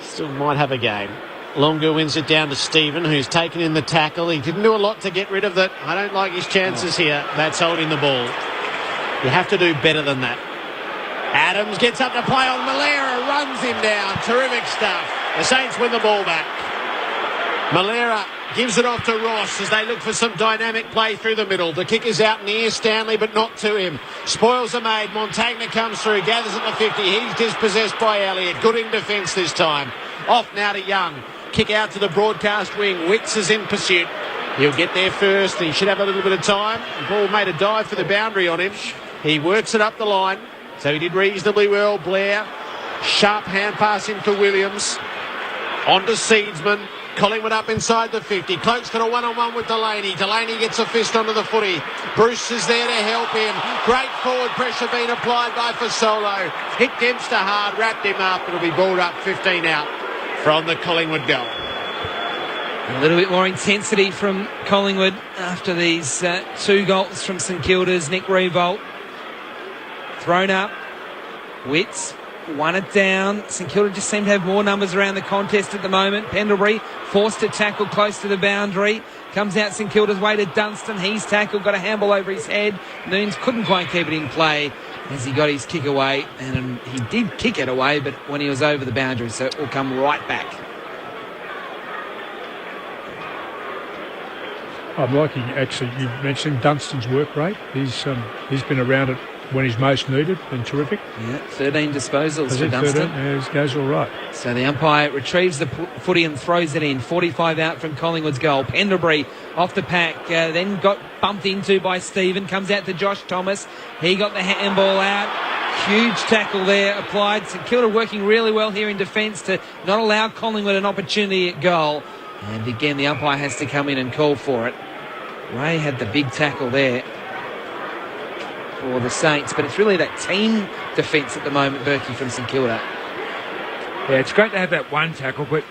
Still might have a game. Longa wins it down to Stephen, who's taken in the tackle. He didn't do a lot to get rid of that. I don't like his chances here. That's holding the ball. You have to do better than that. Adams gets up to play on Malera, runs him down. Terrific stuff. The Saints win the ball back. Malera gives it off to Ross as they look for some dynamic play through the middle. The kick is out near Stanley, but not to him. Spoils are made. Montagna comes through, gathers at the 50. He's dispossessed by Elliott. Good in defence this time. Off now to Young. Kick out to the broadcast wing. Wicks is in pursuit. He'll get there first. He should have a little bit of time. The ball made a dive for the boundary on him. He works it up the line. So he did reasonably well. Blair. Sharp hand pass in for Williams. On to Seedsman. Collingwood up inside the 50. Cloak's got a one-on-one with Delaney. Delaney gets a fist onto the footy. Bruce is there to help him. Great forward pressure being applied by Fasolo. Hit Dempster hard, wrapped him up. It'll be balled up 15 out from the Collingwood goal. A little bit more intensity from Collingwood after these 2 goals from St Kilda's Nick Revolt. Thrown up. Witts won it down. St Kilda just seem to have more numbers around the contest at the moment. Pendlebury forced to tackle close to the boundary. Comes out St Kilda's way to Dunstan. He's tackled, got a handball over his head. Nunes couldn't quite keep it in play as he got his kick away. And he did kick it away, but when he was over the boundary, so it will come right back. I'm liking, actually, you mentioned Dunstan's work rate. He's been around it when he's most needed. Been terrific. Yeah, 13 disposals for Dunstan. Yeah, it goes all right. So the umpire retrieves the footy and throws it in. 45 out from Collingwood's goal. Pendlebury off the pack, then got bumped into by Stephen. Comes out to Josh Thomas. He got the handball out. Huge tackle there applied. St Kilda working really well here in defence to not allow Collingwood an opportunity at goal. And again, the umpire has to come in and call for it. Ray had the big tackle there for the Saints, but it's really that team defence at the moment, Berkey, from St Kilda. Yeah, it's great to have that one tackle, but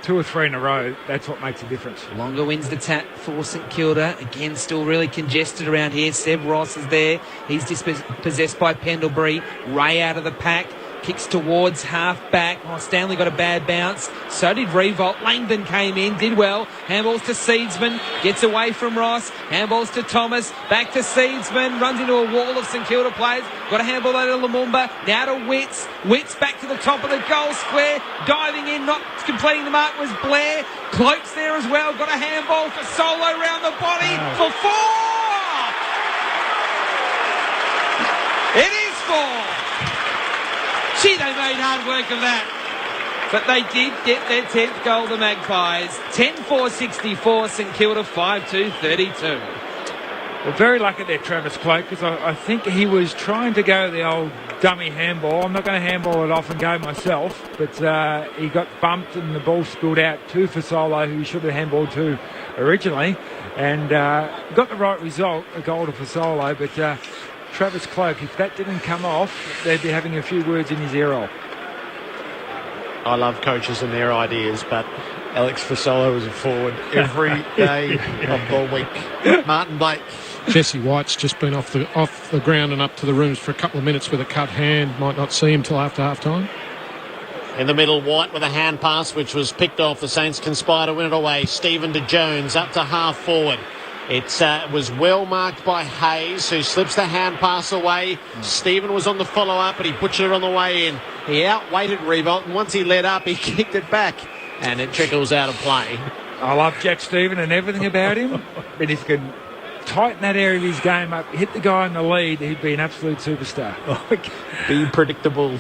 2 or 3 in a row, that's what makes a difference. Longer wins the tap for St Kilda. Again, still really congested around here. Seb Ross is there. He's dispossessed by Pendlebury. Ray out of the pack. Kicks towards half-back. Oh, Stanley got a bad bounce. So did Revolt. Langdon came in, did well. Handballs to Seedsman. Gets away from Ross. Handballs to Thomas. Back to Seedsman. Runs into a wall of St Kilda players. Got a handball over to Lumumba. Now to Witts. Witts back to the top of the goal square. Diving in, not completing the mark was Blair. Cloak's there as well. Got a handball for Solo round the body for 4. It is 4. Gee, they made hard work of that. But they did get their 10th goal, the Magpies. 10-4-64, St Kilda 5-2-32. Well, very lucky there, Travis Cloak, because I think he was trying to go the old dummy handball. I'm not going to handball it off and go myself, but he got bumped and the ball spilled out to Fasolo, who he should have handballed to originally, and got the right result, a goal to Fasolo, but Travis Cloak, if that didn't come off, they'd be having a few words in his ear roll. I love coaches and their ideas, but Alex Fasolo was a forward every day of the week. Martin Blake. Jesse White's just been off the ground and up to the rooms for a couple of minutes with a cut hand. Might not see him till after half-time. In the middle, White with a hand pass, which was picked off. The Saints conspire to win it away. Stephen to Jones, up to half-forward. It was well marked by Hayes, who slips the hand pass away. Stephen was on the follow-up, but he butchered it on the way in. He outweighted Revolt, and once he let up, he kicked it back, and it trickles out of play. I love Jack Stephen and everything about him, but if he can tighten that area of his game up, hit the guy in the lead, he'd be an absolute superstar. Be predictable.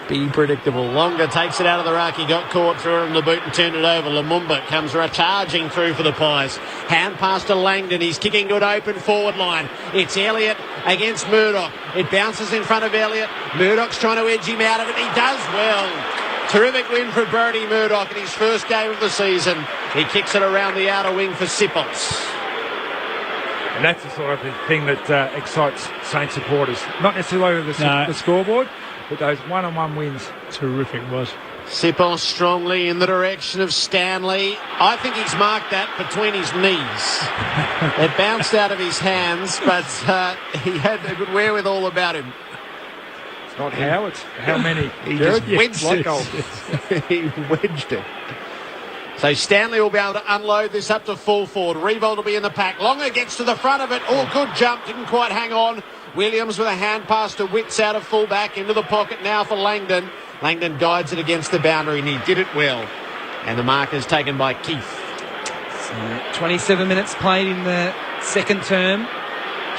Be predictable. Longer takes it out of the ruck. He got caught through it in the boot and turned it over. Lumumba comes charging through for the Pies. Hand pass to Langdon. He's kicking to an open forward line. It's Elliott against Murdoch. It bounces in front of Elliott. Murdoch's trying to edge him out of it. He does well. Terrific win for Brody Murdoch in his first game of the season. He kicks it around the outer wing for Sipos. And that's the sort of thing that excites Saints supporters. Not necessarily the scoreboard, but those one-on-one wins. Terrific was. Sipos strongly in the direction of Stanley. I think he's marked that between his knees. It bounced out of his hands, but he had a good wherewithal about him. It's not how, it's how many. He just wedged it. He wedged it. So Stanley will be able to unload this up to full forward. Revolt will be in the pack. Longer gets to the front of it. Oh, good jump. Didn't quite hang on. Williams with a hand pass to Witts out of full-back. Into the pocket now for Langdon. Langdon guides it against the boundary, and he did it well. And the mark is taken by Keith. So 27 minutes played in the second term.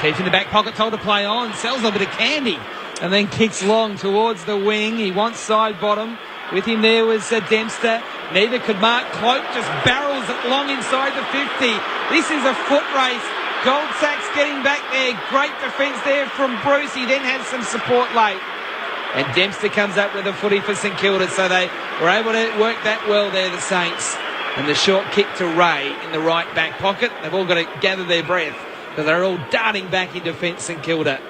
Keith in the back pocket, told to play on. Sells a bit of candy. And then kicks long towards the wing. He wants side bottom. With him there was Dempster. Neither could mark. Cloak just barrels it long inside the 50. This is a foot race. Goldsack's getting back there. Great defence there from Bruce. He then has some support late. And Dempster comes up with a footy for St Kilda. So they were able to work that well there, the Saints. And the short kick to Ray in the right back pocket. They've all got to gather their breath because they're all darting back in defence, St Kilda.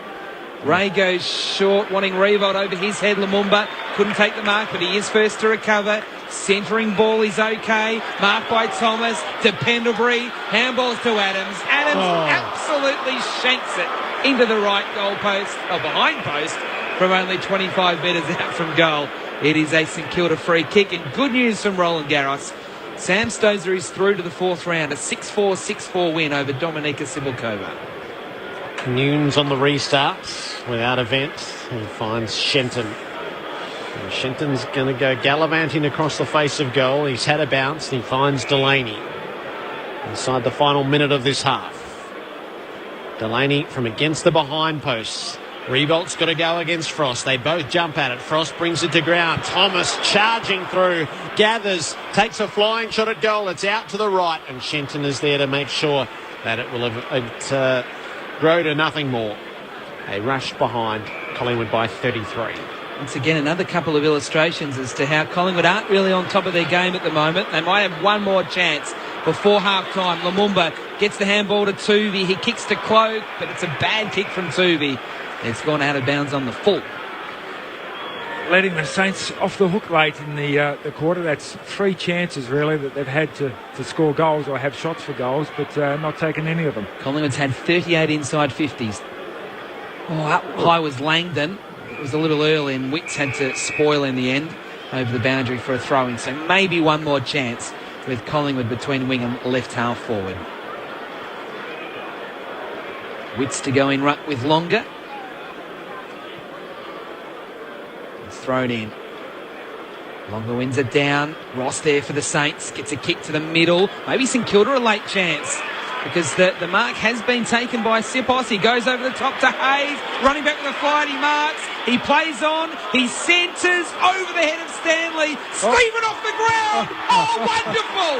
Ray goes short, wanting Revolt over his head. Lumumba couldn't take the mark, but he is first to recover. Centering ball is okay. Marked by Thomas to Pendlebury. Handballs to Adams. Adams absolutely shanks it into the right goal post, or behind post, from only 25 metres out from goal. It is a St Kilda free kick, and good news from Roland Garros. Sam Stozer is through to the fourth round, a 6-4 win over Dominika Sibilkova. Nunes on the restart without event. He finds Shenton. And Shenton's going to go gallivanting across the face of goal. He's had a bounce. And he finds Delaney inside the final minute of this half. Delaney from against the behind posts. Revolt's got to go against Frost. They both jump at it. Frost brings it to ground. Thomas charging through. Gathers. Takes a flying shot at goal. It's out to the right. And Shenton is there to make sure that it will have... grow to nothing more. They rushed behind Collingwood by 33. Once again, another couple of illustrations as to how Collingwood aren't really on top of their game at the moment. They might have one more chance before half-time. Lumumba gets the handball to Tuvey. He kicks to Cloak, but it's a bad kick from Tuvey. It's gone out of bounds on the full. letting the Saints off the hook late in the quarter. That's 3 chances, really, that they've had to score goals or have shots for goals, but not taken any of them. Collingwood's had 38 inside 50s. Up high was Langdon. It was a little early, and Witts had to spoil in the end over the boundary for a throw-in. So maybe one more chance with Collingwood between wing and left half forward. Witts to go in ruck with Longer. It's thrown in. Longer wins it down. Ross there for the Saints. Gets a kick to the middle. Maybe St Kilda a late chance, because the mark has been taken by Sipos. He goes over the top to Hayes. Running back with a flight, he marks. He plays on. He centres over the head of Stanley. Stephen off the ground. Oh, wonderful.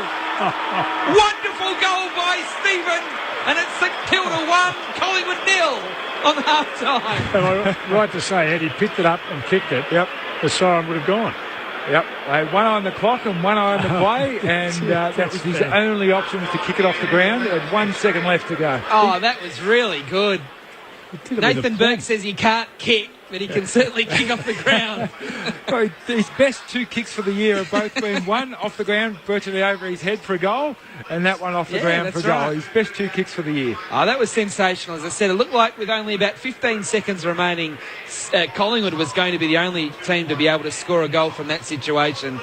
Wonderful goal by Stephen. And it's St Kilda 1, Collingwood 0 on half-time. Am I right to say, had he picked it up and kicked it, the siren would have gone. Yep, they had one eye on the clock and one eye on the play, and that was his only option, was to kick it off the ground. There had 1 second left to go. Oh, that was really good. Nathan Burke says he can't kick, but he can certainly kick off the ground. Well, his best 2 kicks for the year have both been one off the ground, virtually over his head for a goal, and that one off the ground for a goal. Right. His best 2 kicks for the year. Oh, that was sensational. As I said, it looked like with only about 15 seconds remaining, Collingwood was going to be the only team to be able to score a goal from that situation.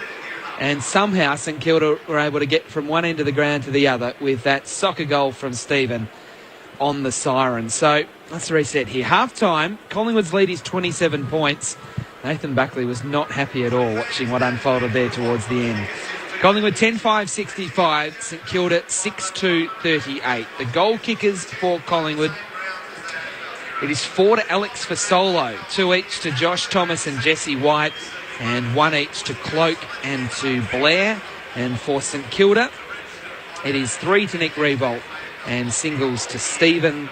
And somehow St Kilda were able to get from one end of the ground to the other with that soccer goal from Stephen on the siren. So let's reset here. Half-time, Collingwood's lead is 27 points. Nathan Buckley was not happy at all watching what unfolded there towards the end. Collingwood 10-5-65, St Kilda 6-2-38. The goal kickers for Collingwood, it is 4 to Alex Fasolo, 2 each to Josh Thomas and Jesse White, and 1 each to Cloak and to Blair. And for St Kilda, it is 3 to Nick Revolt and singles to Stephen,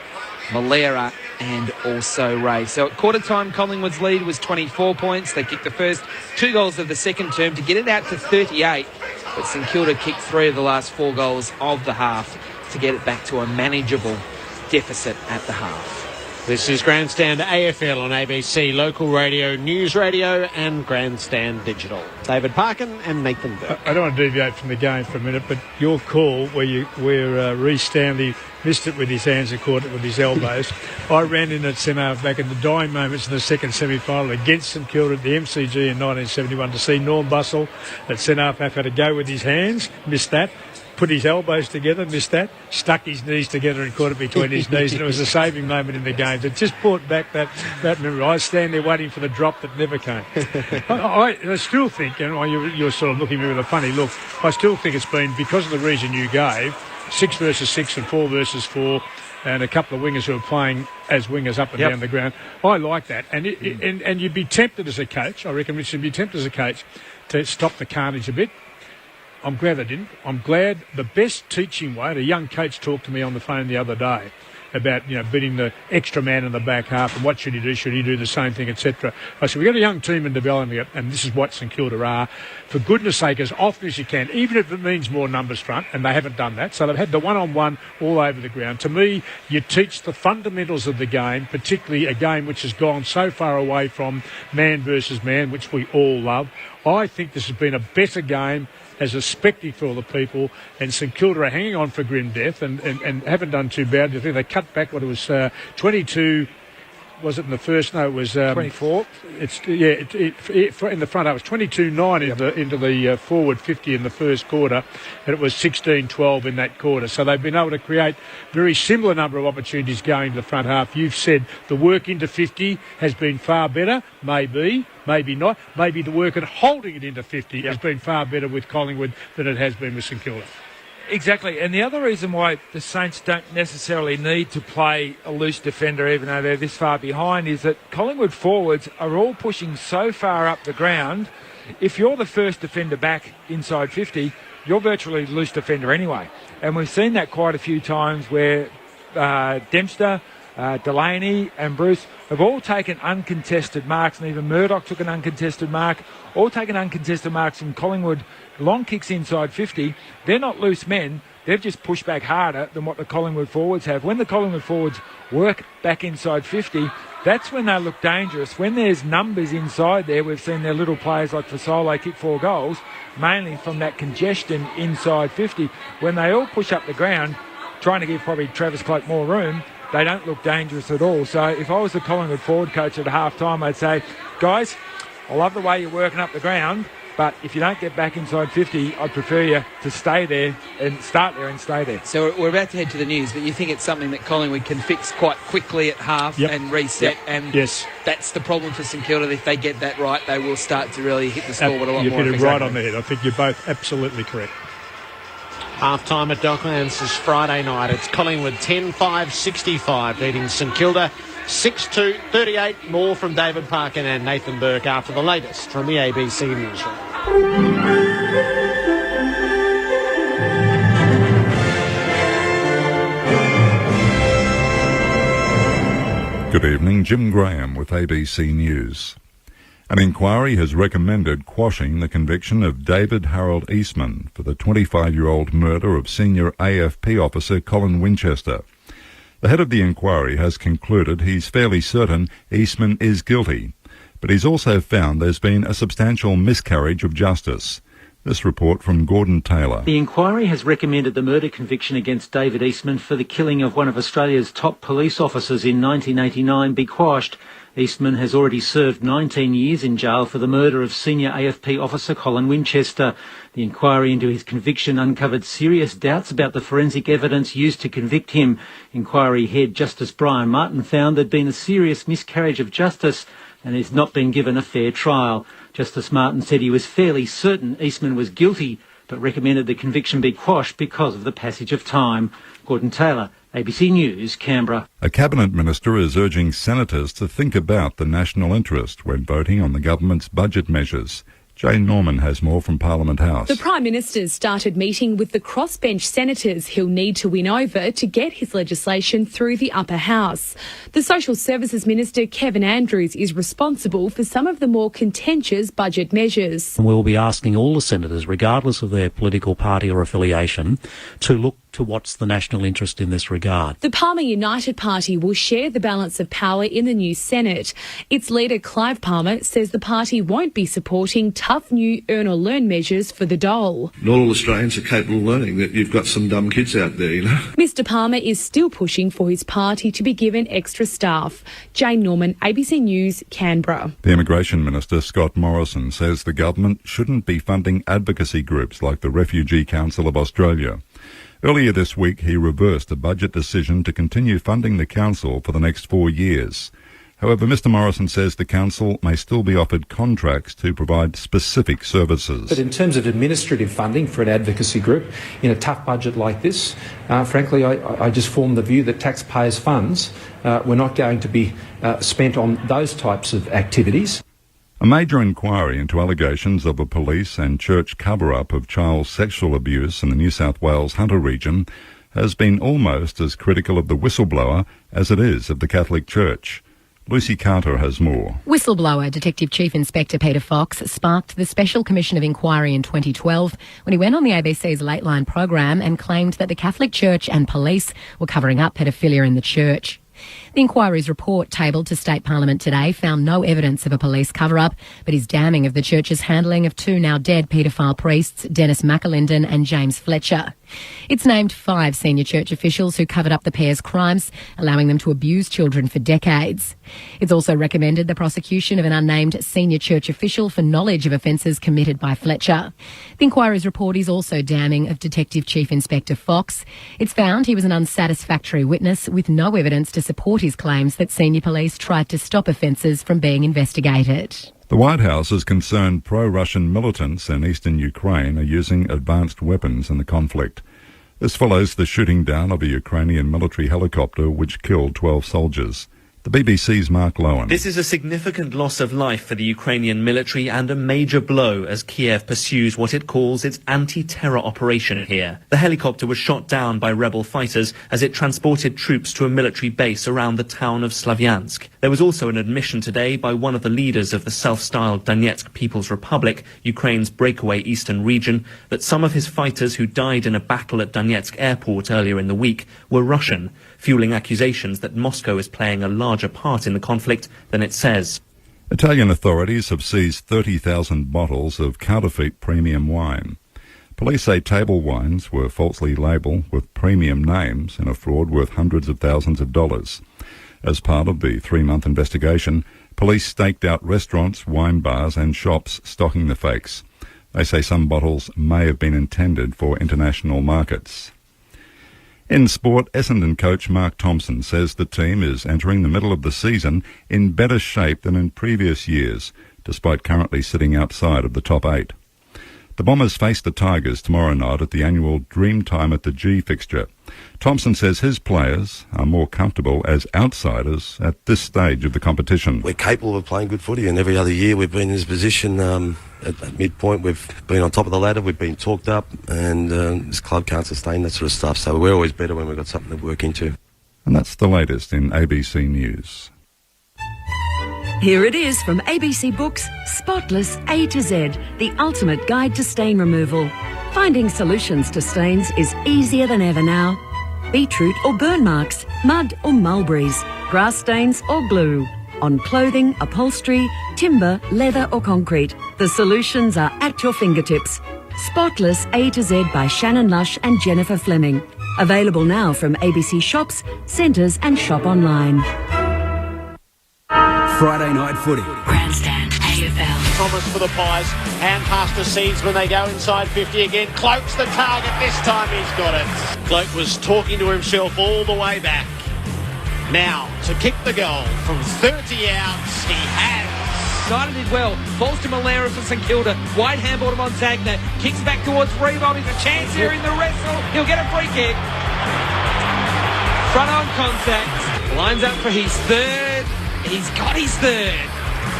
Malera and also Ray. So at quarter time, Collingwood's lead was 24 points. They kicked the first 2 goals of the second term to get it out to 38. But St Kilda kicked 3 of the last 4 goals of the half to get it back to a manageable deficit at the half. This is Grandstand AFL on ABC, local radio, news radio and Grandstand Digital. David Parkin and Nathan Burke. I don't want to deviate from the game for a minute, but your call where Reece Stanley missed it with his hands and caught it with his elbows. I ran in at centre back in the dying moments in the second semi-final against St Kilda at the MCG in 1971 to see Norm Bustle at centre half had to go with his hands, missed that. Put his elbows together, missed that, stuck his knees together and caught it between his knees, and it was a saving moment in the game. It just brought back that memory. I stand there waiting for the drop that never came. I still think, and you're sort of looking at me with a funny look, I still think it's been because of the reason you gave, 6 versus 6 and 4 versus 4, and a couple of wingers who are playing as wingers up and down the ground. I like that. And and you'd be tempted as a coach, I reckon Richard, you'd be tempted as a coach to stop the carnage a bit. I'm glad I didn't. I'm glad the best teaching way, a young coach talked to me on the phone the other day about, beating the extra man in the back half and what should he do? Should he do the same thing, etc.? I said, we've got a young team in development, and this is what St Kilda are. For goodness sake, as often as you can, even if it means more numbers front, and they haven't done that. So they've had the one-on-one all over the ground. To me, you teach the fundamentals of the game, particularly a game which has gone so far away from man versus man, which we all love. I think this has been a better game as a spectacle for all the people, and St Kilda are hanging on for grim death and haven't done too bad. I think they cut back what it was 22. Was it in the first? No, it was 24. It's in the front. It was 22-9 into the forward 50 in the first quarter, and it was 16-12 in that quarter. So they've been able to create very similar number of opportunities going to the front half. You've said the work into 50 has been far better. Maybe not. Maybe the work at holding it into 50 has been far better with Collingwood than it has been with St Kilda. Exactly, and the other reason why the Saints don't necessarily need to play a loose defender, even though they're this far behind, is that Collingwood forwards are all pushing so far up the ground. If you're the first defender back inside 50, you're virtually loose defender anyway. And we've seen that quite a few times where Dempster, Delaney and Bruce have all taken uncontested marks, and even Murdoch took an uncontested mark, all taken uncontested marks from Collingwood, long kicks inside 50. They're not loose men, they've just pushed back harder than what the Collingwood forwards have. When the Collingwood forwards work back inside 50, that's when they look dangerous. When there's numbers inside there, we've seen their little players like Fasolo kick 4 goals, mainly from that congestion inside 50. When they all push up the ground, trying to give probably Travis Cloke more room, they don't look dangerous at all. So if I was the Collingwood forward coach at half-time, I'd say, guys, I love the way you're working up the ground, but if you don't get back inside 50, I'd prefer you to stay there and start there and stay there. So we're about to head to the news, but you think it's something that Collingwood can fix quite quickly at half and reset, and that's the problem for St Kilda. If they get that right, they will start to really hit the scoreboard a lot more. You've hit it right on the head. I think you're both absolutely correct. Half-time at Docklands this Friday night. It's Collingwood 10-5-65 beating St Kilda 6-2, 38. More from David Parkin and Nathan Burke after the latest from the ABC Newsroom. Good evening, Jim Graham with ABC News. An inquiry has recommended quashing the conviction of David Harold Eastman for the 25-year-old murder of senior AFP officer Colin Winchester. The head of the inquiry has concluded he's fairly certain Eastman is guilty, but he's also found there's been a substantial miscarriage of justice. This report from Gordon Taylor. The inquiry has recommended the murder conviction against David Eastman for the killing of one of Australia's top police officers in 1989 be quashed. Eastman has already served 19 years in jail for the murder of senior AFP officer Colin Winchester. The inquiry into his conviction uncovered serious doubts about the forensic evidence used to convict him. Inquiry head Justice Brian Martin found there'd been a serious miscarriage of justice and has not been given a fair trial. Justice Martin said he was fairly certain Eastman was guilty, but recommended the conviction be quashed because of the passage of time. Gordon Taylor, ABC News, Canberra. A cabinet minister is urging senators to think about the national interest when voting on the government's budget measures. Jane Norman has more from Parliament House. The Prime Minister's started meeting with the crossbench senators he'll need to win over to get his legislation through the upper house. The Social Services Minister, Kevin Andrews, is responsible for some of the more contentious budget measures. We'll be asking all the senators, regardless of their political party or affiliation, to look to what's the national interest in this regard. The Palmer United Party will share the balance of power in the new Senate. Its leader, Clive Palmer, says the party won't be supporting tough new earn or learn measures for the dole. Not all Australians are capable of learning, that you've got some dumb kids out there, you know. Mr Palmer is still pushing for his party to be given extra staff. Jane Norman, ABC News, Canberra. The Immigration Minister, Scott Morrison, says the government shouldn't be funding advocacy groups like the Refugee Council of Australia. Earlier this week, he reversed a budget decision to continue funding the council for the next 4 years. However, Mr Morrison says the council may still be offered contracts to provide specific services. But in terms of administrative funding for an advocacy group in a tough budget like this, frankly, I just form the view that taxpayers' funds were not going to be spent on those types of activities. A major inquiry into allegations of a police and church cover-up of child sexual abuse in the New South Wales Hunter region has been almost as critical of the whistleblower as it is of the Catholic Church. Lucy Carter has more. Whistleblower Detective Chief Inspector Peter Fox sparked the Special Commission of Inquiry in 2012 when he went on the ABC's Late Line program and claimed that the Catholic Church and police were covering up pedophilia in the church. The inquiry's report tabled to State Parliament today found no evidence of a police cover-up, but is damning of the church's handling of two now dead paedophile priests, Dennis McAlinden and James Fletcher. It's named 5 senior church officials who covered up the pair's crimes, allowing them to abuse children for decades. It's also recommended the prosecution of an unnamed senior church official for knowledge of offences committed by Fletcher. The inquiry's report is also damning of Detective Chief Inspector Fox. It's found he was an unsatisfactory witness with no evidence to support his claims that senior police tried to stop offences from being investigated. The White House is concerned pro-Russian militants in eastern Ukraine are using advanced weapons in the conflict. This follows the shooting down of a Ukrainian military helicopter which killed 12 soldiers. The BBC's Mark Lowen. This is a significant loss of life for the Ukrainian military and a major blow as Kiev pursues what it calls its anti-terror operation here. The helicopter was shot down by rebel fighters as it transported troops to a military base around the town of Slavyansk. There was also an admission today by one of the leaders of the self-styled Donetsk People's Republic, Ukraine's breakaway eastern region, that some of his fighters who died in a battle at Donetsk airport earlier in the week were Russian, fueling accusations that Moscow is playing a larger part in the conflict than it says. Italian authorities have seized 30,000 bottles of counterfeit premium wine. Police say table wines were falsely labelled with premium names in a fraud worth hundreds of thousands of dollars. As part of the 3-month investigation, police staked out restaurants, wine bars and shops stocking the fakes. They say some bottles may have been intended for international markets. In sport, Essendon coach Mark Thompson says the team is entering the middle of the season in better shape than in previous years, despite currently sitting outside of the top 8. The Bombers face the Tigers tomorrow night at the annual Dreamtime at the G fixture. Thompson says his players are more comfortable as outsiders at this stage of the competition. We're capable of playing good footy, and every other year we've been in this position. At midpoint, we've been on top of the ladder, we've been talked up, and this club can't sustain that sort of stuff. So we're always better when we've got something to work into. And that's the latest in ABC News. Here it is from ABC Books, Spotless A to Z, the ultimate guide to stain removal. Finding solutions to stains is easier than ever now. Beetroot or burn marks, mud or mulberries, grass stains or glue. On clothing, upholstery, timber, leather or concrete, the solutions are at your fingertips. Spotless A to Z by Shannon Lush and Jennifer Fleming. Available now from ABC shops, centres and shop online. Friday night footy. Grandstand AFL. Thomas for the Pies. Hand pass to Seeds when they go inside 50 again. Cloak's the target. This time he's got it. Cloak was talking to himself all the way back. Now, to kick the goal from 30 outs, he has. United did well. Falls to Malera for St Kilda. Wide handball to Montagna. Kicks back towards Rebob. He's a chance here in the wrestle. He'll get a free kick. Front on contact. Lines up for his third. He's got his third.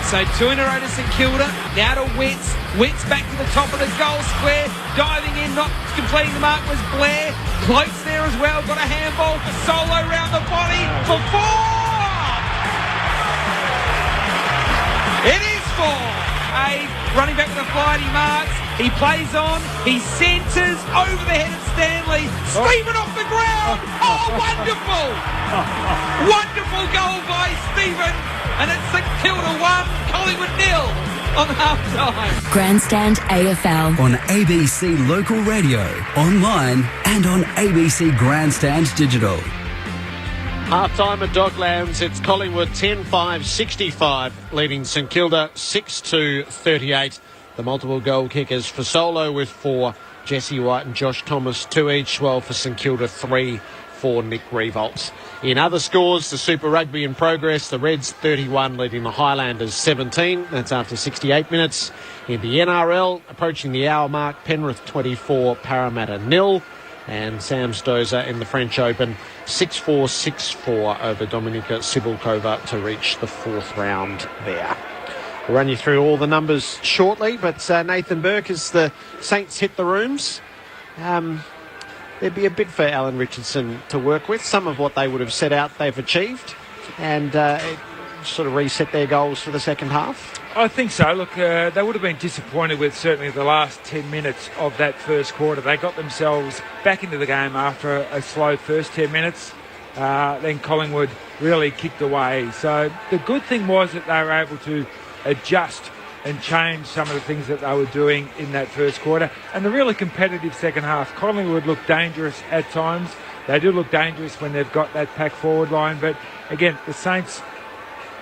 So 2 in a row to St Kilda. Now to Witts. Witts back to the top of the goal square. Diving in, not completing the mark was Blair. Cloak's there as well. Got a handball. Solo round the body for 4. It is 4. A running back with a fly and he marks. He plays on. He centres over the head of Stanley. Stephen off the ground. Oh, wonderful. Wonderful goal by Stephen. And it's St Kilda 1, Collingwood 0 on half-time. Grandstand AFL. On ABC Local Radio, online and on ABC Grandstand Digital. Half-time at Docklands, it's Collingwood 10-5-65, leading St Kilda 6-38. The multiple goal kickers for Solo with 4, Jesse White and Josh Thomas 2 each, while for St Kilda 3 for Nick Revolts. In other scores, the Super Rugby in progress, the Reds 31 leading the Highlanders 17. That's after 68 minutes. In the NRL, approaching the hour mark, Penrith 24, Parramatta 0. And Sam Stosur in the French Open 6-4, 6-4 over Dominika Sibylkova to reach the 4th round there. We'll run you through all the numbers shortly, but Nathan Burke, as the Saints hit the rooms, there'd be a bit for Alan Richardson to work with. Some of what they would have set out they've achieved, and it sort of reset their goals for the second half. I think so. Look, they would have been disappointed with certainly the last 10 minutes of that first quarter. They got themselves back into the game after a slow first 10 minutes. Then Collingwood really kicked away. So the good thing was that they were able to adjust and change some of the things that they were doing in that first quarter. And the really competitive second half. Collingwood looked dangerous at times. They do look dangerous when they've got that pack forward line. But again, the Saints,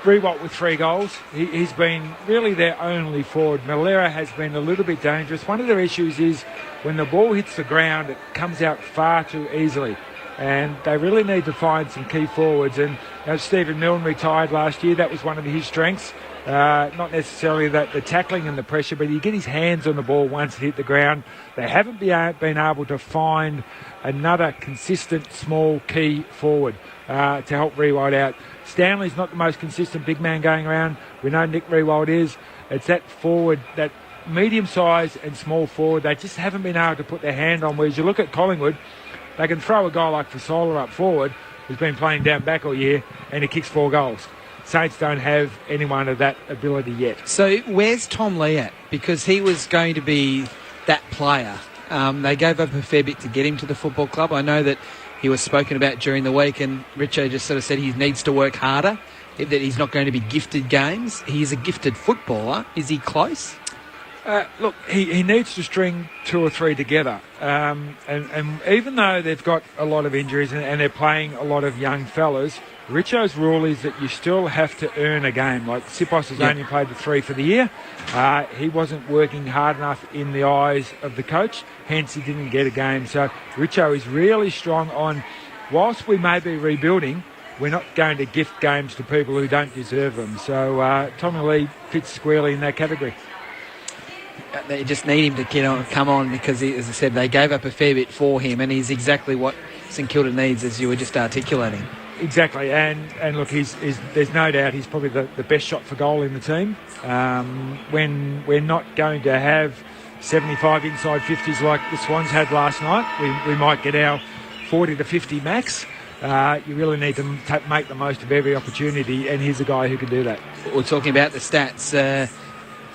Rewalt with 3 goals. He's been really their only forward. Malera has been a little bit dangerous. One of their issues is when the ball hits the ground, it comes out far too easily. and they really need to find some key forwards. And Stephen Milne retired last year. That was one of his strengths. Not necessarily the tackling and the pressure, but he get his hands on the ball once it hit the ground. They haven't been able to find another consistent small key forward to help Riewoldt out. Stanley's not the most consistent big man going around. We know Nick Riewoldt is. It's that forward, that medium size and small forward, they just haven't been able to put their hand on. Whereas you look at Collingwood, they can throw a guy like Fasola up forward, who's been playing down back all year, and he kicks 4 goals. Saints don't have anyone of that ability yet. So where's Tom Lee at? Because he was going to be that player. They gave up a fair bit to get him to the football club. I know that he was spoken about during the week, and Richo just sort of said he needs to work harder, that he's not going to be gifted games. He's a gifted footballer. Is he close? Look, he needs to string 2 or 3 together. And even though they've got a lot of injuries and they're playing a lot of young fellas, Richo's rule is that you still have to earn a game. Like Sipos has only played the 3 for the year. He wasn't working hard enough in the eyes of the coach, hence he didn't get a game. So Richo is really strong on, whilst we may be rebuilding, we're not going to gift games to people who don't deserve them. So Tommy Lee fits squarely in that category. They just need him to come on because, as I said, they gave up a fair bit for him, and he's exactly what St Kilda needs, as you were just articulating. Exactly, and look, there's no doubt he's probably the best shot for goal in the team. When we're not going to have 75 inside 50s like the Swans had last night, we might get our 40 to 50 max. You really need to make the most of every opportunity, and he's a guy who can do that. We're talking about the stats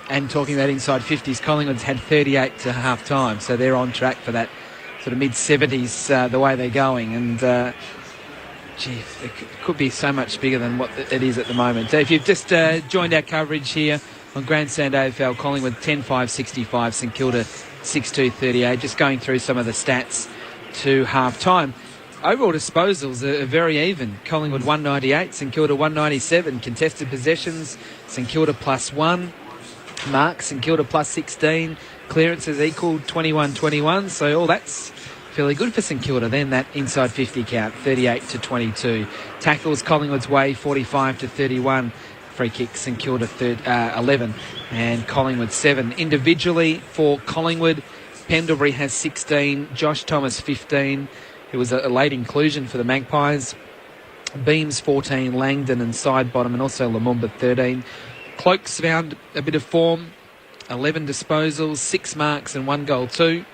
and talking about inside 50s. Collingwood's had 38 to half time, so they're on track for that sort of mid-70s the way they're going. And, it could be so much bigger than what it is at the moment. So if you've just joined our coverage here on Grandstand AFL, Collingwood 10-5-65, St Kilda 6-2-38. Just going through some of the stats to half time. Overall disposals are very even. Collingwood 198, St Kilda 197. Contested possessions, St Kilda +1. Marks, St Kilda +16. Clearances equal 21-21. So all that's fairly good for St Kilda. Then that inside 50 count, 38-22. Tackles Collingwood's way, 45-31. Free kicks St Kilda 11 and Collingwood 7. Individually for Collingwood, Pendlebury has 16. Josh Thomas 15. It was a late inclusion for the Magpies. Beams 14. Langdon and Sidebottom, and also Lumumba 13. Cloak's found a bit of form. 11 disposals, 6 marks and 1 goal too.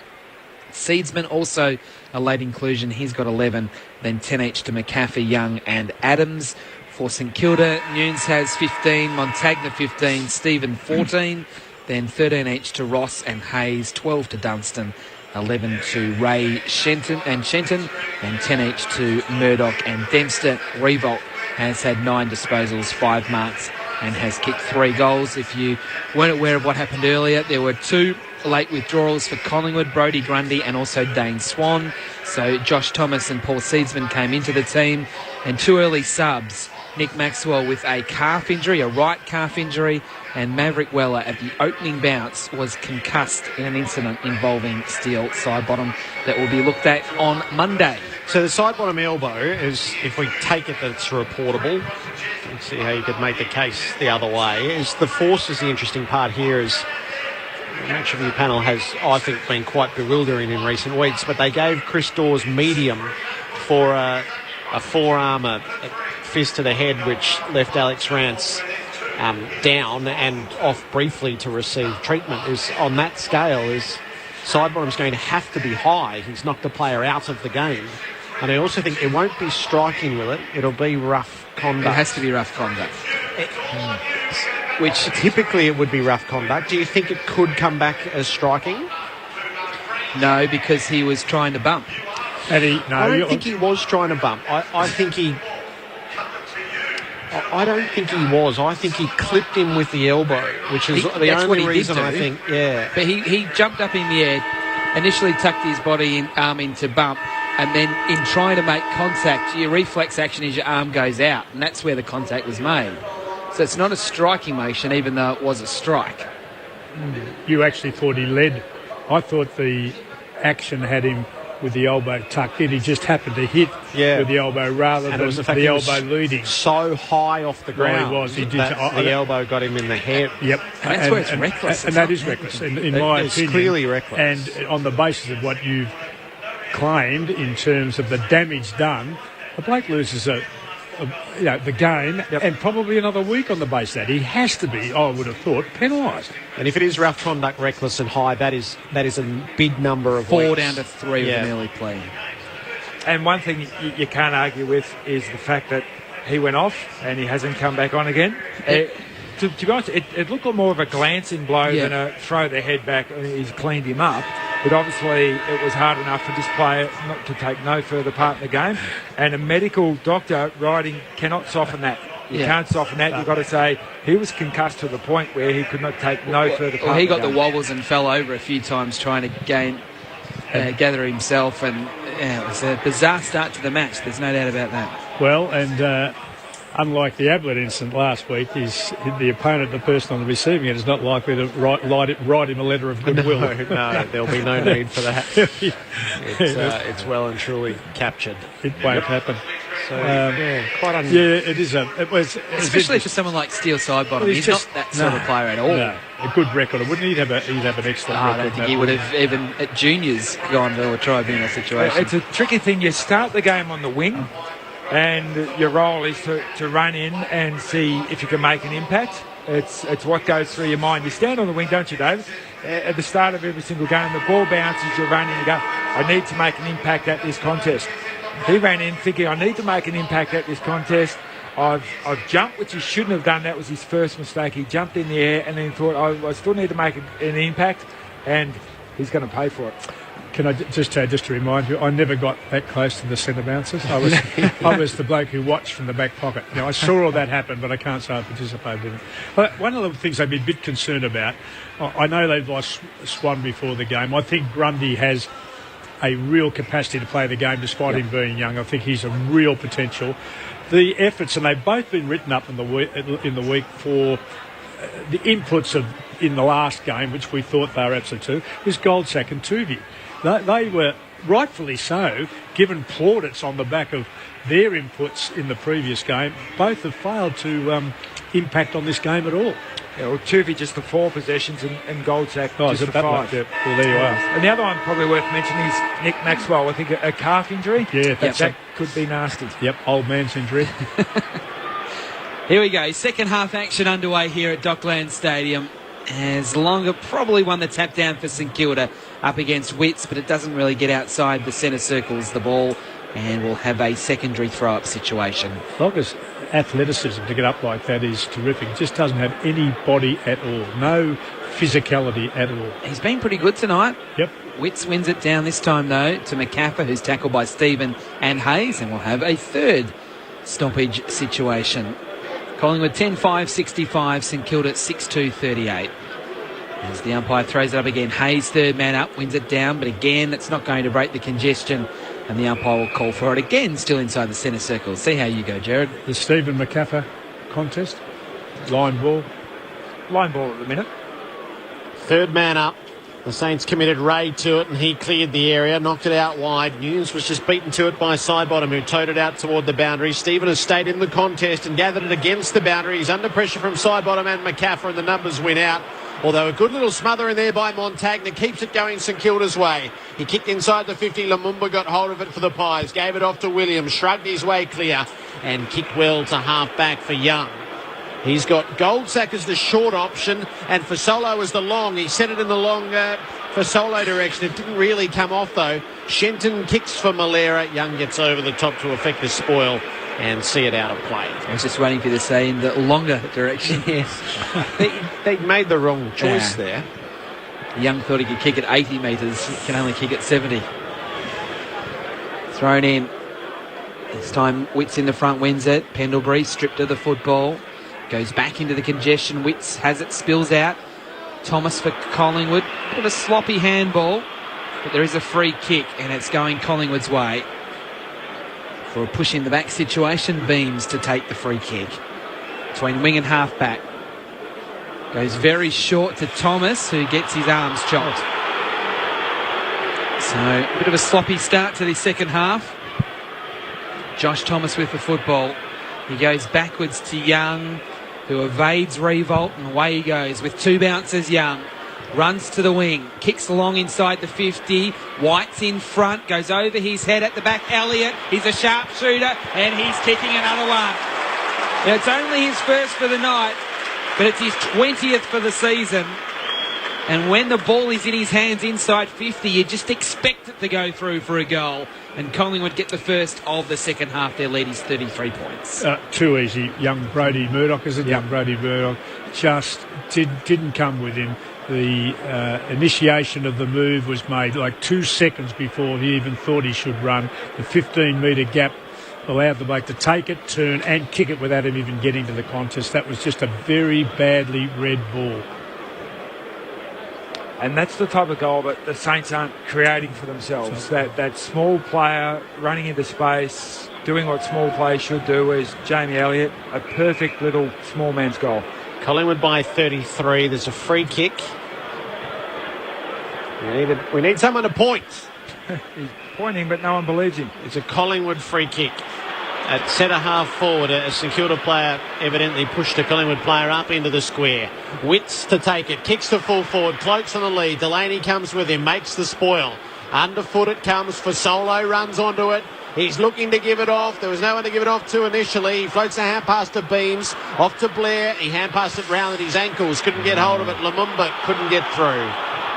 Seedsman also a late inclusion. He's got 11. Then 10 each to McCaffrey, Young and Adams. For St Kilda, Nunes has 15. Montagna 15. Stephen 14. Then 13 each to Ross and Hayes. 12 to Dunstan. 11 to Ray Shenton, and 10 each to Murdoch and Dempster. Riewoldt has had 9 disposals, 5 marks, and has kicked 3 goals. If you weren't aware of what happened earlier, there were 2 late withdrawals for Collingwood, Brodie Grundy and also Dane Swan. So Josh Thomas and Paul Seedsman came into the team, and 2 early subs. Nick Maxwell with a calf injury, a right calf injury, and Maverick Weller at the opening bounce was concussed in an incident involving Steele Sidebottom that will be looked at on Monday. So the Sidebottom elbow is, if we take it that it's reportable, let's see how you could make the case the other way, is the force is the interesting part here. Is the match review panel has, I think, been quite bewildering in recent weeks, but they gave Chris Dawes medium for a forearm, a fist to the head, which left Alex Rance down and off briefly to receive treatment. Is on that scale, is Sidebottom's going to have to be high. He's knocked the player out of the game. And I also think it won't be striking, will it? It'll be rough conduct. It has to be rough conduct. Which typically it would be rough conduct. Do you think it could come back as striking? No, because he was trying to bump. I don't think he was trying to bump. I think he was. I think he clipped him with the elbow, which is the only reason I think. Yeah. But he jumped up in the air, initially tucked his arm into bump, and then in trying to make contact, your reflex action is your arm goes out, and that's where the contact was made. So it's not a striking motion, even though it was a strike. You actually thought he led. I thought the action had him with the elbow tucked in. He just happened to hit with the elbow rather than the elbow leading. So high off the ground. Well, he was. He did. The elbow got him in the head. Yep. And that's where it's reckless. And that is reckless, in my opinion. It's clearly reckless. And on the basis of what you've claimed in terms of the damage done, the bloke loses the game and probably another week on the basis of that. He has to be, I would have thought, penalised. And if it is rough conduct, reckless and high, that is a big number of 4 weeks. down to 3 with an early plea. And one thing you can't argue with is the fact that he went off and he hasn't come back on again. To be honest, it looked like more of a glancing blow than a throw the head back. He's cleaned him up. But obviously it was hard enough for this player not to take no further part in the game. And a medical doctor riding cannot soften that. You can't soften that. You've got to say he was concussed to the point where he could not take no further part. Well, he got the the wobbles and fell over a few times trying to gather himself. And it was a bizarre start to the match. There's no doubt about that. Well, and unlike the Ablett incident last week, the opponent, the person on the receiving end, is not likely to write him a letter of goodwill. No, there'll be no need for that. It's well and truly captured. It won't happen. So, quite unusual. Yeah, it is. Especially for someone like Steele Sidebottom. He's not that sort of player at all. No, a good record. Wouldn't he have an excellent record? I don't think he would have even at juniors gone to a tribunal situation. It's a tricky thing. You start the game on the wing, and your role is to run in and see if you can make an impact. It's what goes through your mind. You stand on the wing, don't you, David? At the start of every single game, the ball bounces, you run in, you go, I need to make an impact at this contest. He ran in thinking, I need to make an impact at this contest. I've jumped, which he shouldn't have done. That was his first mistake. He jumped in the air and then thought, I still need to make an impact, and he's going to pay for it. Can I just to remind you, I never got that close to the centre bouncers. I was the bloke who watched from the back pocket. Now, I saw all that happen, but I can't say I participated in it. But one of the things I'd be a bit concerned about, I know they've lost Swan before the game. I think Grundy has a real capacity to play the game despite him being young. I think he's a real potential. The efforts, and they've both been written up in the week for the inputs in the last game, which we thought they were absolute too, was Goldsack and Tuvey. They were rightfully so given plaudits on the back of their inputs in the previous game. Both have failed to impact on this game at all. Yeah, well, Tuvey just the 4 possessions and Goldsack just the 5. Well, there you are. And the other one probably worth mentioning is Nick Maxwell. I think a calf injury. Yeah, that could be nasty. Yep, old man's injury. Here we go. Second half action underway here at Dockland Stadium. As Longer probably won the tap down for St Kilda up against Wits, but it doesn't really get outside the centre circles the ball, and we'll have a secondary throw-up situation. Longer's athleticism to get up like that is terrific. He just doesn't have any body at all. No physicality at all. He's been pretty good tonight. Yep. Wits wins it down this time, though, to McCaffer, who's tackled by Stephen and Hayes, and we'll have a third stoppage situation. Collingwood 10-5-65, St Kilda 6-2-38. As the umpire throws it up again, Hayes, third man up, wins it down, but again, it's not going to break the congestion, and the umpire will call for it again, still inside the centre circle. See how you go, Jared. The Stephen McCaffer contest. Line ball. Line ball at the minute. Third man up. The Saints committed raid to it, and he cleared the area, knocked it out wide. News was just beaten to it by Sidebottom, who towed it out toward the boundary. Stephen has stayed in the contest and gathered it against the boundary. He's under pressure from Sidebottom and McCaffer, and the numbers win out. Although a good little smother in there by Montagna keeps it going St Kilda's way. He kicked inside the 50. Lumumba got hold of it for the Pies, gave it off to Williams, shrugged his way clear, and kicked well to half back for Young. He's got Goldsack as the short option and Fasolo as the long. He set it in the long Fasolo direction. It didn't really come off, though. Shenton kicks for Malera. Young gets over the top to effect the spoil and see it out of play. I was just waiting for you to say in the longer direction. Yes. they made the wrong choice there. Young thought he could kick at 80 metres. He can only kick at 70. Thrown in. This time Wits in the front wins it. Pendlebury stripped of the football. Goes back into the congestion. Wits has it, spills out. Thomas for Collingwood. Bit of a sloppy handball, but there is a free kick, and it's going Collingwood's way. For a push in the back situation, Beams to take the free kick. Between wing and half back. Goes very short to Thomas, who gets his arms chopped. So, a bit of a sloppy start to the second half. Josh Thomas with the football. He goes backwards to Young, who evades Revolt, and away he goes with 2 bounces. Young runs to the wing, kicks along inside the 50. White's in front, goes over his head at the back. Elliott, he's a sharpshooter, and he's kicking another one. Now, it's only his first for the night, but it's his 20th for the season. And when the ball is in his hands inside 50, you just expect it to go through for a goal. And Collingwood get the first of the second half. Their lead is 33 points. Too easy. Young Brody Murdoch, isn't it? Young Brody Murdoch just didn't come with him. The initiation of the move was made like 2 seconds before he even thought he should run. The 15-metre gap allowed the bloke to take it, turn and kick it without him even getting to the contest. That was just a very badly read ball. And that's the type of goal that the Saints aren't creating for themselves. That small player running into space, doing what small players should do, is Jamie Elliott, a perfect little small man's goal. Collingwood by 33. There's a free kick. We need someone to point. He's pointing, but no one believes him. It's a Collingwood free kick. At centre half forward, a St Kilda player evidently pushed a Collingwood player up into the square. Witts to take it, kicks to full forward, Cloak's on the lead. Delaney comes with him, makes the spoil. Underfoot it comes for Solo, runs onto it. He's looking to give it off. There was no one to give it off to initially. He floats a hand pass to Beams, off to Blair. He hand passed it round at his ankles, couldn't get hold of it. Lumumba couldn't get through.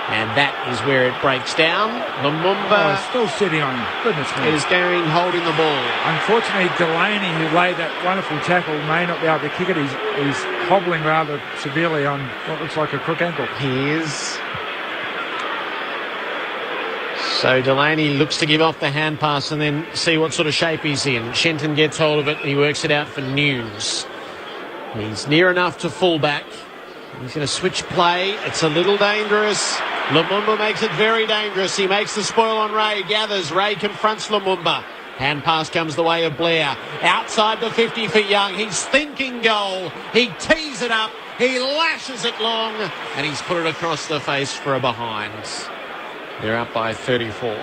And that is where it breaks down. Lumumba still sitting on him. Goodness me. Is holding the ball. Unfortunately, Delaney, who laid that wonderful tackle, may not be able to kick it. He's hobbling rather severely on what looks like a crook ankle. He is. So Delaney looks to give off the hand pass and then see what sort of shape he's in. Shenton gets hold of it and he works it out for Nunes. He's near enough to fullback. He's going to switch play. It's a little dangerous. Lumumba makes it very dangerous. He makes the spoil on Ray. Gathers. Ray confronts Lumumba. Hand pass comes the way of Blair. Outside the 50 for Young. He's thinking goal. He tees it up. He lashes it long. And he's put it across the face for a behind. They're up by 34.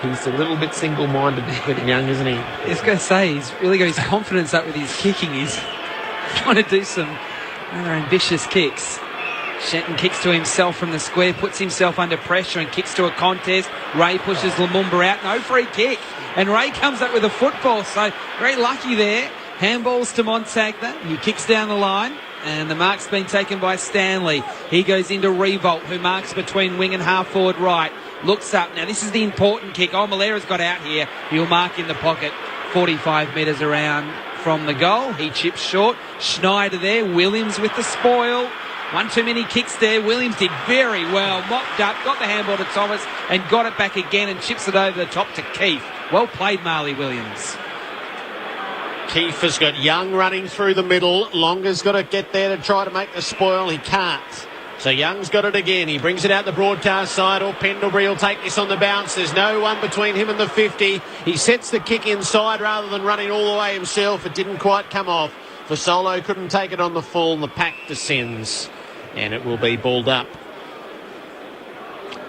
He's a little bit single-minded, Young, isn't he? I was going to say, he's really got his confidence up with his kicking. He's trying to do some ambitious kicks. Shenton kicks to himself from the square, puts himself under pressure and kicks to a contest. Ray pushes Lumumba out. No free kick. And Ray comes up with a football, so very lucky there. Handballs to Montagna. He kicks down the line. And the mark's been taken by Stanley. He goes into Revolt, who marks between wing and half forward right. Looks up. Now, this is the important kick. Malera's got out here. He'll mark in the pocket 45 metres around from the goal. He chips short. Schneider there. Williams with the spoil. One too many kicks there. Williams did very well. Mopped up. Got the handball to Thomas and got it back again and chips it over the top to Keith. Well played, Marley Williams. Keith has got Young running through the middle. Longa's got to get there to try to make the spoil. He can't. So Young's got it again. He brings it out the broadcast side, or Pendlebury will take this on the bounce. There's no one between him and the 50. He sets the kick inside rather than running all the way himself. It didn't quite come off. For Solo couldn't take it on the full, and the pack descends. And it will be balled up.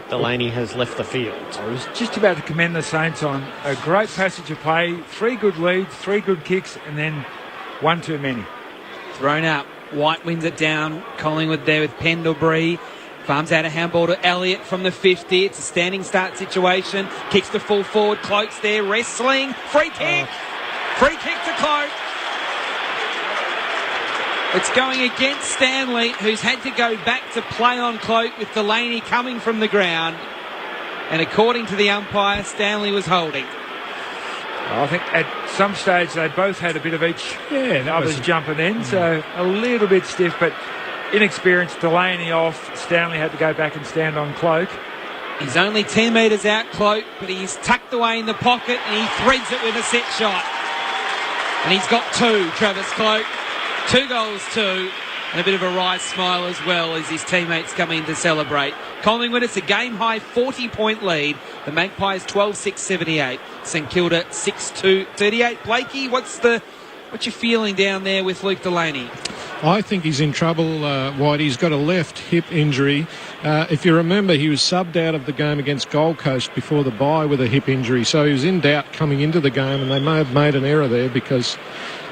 Delaney has left the field. I was just about to commend the Saints on a great passage of play. 3 good leads, 3 good kicks, and then 1 too many. Thrown up. White wins it down. Collingwood there with Pendlebury. Farms out a handball to Elliott from the 50. It's a standing start situation. Kicks to full forward. Cloak's there. Wrestling. Free kick. Free kick to Cloak. It's going against Stanley, who's had to go back to play on Cloak with Delaney coming from the ground. And according to the umpire, Stanley was holding. I think at some stage they both had a bit of each. Yeah, that was jumping in, so a little bit stiff, but inexperienced. Delaney off. Stanley had to go back and stand on Cloak. He's only 10 metres out, Cloak, but he's tucked away in the pocket and he threads it with a set shot. And he's got 2, Travis Cloak. 2 goals, 2, and a bit of a wry smile as well as his teammates come in to celebrate. Collingwood, it's a game-high 40-point lead. The Magpies 12-6-78. St Kilda 6-2-38. Blakey, what's your feeling down there with Luke Delaney? I think he's in trouble, White. He's got a left hip injury. If you remember, he was subbed out of the game against Gold Coast before the bye with a hip injury, so he was in doubt coming into the game, and they may have made an error there because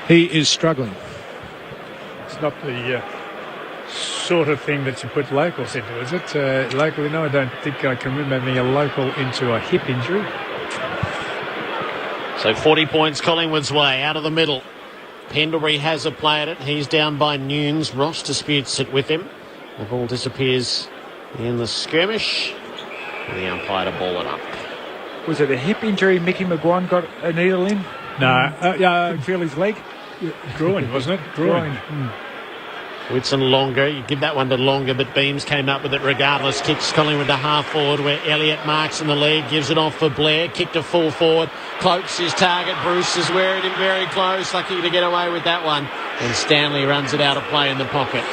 he is struggling. It's not the sort of thing that you put locals into, is it? Locally, no, I don't think I can remember having a local into a hip injury. So 40 points Collingwood's way, out of the middle. Pendlebury has a play at it. He's down by Nunes. Ross disputes it with him. The ball disappears in the skirmish. And the umpire to ball it up. Was it a hip injury Mickey McGuan got a needle in? No. Feel his leg? Groin, wasn't it? Groin. Whitson longer. You give that one to Longer, but Beams came up with it regardless. Kicks Collingwood to half forward where Elliott marks in the lead. Gives it off for Blair. Kick to full forward. Cloaks his target. Bruce is wearing him very close. Lucky to get away with that one. And Stanley runs it out of play in the pocket.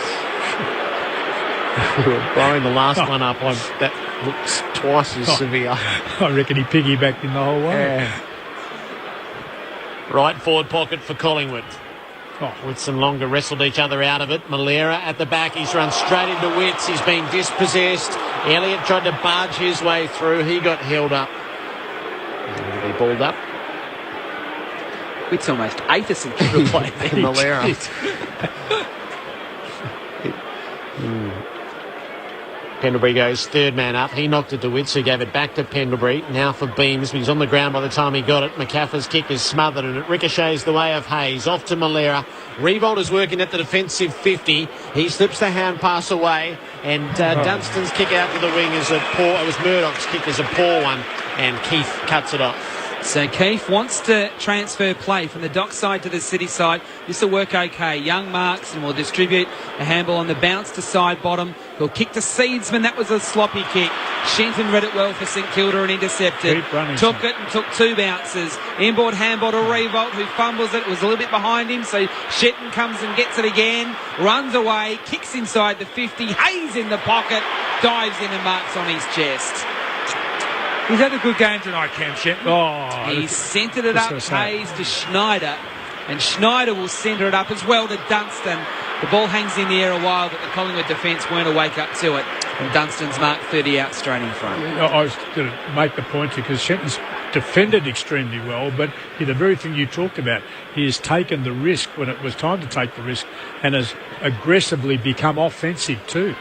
We were blowing the last one up. That looks twice as severe. I reckon he piggybacked in the whole way. Right forward pocket for Collingwood. Whitson Longer wrestled each other out of it. Malera at the back. He's run straight into Witts. He's been dispossessed. Elliott tried to barge his way through. He got held up. He balled up. Witts almost ate us in the play. Malera. Pendlebury goes third man up. He knocked it to Witts, who gave it back to Pendlebury. Now for Beams, but he's on the ground by the time he got it. McCaffrey's kick is smothered and it ricochets the way of Hayes. Off to Malera. Revolt is working at the defensive 50. He slips the hand pass away, and Dunstan's kick out to the wing is a poor. It was Murdoch's kick is a poor one, and Keith cuts it off. So Keith wants to transfer play from the dock side to the city side. This will work okay. Young marks and will distribute a handball on the bounce to side bottom. He'll kick to Seedsman. That was a sloppy kick. Shenton read it well for St Kilda and intercepted. Took it and took two bounces. Inboard handball to Revolt, who fumbles it. It was a little bit behind him, so Shenton comes and gets it again. Runs away, kicks inside the 50. Hayes in the pocket, dives in and marks on his chest. He's had a good game tonight, Cam Shenton. He centred it up, Hayes to Schneider, and Schneider will centre it up as well to Dunstan. The ball hangs in the air a while, but the Collingwood defence weren't awake up to it, and Dunstan's marked 30 out straight in front. I was going to make the point because Shenton's defended extremely well, but the very thing you talked about, he has taken the risk when it was time to take the risk and has aggressively become offensive too.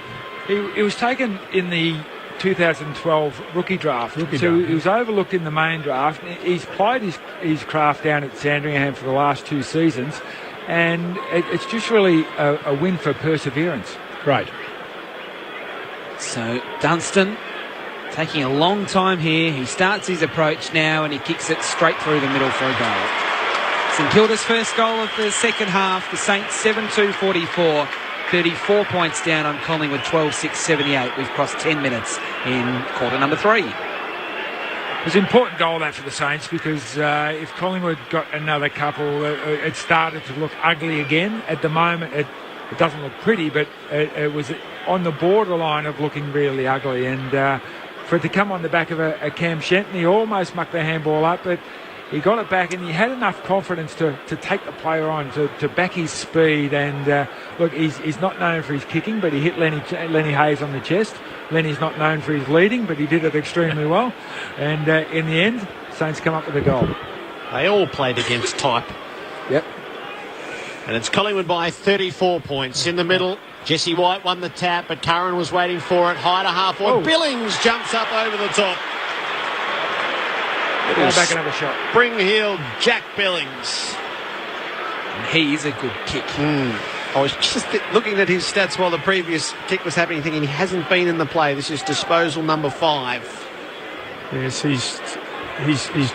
He was taken in the 2012 rookie draft. He was overlooked in the main draft. He's played his craft down at Sandringham for the last two seasons, and it's just really a win for perseverance. Right. So Dunstan taking a long time here. He starts his approach now and he kicks it straight through the middle for a goal. St Kilda's first goal of the second half. The Saints 7-2-44. 34 points down on Collingwood, 12-6-78. We've crossed 10 minutes in quarter number 3. It was an important goal that for the Saints because if Collingwood got another couple, it started to look ugly again. At the moment, it doesn't look pretty, but it was on the borderline of looking really ugly. And for it to come on the back of a Cam Shenton, he almost mucked the handball up, but he got it back and he had enough confidence to take the player on, to back his speed. And look, he's not known for his kicking, but he hit Lenny Hayes on the chest. Lenny's not known for his leading, but he did it extremely well. And in the end, Saints come up with a goal. They all played against type. Yep. And it's Collingwood by 34 points. In the middle, Jesse White won the tap, but Curran was waiting for it. High to half forward. Billings jumps up over the top. Back another shot. Spring-heeled Jack Billings. And he is a good kick. I was just looking at his stats while the previous kick was happening, thinking he hasn't been in the play. This is disposal number 5. Yes, he's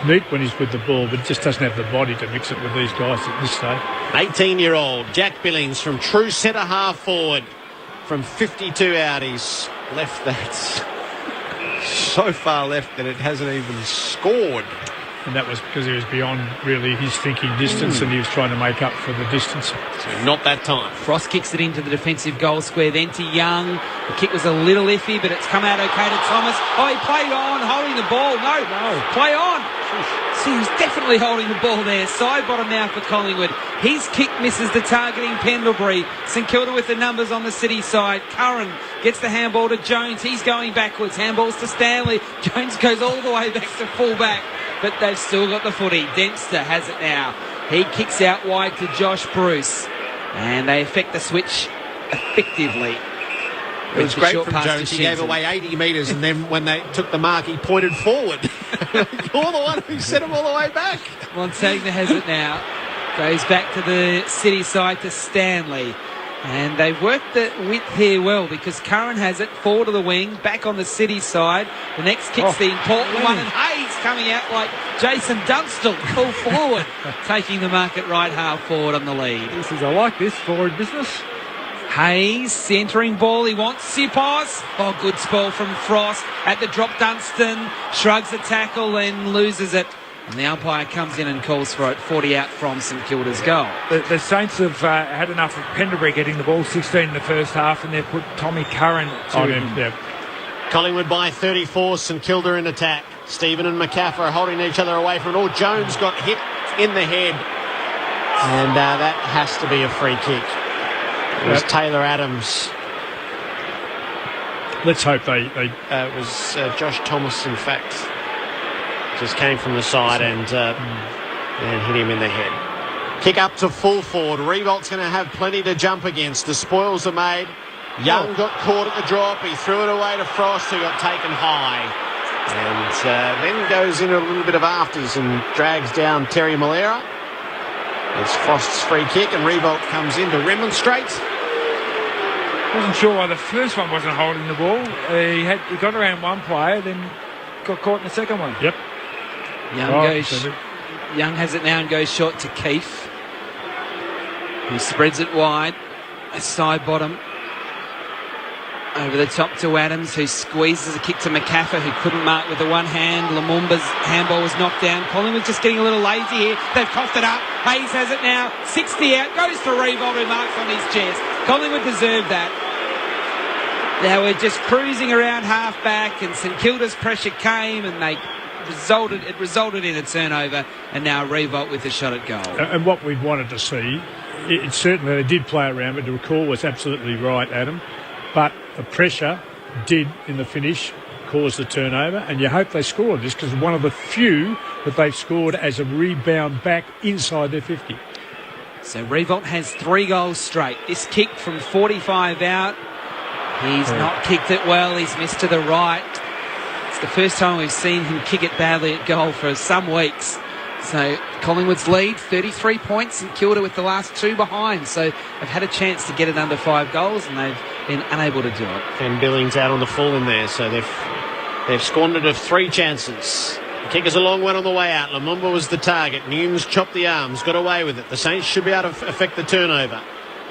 neat when he's with the ball, but just doesn't have the body to mix it with these guys at this stage. 18-year-old Jack Billings from true centre half forward. From 52 out, he's left that so far left that it hasn't even scored. And that was because he was beyond really his thinking distance and he was trying to make up for the distance. So not that time. Frost kicks it into the defensive goal square, then to Young. The kick was a little iffy, but it's come out okay to Thomas. Oh, he played on, holding the ball. No, play on. See, he's definitely definitely holding the ball there. Side bottom now for Collingwood. His kick misses the targeting Pendlebury. St Kilda with the numbers on the City side. Curran gets the handball to Jones. He's going backwards. Handballs to Stanley. Jones goes all the way back to full back, but they've still got the footy. Dempster has it now. He kicks out wide to Josh Bruce, and they effect the switch effectively. It was great from Jones. He gave away 80 metres, and then when they took the mark, he pointed forward. You're the one who sent him all the way back. Montagna has it now. Goes back to the City side to Stanley. And they've worked the width here well, because Curran has it forward to the wing, back on the City side. The next kick's the important one, and Hayes coming out like Jason Dunstall, full forward, taking the mark at right half forward on the lead. I like this forward business. Hayes centering ball. He wants Sipos. Oh, good spell from Frost at the drop. Dunstan shrugs the tackle and loses it. And the umpire comes in and calls for it. 40 out from St Kilda's goal. The Saints have had enough of Pendlebury getting the ball, 16 in the first half, and they've put Tommy Curran on him. Yep. Collingwood by 34. St Kilda in attack. Stephen and McCaffrey are holding each other away from it. Oh, Jones got hit in the head. And that has to be a free kick. It was Taylor Adams. Let's hope they it was Josh Thomas, in fact. Just came from the side and hit him in the head. Kick up to full forward. Revolt's going to have plenty to jump against. The spoils are made. Young got caught at the drop. He threw it away to Frost, who got taken high. And then goes into a little bit of afters and drags down Terry Malera. It's Frost's free kick, and Revolt comes in to remonstrate. Wasn't sure why the first one wasn't holding the ball. He got around one player, then got caught in the second one. Yep. Young has it now and goes short to Keefe, who spreads it wide. A side bottom over the top to Adams, who squeezes a kick to McCaffrey, who couldn't mark with the one hand. Lumumba's handball was knocked down. Collingwood just getting a little lazy here. They've coughed it up. Hayes has it now. 60 out. Goes to Revolt, who marks on his chest. Collingwood deserved that. Now we're just cruising around half back, and St Kilda's pressure came, and it resulted in a turnover, and now Revolt with a shot at goal. And what we wanted to see, it certainly, they did play around, but the recall was absolutely right, Adam. But the pressure did, in the finish, cause the turnover, and you hope they scored this, because one of the few that they've scored as a rebound back inside their 50. So Revolt has 3 goals straight. This kick from 45 out, he's not kicked it well. He's missed to the right. It's the first time we've seen him kick it badly at goal for some weeks. So Collingwood's lead, 33 points, and Kilda with the last 2 behind. So they've had a chance to get it under 5 goals, and they've been unable to do it. And Billings out on the full in there, so they've squandered of 3 chances. The kick is a long one on the way out. Lumumba was the target. Newnes chopped the arms, got away with it. The Saints should be able to affect the turnover.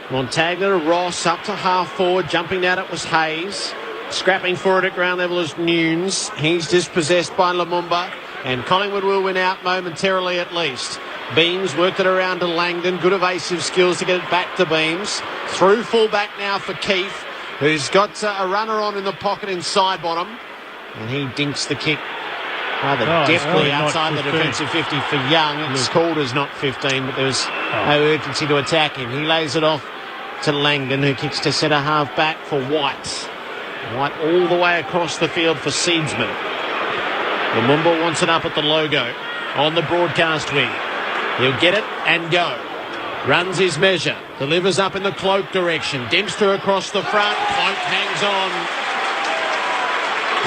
Montagna, Ross up to half forward. Jumping at it was Hayes. Scrapping for it at ground level is Newnes. He's dispossessed by Lumumba. And Collingwood will win out momentarily at least. Beams worked it around to Langdon. Good evasive skills to get it back to Beams. Through full back now for Keefe, who's got a runner on in the pocket in side bottom. And he dinks the kick rather deftly outside the defensive 50 for Young. It's called as not 15, but there was no urgency to attack him. He lays it off to Langdon, who kicks to centre half back for White. White all the way across the field for Seedsman. Lumumba wants it up at the logo on the broadcast wing. He'll get it and go. Runs his measure. Delivers up in the Cloak direction. Dempster across the front. Cloak hangs on.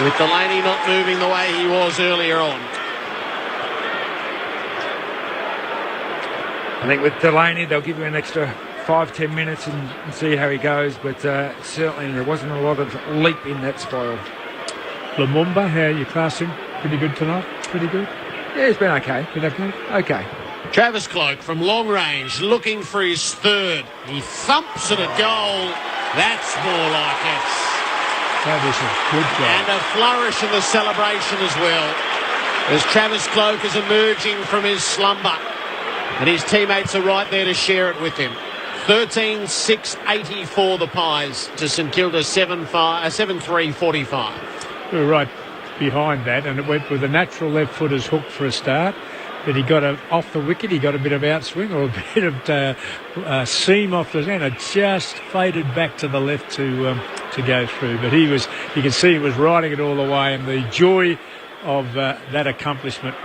With Delaney not moving the way he was earlier on. I think with Delaney, they'll give you an extra 5-10 minutes and see how he goes. But certainly there wasn't a lot of leap in that spoil. Lumumba, how you class him? Pretty good tonight? Pretty good? Yeah, he's been okay. Okay. Travis Cloak from long range, looking for his 3rd. He thumps it at goal. That's more like it. That is a good goal. And a flourish in the celebration as well, as Travis Cloak is emerging from his slumber. And his teammates are right there to share it with him. 13-6-84 the Pies to St Kilda 7-3-45. We were right behind that, and it went with a natural left footer's hook for a start. that he got off the wicket, he got a bit of outswing or a bit of seam off the end. It just faded back to the left to go through. But you can see he was riding it all the way, and the joy of that accomplishment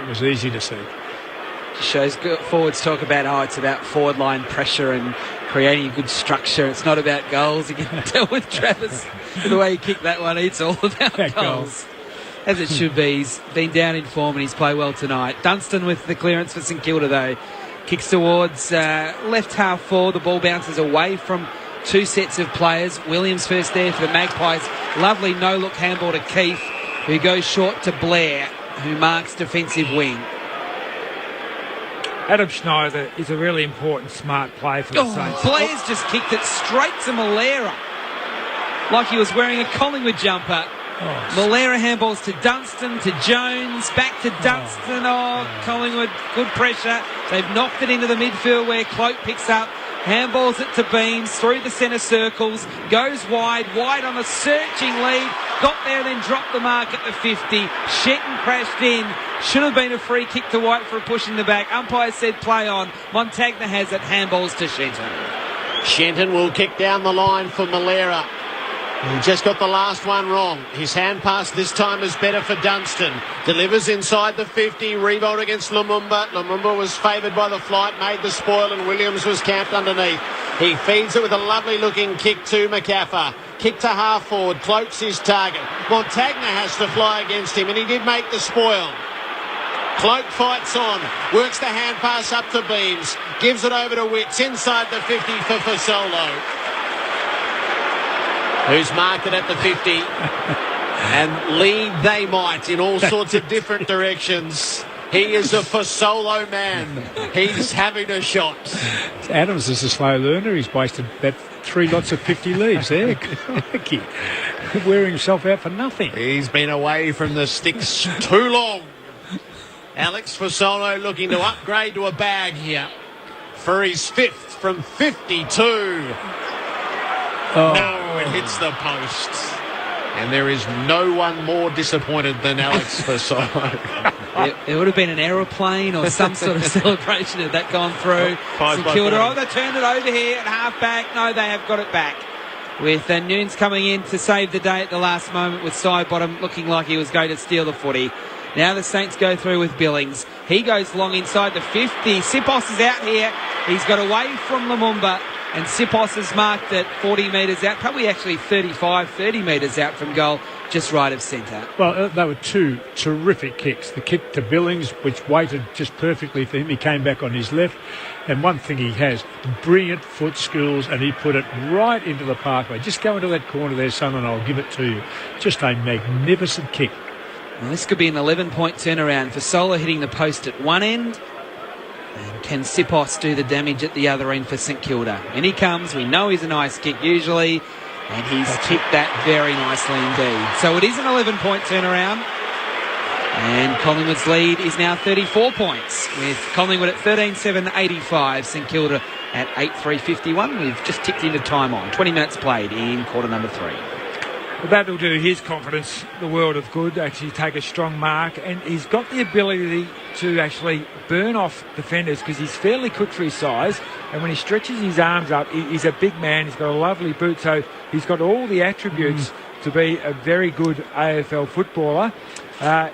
was easy to see. Just shows forwards talk about, it's about forward line pressure and creating a good structure. It's not about goals. You can tell with Travis, the way he kicked that one, it's all about goals. As it should be. He's been down in form and he's played well tonight. Dunstan with the clearance for St Kilda, though. Kicks towards left half forward. The ball bounces away from two sets of players. Williams first there for the Magpies. Lovely no-look handball to Keith, who goes short to Blair, who marks defensive wing. Adam Schneider is a really important, smart play for the Saints. Blair's just kicked it straight to Malera, like he was wearing a Collingwood jumper. Malera handballs to Dunstan, to Jones, back to Dunstan. Collingwood, good pressure. They've knocked it into the midfield where Cloak picks up, handballs it to Beams, through the centre circles, goes wide on a searching lead, got there and then dropped the mark at the 50. Shenton crashed in. Should have been a free kick to White for a push in the back. Umpire said play on. Montagna has it, handballs to Shenton. Shenton will kick down the line for Malera. He just got the last one wrong. His hand pass this time is better for Dunstan. Delivers inside the 50. Rebound against Lumumba. Lumumba was favoured by the flight, made the spoil, and Williams was camped underneath. He feeds it with a lovely looking kick to McAfee. Kick to half forward. Cloaks his target. Montagna has to fly against him, and he did make the spoil. Cloak fights on, works the hand pass up to Beams, gives it over to Witts inside the 50 for Fasolo, who's marked it at the 50, and lead they might in all sorts of different directions. He is a Fasolo man. He's having a shot. Adams is a slow learner. He's wasted about 3 lots of 50 leaves there. Wearing himself out for nothing. He's been away from the sticks too long. Alex Fasolo looking to upgrade to a bag here for his 5th from 52. No, it hits the post. And there is no one more disappointed than Alex Fasolo. It would have been an aeroplane or some sort of celebration had that gone through. St Kilda, they turned it over here at half back. No, they have got it back. With Nunes coming in to save the day at the last moment with Sidebottom looking like he was going to steal the footy. Now the Saints go through with Billings. He goes long inside the 50. Sipos is out here. He's got away from Lumumba. And Sipos has marked it 40 metres out, probably actually 30 metres out from goal, just right of centre. Well, they were 2 terrific kicks. The kick to Billings, which waited just perfectly for him. He came back on his left. And one thing he has, brilliant foot skills, and he put it right into the pathway. Just go into that corner there, son, and I'll give it to you. Just a magnificent kick. Well, this could be an 11-point turnaround for Sola hitting the post at one end. And can Sipos do the damage at the other end for St Kilda? And he comes. We know he's a nice kick usually. And he's kicked that very nicely indeed. So it is an 11-point turnaround. And Collingwood's lead is now 34 points. With Collingwood at 13-7-85. St Kilda at 8-3-51. We've just ticked into time on. 20 minutes played in quarter number 3. Well, that will do his confidence the world of good, actually take a strong mark, and he's got the ability to actually burn off defenders because he's fairly quick for his size, and when he stretches his arms up, he's a big man, he's got a lovely boot, so he's got all the attributes to be a very good AFL footballer.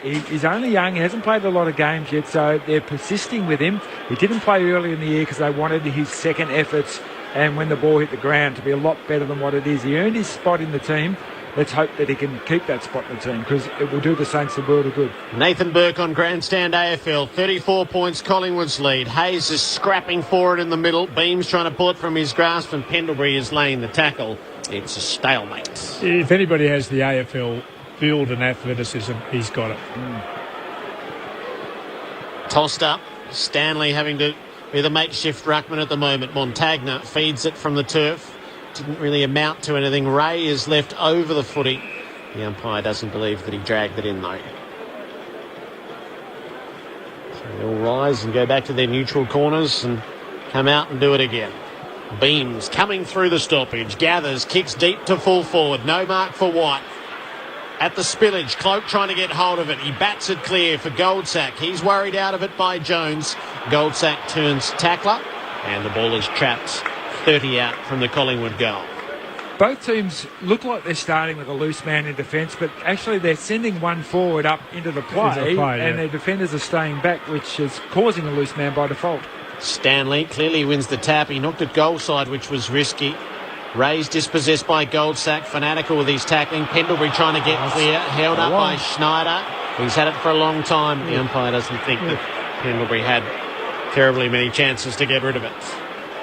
He's only young, he hasn't played a lot of games yet, so they're persisting with him. He didn't play early in the year because they wanted his second efforts, and when the ball hit the ground, to be a lot better than what it is. He earned his spot in the team. Let's hope that he can keep that spot in the team because it will do the Saints the world of good. Nathan Burke on Grandstand AFL. 34 points, Collingwood's lead. Hayes is scrapping for it in the middle. Beams trying to pull it from his grasp, and Pendlebury is laying the tackle. It's a stalemate. If anybody has the AFL build and athleticism, he's got it. Tossed up. Stanley having to be the makeshift ruckman at the moment. Montagna feeds it from the turf. Didn't really amount to anything. Ray is left over the footy. The umpire doesn't believe that he dragged it in, though. So they'll rise and go back to their neutral corners and come out and do it again. Beams coming through the stoppage. Gathers, kicks deep to full forward. No mark for White. at the spillage. Cloak trying to get hold of it. He bats it clear for Goldsack. He's worried out of it by Jones. Goldsack turns tackler, and the ball is trapped 30 out from the Collingwood goal. Both teams look like they're starting with a loose man in defence, but actually they're sending one forward up into the play, and their defenders are staying back, which is causing a loose man by default. Stanley clearly wins the tap. He knocked it goal side, which was risky. Ray's dispossessed by Goldsack, fanatical with his tackling. Pendlebury trying to get clear, held up by Schneider. He's had it for a long time. The umpire doesn't think that Pendlebury had terribly many chances to get rid of it.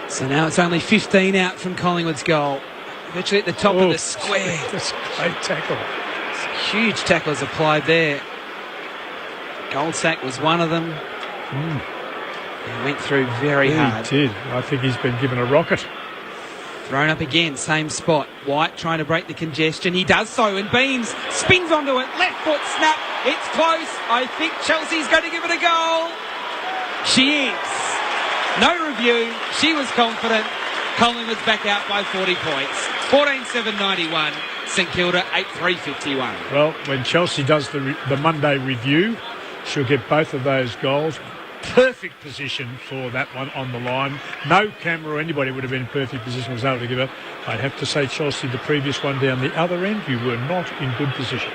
So now it's only 15 out from Collingwood's goal. Virtually at the top of the square. That's a great tackle. Huge tackles applied there. Goldsack was one of them. He went through very hard. He did. I think he's been given a rocket. Thrown up again, same spot. White trying to break the congestion. He does so, and Beams spins onto it. Left foot snap. It's close. I think Chelsea's going to give it a goal. She is. No review. She was confident. Collingwood's back out by 40 points. 14-7-91. St Kilda 8-3-51. Well, when Chelsea does the Monday review, she'll get both of those goals. Perfect position for that one on the line. No camera or anybody would have been in perfect position was able to give it. I'd have to say Chelsea, the previous one down the other end, you were not in good position.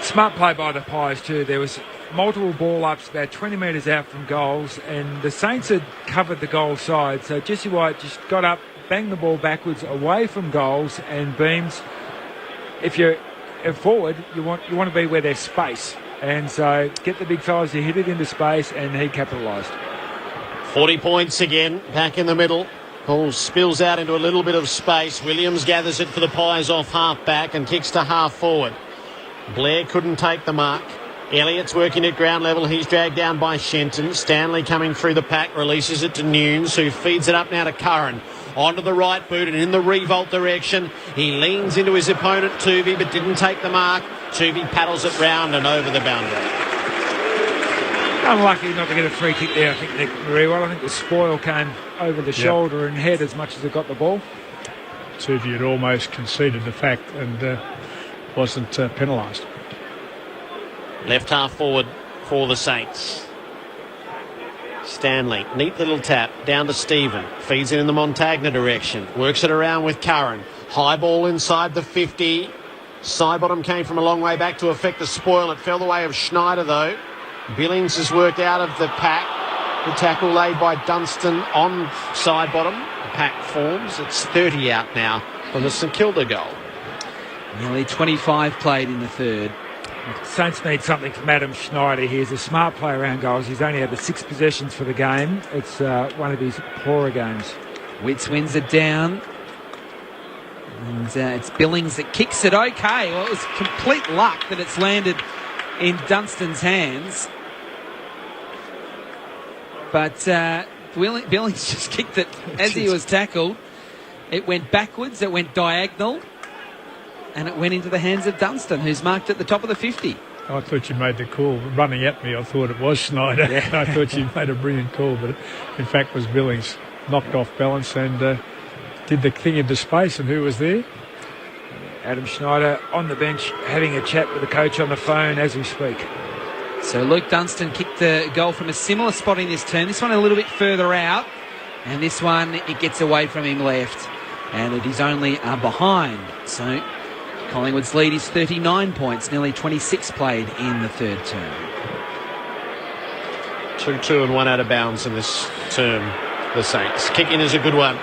Smart play by the Pies too. There was multiple ball ups about 20 metres out from goals, and the Saints had covered the goal side. So Jesse White just got up, banged the ball backwards away from goals, and Beams, if you're forward, you want to be where there's space. And so get the big fellas to hit it into space, and he capitalised. 40 points again, back in the middle. Ball spills out into a little bit of space. Williams gathers it for the Pies off half back and kicks to half forward. Blair couldn't take the mark. Elliott's working at ground level. He's dragged down by Shenton. Stanley coming through the pack, releases it to Nunes, who feeds it up now to Curran. Onto the right boot and in the revolt direction. He leans into his opponent, Tuvey, but didn't take the mark. Tuvey paddles it round and over the boundary. Unlucky not to get a free kick there, I think, Nick very well. I think the spoil came over the shoulder and head as much as it got the ball. Tuvey had almost conceded the fact and wasn't penalised. Left half forward for the Saints. Stanley, neat little tap, down to Stephen. Feeds it in the Montagna direction. Works it around with Curran. High ball inside the 50. Sidebottom came from a long way back to affect the spoil. It fell the way of Schneider, though. Billings has worked out of the pack. The tackle laid by Dunstan on Sidebottom. The pack forms. It's 30 out now from the St Kilda goal. Nearly 25 played in the third. Saints need something from Adam Schneider. He's a smart player around goals. He's only had the 6 possessions for the game. It's one of his poorer games. Witts wins it down. And it's Billings that kicks it okay. Well, it was complete luck that it's landed in Dunstan's hands. But Billings just kicked it as he was tackled. It went backwards, it went diagonal, and it went into the hands of Dunstan, who's marked at the top of the 50. I thought you made the call. Running at me, I thought it was Schneider. Yeah. I thought you made a brilliant call, but it, in fact, was Billings. Knocked off balance and did the thing into space, and who was there? Adam Schneider on the bench having a chat with the coach on the phone as we speak. So Luke Dunstan kicked the goal from a similar spot in this turn. This one a little bit further out, and this one it gets away from him left, and it is only a behind. So Collingwood's lead is 39 points, nearly 26 played in the third term. 2-2 and 1 out of bounds in this term, the Saints. Kicking is a good one.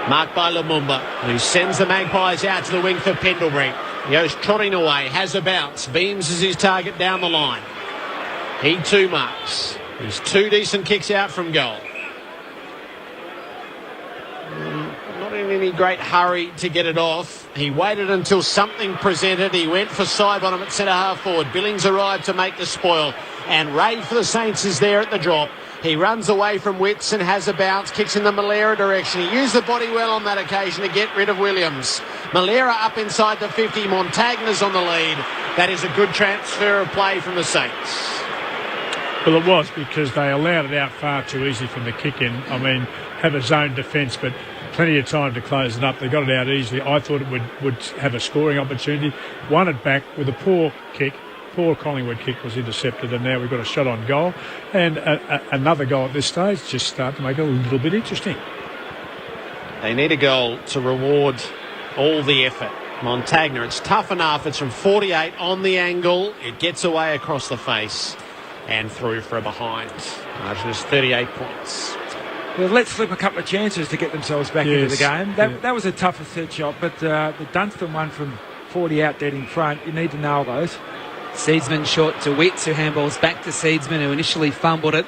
Marked by Lumumba, who sends the Magpies out to the wing for Pendlebury. He goes trotting away, has a bounce. Beams is his target down the line. He too marks. There's 2 decent kicks out from goal. Not in any great hurry to get it off. He waited until something presented. He went for Sidebottom at centre half forward. Billings arrived to make the spoil. And Ray for the Saints is there at the drop. He runs away from Witts and has a bounce, kicks in the Malera direction. He used the body well on that occasion to get rid of Williams. Malera up inside the 50. Montagna's on the lead. That is a good transfer of play from the Saints. Well, it was because they allowed it out far too easy from the kick-in. I mean, have a zone defence, but plenty of time to close it up. They got it out easily. I thought it would have a scoring opportunity. Won it back with a poor kick. Poor Collingwood kick was intercepted, and now we've got a shot on goal. And another goal at this stage just start to make it a little bit interesting. They need a goal to reward all the effort. Montagna, it's tough enough. It's from 48 on the angle. It gets away across the face and through for a behind. Margin is 38 points. Well, let's slip a couple of chances to get themselves back into the game. That was a tougher third shot, but the Dunstan one from 40 out dead in front, you need to nail those. Seedsman short to Witts, who handballs back to Seedsman, who initially fumbled it,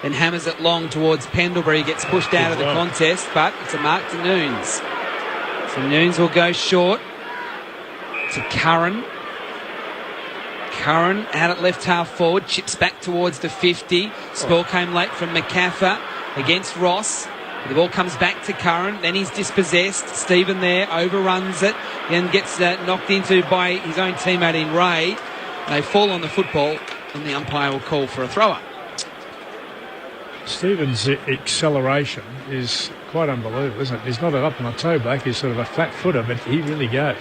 then hammers it long towards Pendlebury. Gets pushed out of the contest, but it's a mark to Nunes. So Nunes will go short to Curran. Curran out at left half forward, chips back towards the 50. Spell came late from McCaffer against Ross. The ball comes back to Curran, then he's dispossessed. Stephen there overruns it, then gets knocked into by his own teammate in Ray. They fall on the football, and the umpire will call for a throw-up. Stephen's acceleration is quite unbelievable, isn't it? He's not up on a toe back, he's sort of a flat footer, but he really goes.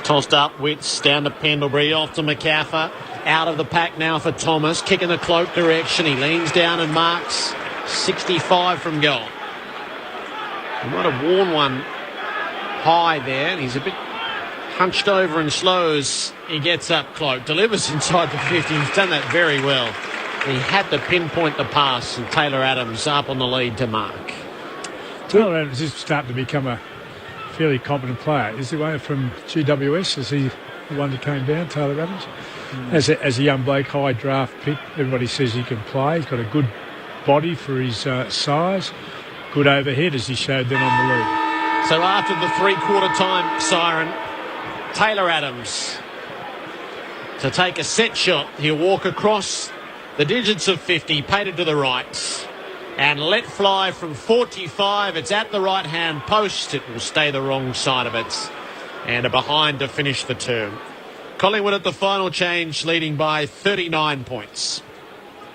Tossed up, Witts down to Pendlebury, off to McCaffer. Out of the pack now for Thomas, kicking the cloak direction. He leans down and marks 65 from goal. He might have worn one high there, and he's a bit hunched over and slow as he gets up cloak. Delivers inside the 50. He's done that very well. He had to pinpoint the pass, and Taylor Adams up on the lead to mark. Taylor Adams is starting to become a fairly competent player. Is he one from GWS? Is he the one that came down, Taylor Adams? As a young bloke, high draft pick, everybody says he can play. He's got a good body for his size. Good overhead, as he showed then on the lead. So after the three-quarter time siren, Taylor Adams to take a set shot. He'll walk across the digits of 50, painted to the right, and let fly from 45. It's at the right-hand post. It will stay the wrong side of it, and a behind to finish the term. Collingwood at the final change, leading by 39 points.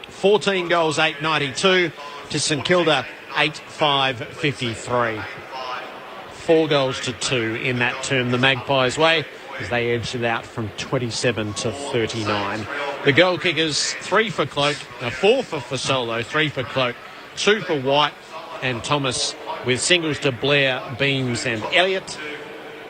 14 goals, 8.92 to St Kilda, 8.553. 4 goals to 2 in that term the Magpies' way, as they edged it out from 27 to 39. The goal kickers, 3 for Cloak, 4 for Fasolo, 3 for Cloak, 2 for White and Thomas, with singles to Blair, Beams and Elliott.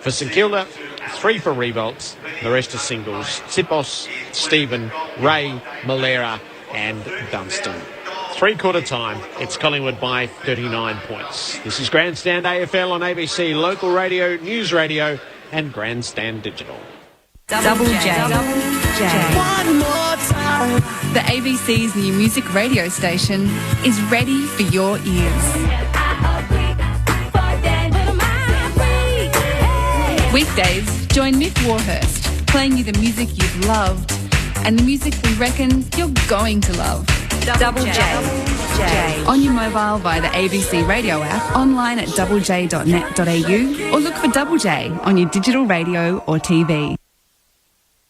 For St Kilda, 3 for Revolts, the rest are singles. Sipos, Stephen, Ray, Malera and Dunstan. Three-quarter time, it's Collingwood by 39 points. This is Grandstand AFL on ABC Local Radio, News Radio and Grandstand Digital. Double J. One more time. The ABC's new music radio station is ready for your ears. Weekdays, join Mick Warhurst, playing you the music you've loved and the music we reckon you're going to love. Double J. On your mobile via the ABC radio app, online at doublej.net.au, or look for Double J on your digital radio or TV.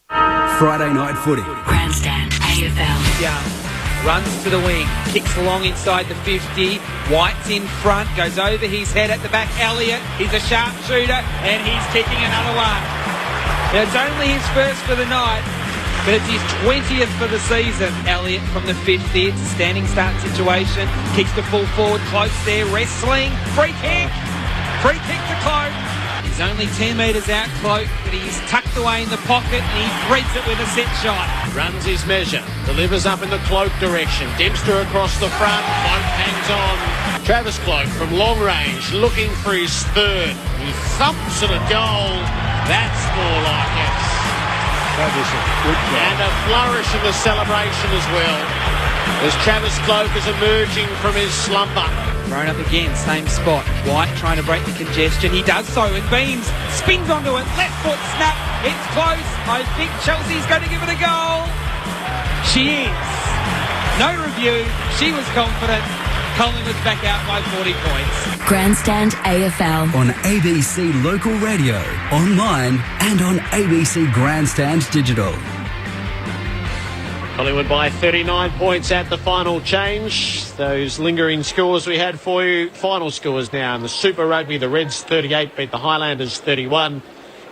Friday night footy. Grandstand AFL. Young runs to the wing, kicks along inside the 50. White's in front, goes over his head at the back. Elliott, he's a sharp shooter, and he's kicking another one. Now, it's only his first for the night, but it's his 20th for the season. Elliott from the 50. It's a standing start situation. Kicks to full forward, close there, wrestling. Free kick. Free kick to Cloak. He's only 10 metres out, Cloak, but he's tucked away in the pocket and he threads it with a set shot. Runs his measure, delivers up in the Cloak direction. Dempster across the front, Cloak hangs on. Travis Cloak from long range, looking for his third. He thumps at a goal. That's more like it. That is a good goal. And a flourish in the celebration as well, as Travis Cloak is emerging from his slumber. Thrown up again, same spot. White trying to break the congestion. He does so, and Beams spins onto it. Left foot snap. It's close. I think Chelsea's going to give it a goal. She is. No review. She was confident. Collingwood's back out by 40 points. Grandstand AFL. On ABC Local Radio, online and on ABC Grandstand Digital. Collingwood by 39 points at the final change. Those lingering scores we had for you. Final scores now in the Super Rugby. The Reds 38 beat the Highlanders 31.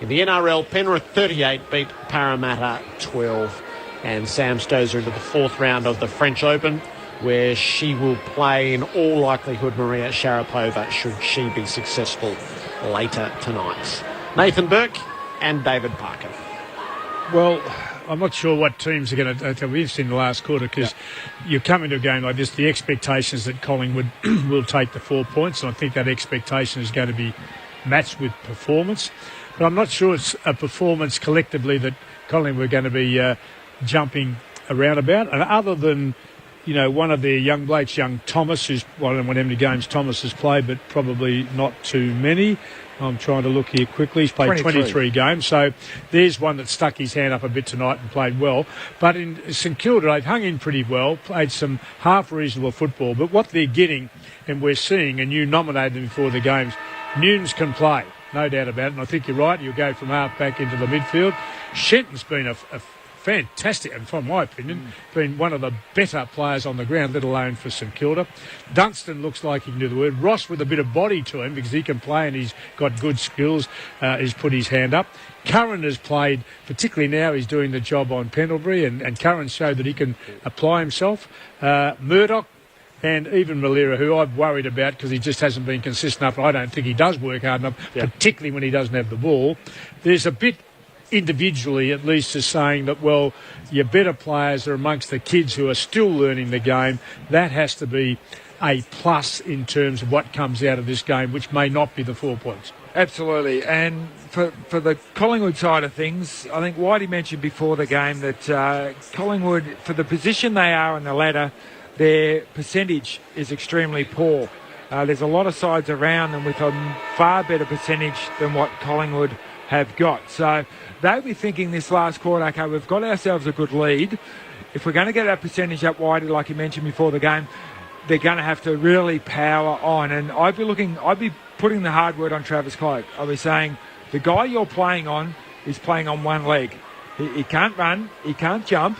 In the NRL, Penrith 38 beat Parramatta 12. And Sam Stozer into the fourth round of the French Open, where she will play in all likelihood Maria Sharapova should she be successful later tonight. Nathan Burke and David Parker. Well, I'm not sure what teams are going to be interested in the last quarter, because you come into a game like this, the expectation is that Collingwood will take the 4 points, and I think that expectation is going to be matched with performance. But I'm not sure it's a performance collectively that Collingwood are going to be jumping around about. And other than, one of their young blokes, young Thomas, who's, I don't know how many games Thomas has played, but probably not too many. I'm trying to look here quickly. He's played 23 games. So there's one that stuck his hand up a bit tonight and played well. But in St Kilda, they've hung in pretty well, played some half-reasonable football. But what they're getting, and we're seeing, and you nominated them before the games, Nunes can play, no doubt about it. And I think you're right. You'll go from half back into the midfield. Shenton's been a fantastic, and from my opinion, been one of the better players on the ground, let alone for St Kilda. Dunstan looks like he can do the word. Ross with a bit of body to him because he can play and he's got good skills. He's put his hand up. Curran has played, particularly now he's doing the job on Pendlebury, and Curran showed that he can apply himself. Murdoch and even Malera, who I've worried about because he just hasn't been consistent enough. I don't think he does work hard enough, particularly when he doesn't have the ball. There's a bit individually at least is saying that, well, your better players are amongst the kids who are still learning the game. That has to be a plus in terms of what comes out of this game, which may not be the 4 points. Absolutely. And for the Collingwood side of things, I think Whitey mentioned before the game that Collingwood, for the position they are on the ladder, their percentage is extremely poor. There's a lot of sides around them with a far better percentage than what Collingwood have got. So they'll be thinking this last quarter, okay, we've got ourselves a good lead. If we're going to get our percentage up wide, like you mentioned before the game, they're going to have to really power on. And I'd be putting the hard word on Travis Cloke. I'll be saying, the guy you're playing on is playing on one leg. He can't run, he can't jump.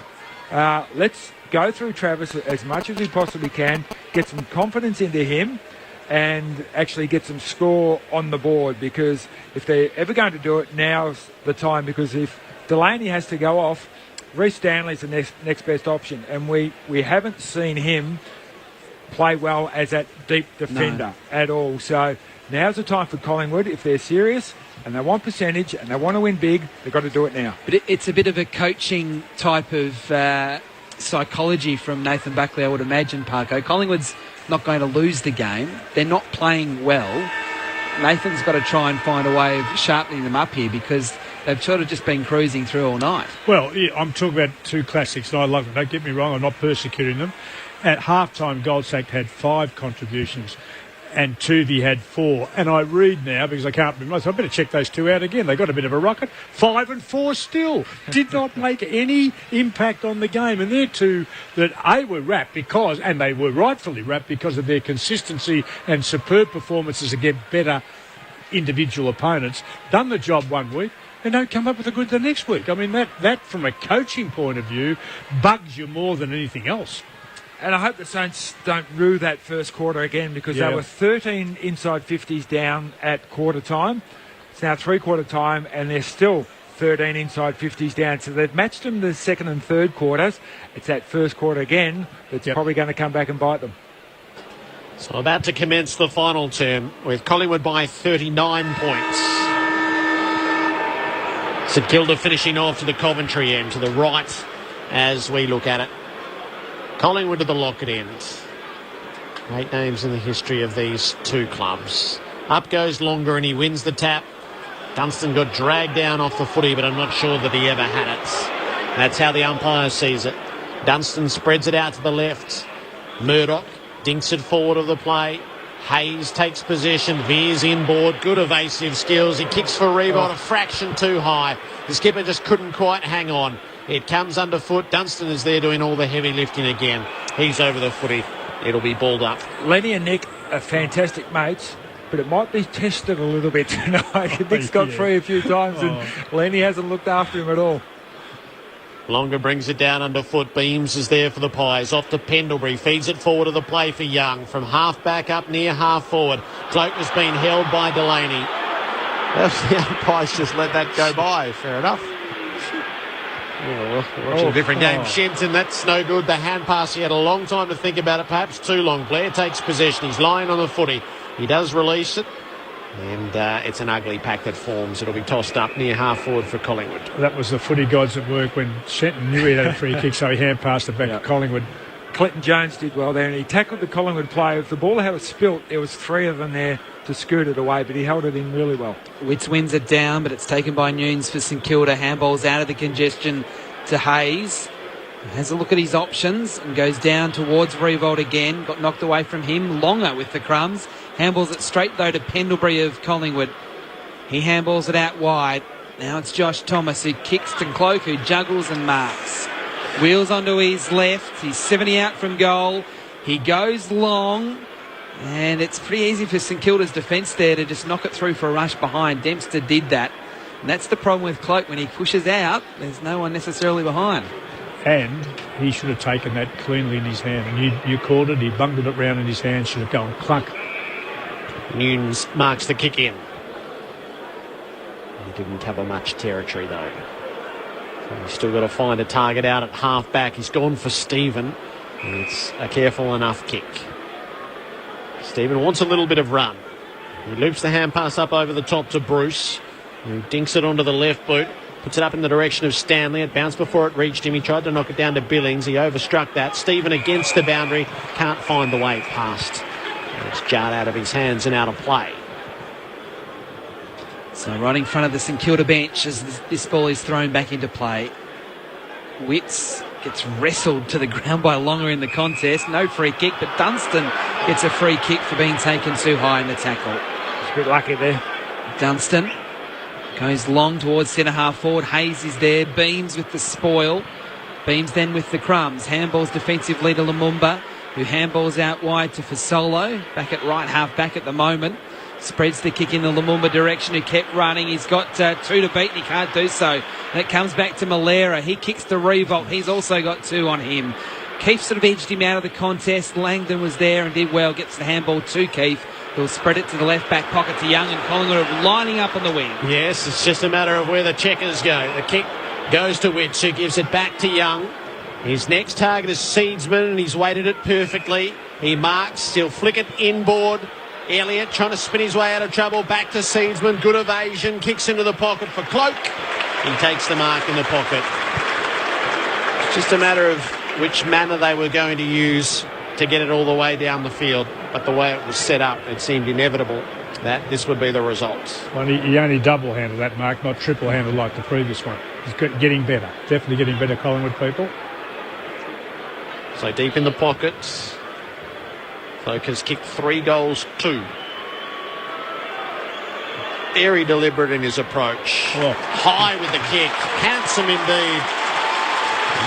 Let's go through Travis as much as we possibly can, get some confidence into him, and actually get some score on the board, because if they're ever going to do it, now's the time, because if Delaney has to go off, Reece Stanley's the next best option, and we haven't seen him play well as that deep defender at all. So now's the time for Collingwood. If they're serious and they want percentage and they want to win big, they've got to do it now. But it's a bit of a coaching type of psychology from Nathan Buckley, I would imagine, Parko. Collingwood's not going to lose the game. They're not playing well. Nathan's got to try and find a way of sharpening them up here, because they've sort of just been cruising through all night. Well, yeah, I'm talking about two classics, and I love them. Don't get me wrong, I'm not persecuting them. At halftime, Goldsack had 5 contributions and Tuvey had 4. And I read now, because I can't remember, so I better check those 2 out again. They got a bit of a rocket. 5 and 4 still. Did not make any impact on the game. And they're 2 that were wrapped because, and they were rightfully wrapped because of their consistency and superb performances against better individual opponents. Done the job one week and don't come up with a good the next week. I mean, that from a coaching point of view bugs you more than anything else. And I hope the Saints don't rue that first quarter again, because they were 13 inside 50s down at quarter time. It's now 3-quarter time and they're still 13 inside 50s down. So they've matched them the second and third quarters. It's that first quarter again that's probably going to come back and bite them. So about to commence the final term with Collingwood by 39 points. St Kilda finishing off to the Coventry end, to the right as we look at it. Collingwood to the Lockett end. Great names in the history of these two clubs. Up goes Longer and he wins the tap. Dunstan got dragged down off the footy, but I'm not sure that he ever had it. That's how the umpire sees it. Dunstan spreads it out to the left. Murdoch dinks it forward of the play. Hayes takes possession, veers inboard, good evasive skills. He kicks for rebound, a fraction too high. The skipper just couldn't quite hang on. It comes underfoot. Dunstan is there doing all the heavy lifting again. He's over the footy. It'll be balled up. Lenny and Nick are fantastic mates, but it might be tested a little bit tonight. Nick's got free a few times and Lenny hasn't looked after him at all. Longer brings it down underfoot. Beams is there for the Pies. Off to Pendlebury. Feeds it forward to the play for Young. From half back up near half forward. Cloak has been held by Delaney. The umpires just let that go by. Fair enough. We're watching a different game. Shenton, that's no good. The hand pass, he had a long time to think about it, perhaps too long. Blair takes possession. He's lying on the footy. He does release it. And it's an ugly pack that forms. It'll be tossed up near half forward for Collingwood. That was the footy gods at work when Shenton knew he had a free kick, so he hand passed it back to Collingwood. Clinton Jones did well there, and he tackled the Collingwood player. If the ball had spilt, there was 3 of them there to scoot it away, but he held it in really well. Witts wins it down, but it's taken by Nunes for St Kilda. Handballs out of the congestion to Hayes. Has a look at his options and goes down towards Revolt again. Got knocked away from him. Longer with the crumbs. Handballs it straight, though, to Pendlebury of Collingwood. He handballs it out wide. Now it's Josh Thomas who kicks to Cloak, who juggles and marks. Wheels onto his left. He's 70 out from goal. He goes long. And it's pretty easy for St Kilda's defence there to just knock it through for a rush behind. Dempster did that. And that's the problem with Cloak. When he pushes out, there's no one necessarily behind. And he should have taken that cleanly in his hand. And you called it. He bungled it round in his hand. Should have gone clunk. Nunes marks the kick in. He didn't cover much territory, though. So he's still got to find a target out at half back. He's gone for Stephen. And it's a careful enough kick. Stephen wants a little bit of run. He loops the hand pass up over the top to Bruce, who dinks it onto the left boot. Puts it up in the direction of Stanley. It bounced before it reached him. He tried to knock it down to Billings. He overstruck that. Stephen against the boundary. Can't find the way past. It's jarred out of his hands and out of play. So right in front of the St Kilda bench as this ball is thrown back into play. Witts gets wrestled to the ground by Longer in the contest. No free kick, but Dunstan gets a free kick for being taken too high in the tackle. It's a bit lucky there. Dunstan goes long towards centre half forward. Hayes is there. Beams with the spoil. Beams then with the crumbs. Handballs defensively to Lumumba, who handballs out wide to Fasolo. Back at right half back at the moment. Spreads the kick in the Lumumba direction, who kept running. He's got 2 to beat and he can't do so. And it comes back to Malera. He kicks to Revolt. He's also got 2 on him. Keith sort of edged him out of the contest. Langdon was there and did well. Gets the handball to Keith. He'll spread it to the left back pocket to Young, and Collingwood are lining up on the wing. Yes, it's just a matter of where the checkers go. The kick goes to Witts, who gives it back to Young. His next target is Seedsman, and he's weighted it perfectly. He marks. He'll flick it inboard. Elliott trying to spin his way out of trouble. Back to Seedsman. Good evasion. Kicks into the pocket for Cloak. He takes the mark in the pocket. It's just a matter of which manner they were going to use to get it all the way down the field. But the way it was set up, it seemed inevitable that this would be the result. Well, he only double-handled that mark, not triple-handled like the previous one. He's getting better. Definitely getting better, Collingwood people. So deep in the pockets. Cloak has kicked 3 goals, 2. Very deliberate in his approach. Oh. High with the kick. Handsome indeed.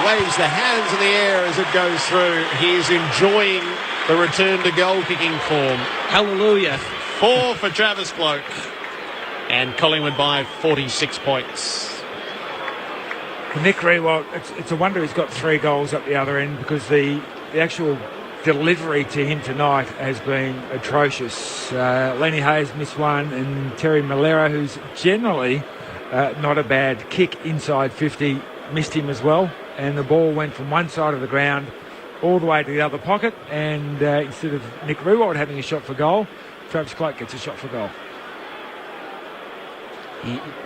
Waves the hands in the air as it goes through. He is enjoying the return to goal kicking form. Hallelujah. 4 for Travis Cloak. And Collingwood by 46 points. Nick Rewalt, it's a wonder he's got 3 goals up the other end, because the actual delivery to him tonight has been atrocious. Lenny Hayes missed one, and Terry Malera, who's generally not a bad kick inside 50, missed him as well. And the ball went from one side of the ground all the way to the other pocket, and instead of Nick Rewalt having a shot for goal, Travis Cloak gets a shot for goal.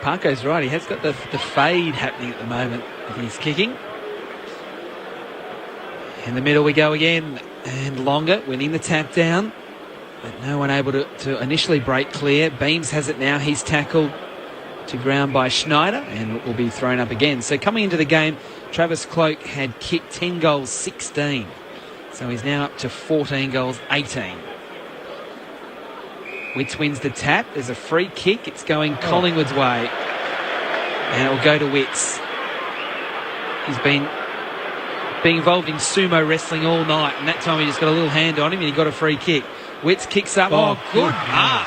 Parko's right. He has got the fade happening at the moment if he's kicking. In the middle we go again. And Longer winning the tap down. But no one able to initially break clear. Beams has it now. He's tackled to ground by Schneider and it will be thrown up again. So coming into the game, Travis Cloak had kicked 10 goals, 16. So he's now up to 14 goals, 18. Witts wins the tap. There's a free kick. It's going Collingwood's way. And it will go to Witts. He's been involved in sumo wrestling all night, and that time he just got a little hand on him and he got a free kick. Witts kicks up. Oh, good mark.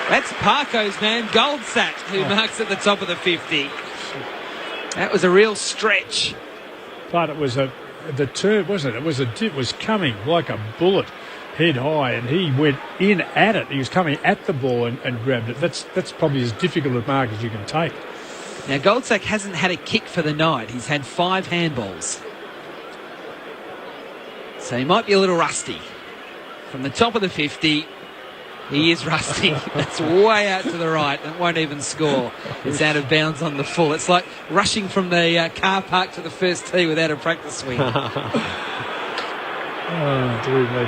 That's Parko's man, Goldsack, who marks at the top of the 50. That was a real stretch. But it was the turn, wasn't it? It was coming like a bullet, head high, and he went in at it. He was coming at the ball and grabbed it. That's probably as difficult a mark as you can take. Now, Goldsack hasn't had a kick for the night. He's had 5 handballs. So he might be a little rusty. From the top of the 50, he is rusty. That's way out to the right and won't even score. It's out of bounds on the full. It's like rushing from the car park to the first tee without a practice swing. Oh, dear me.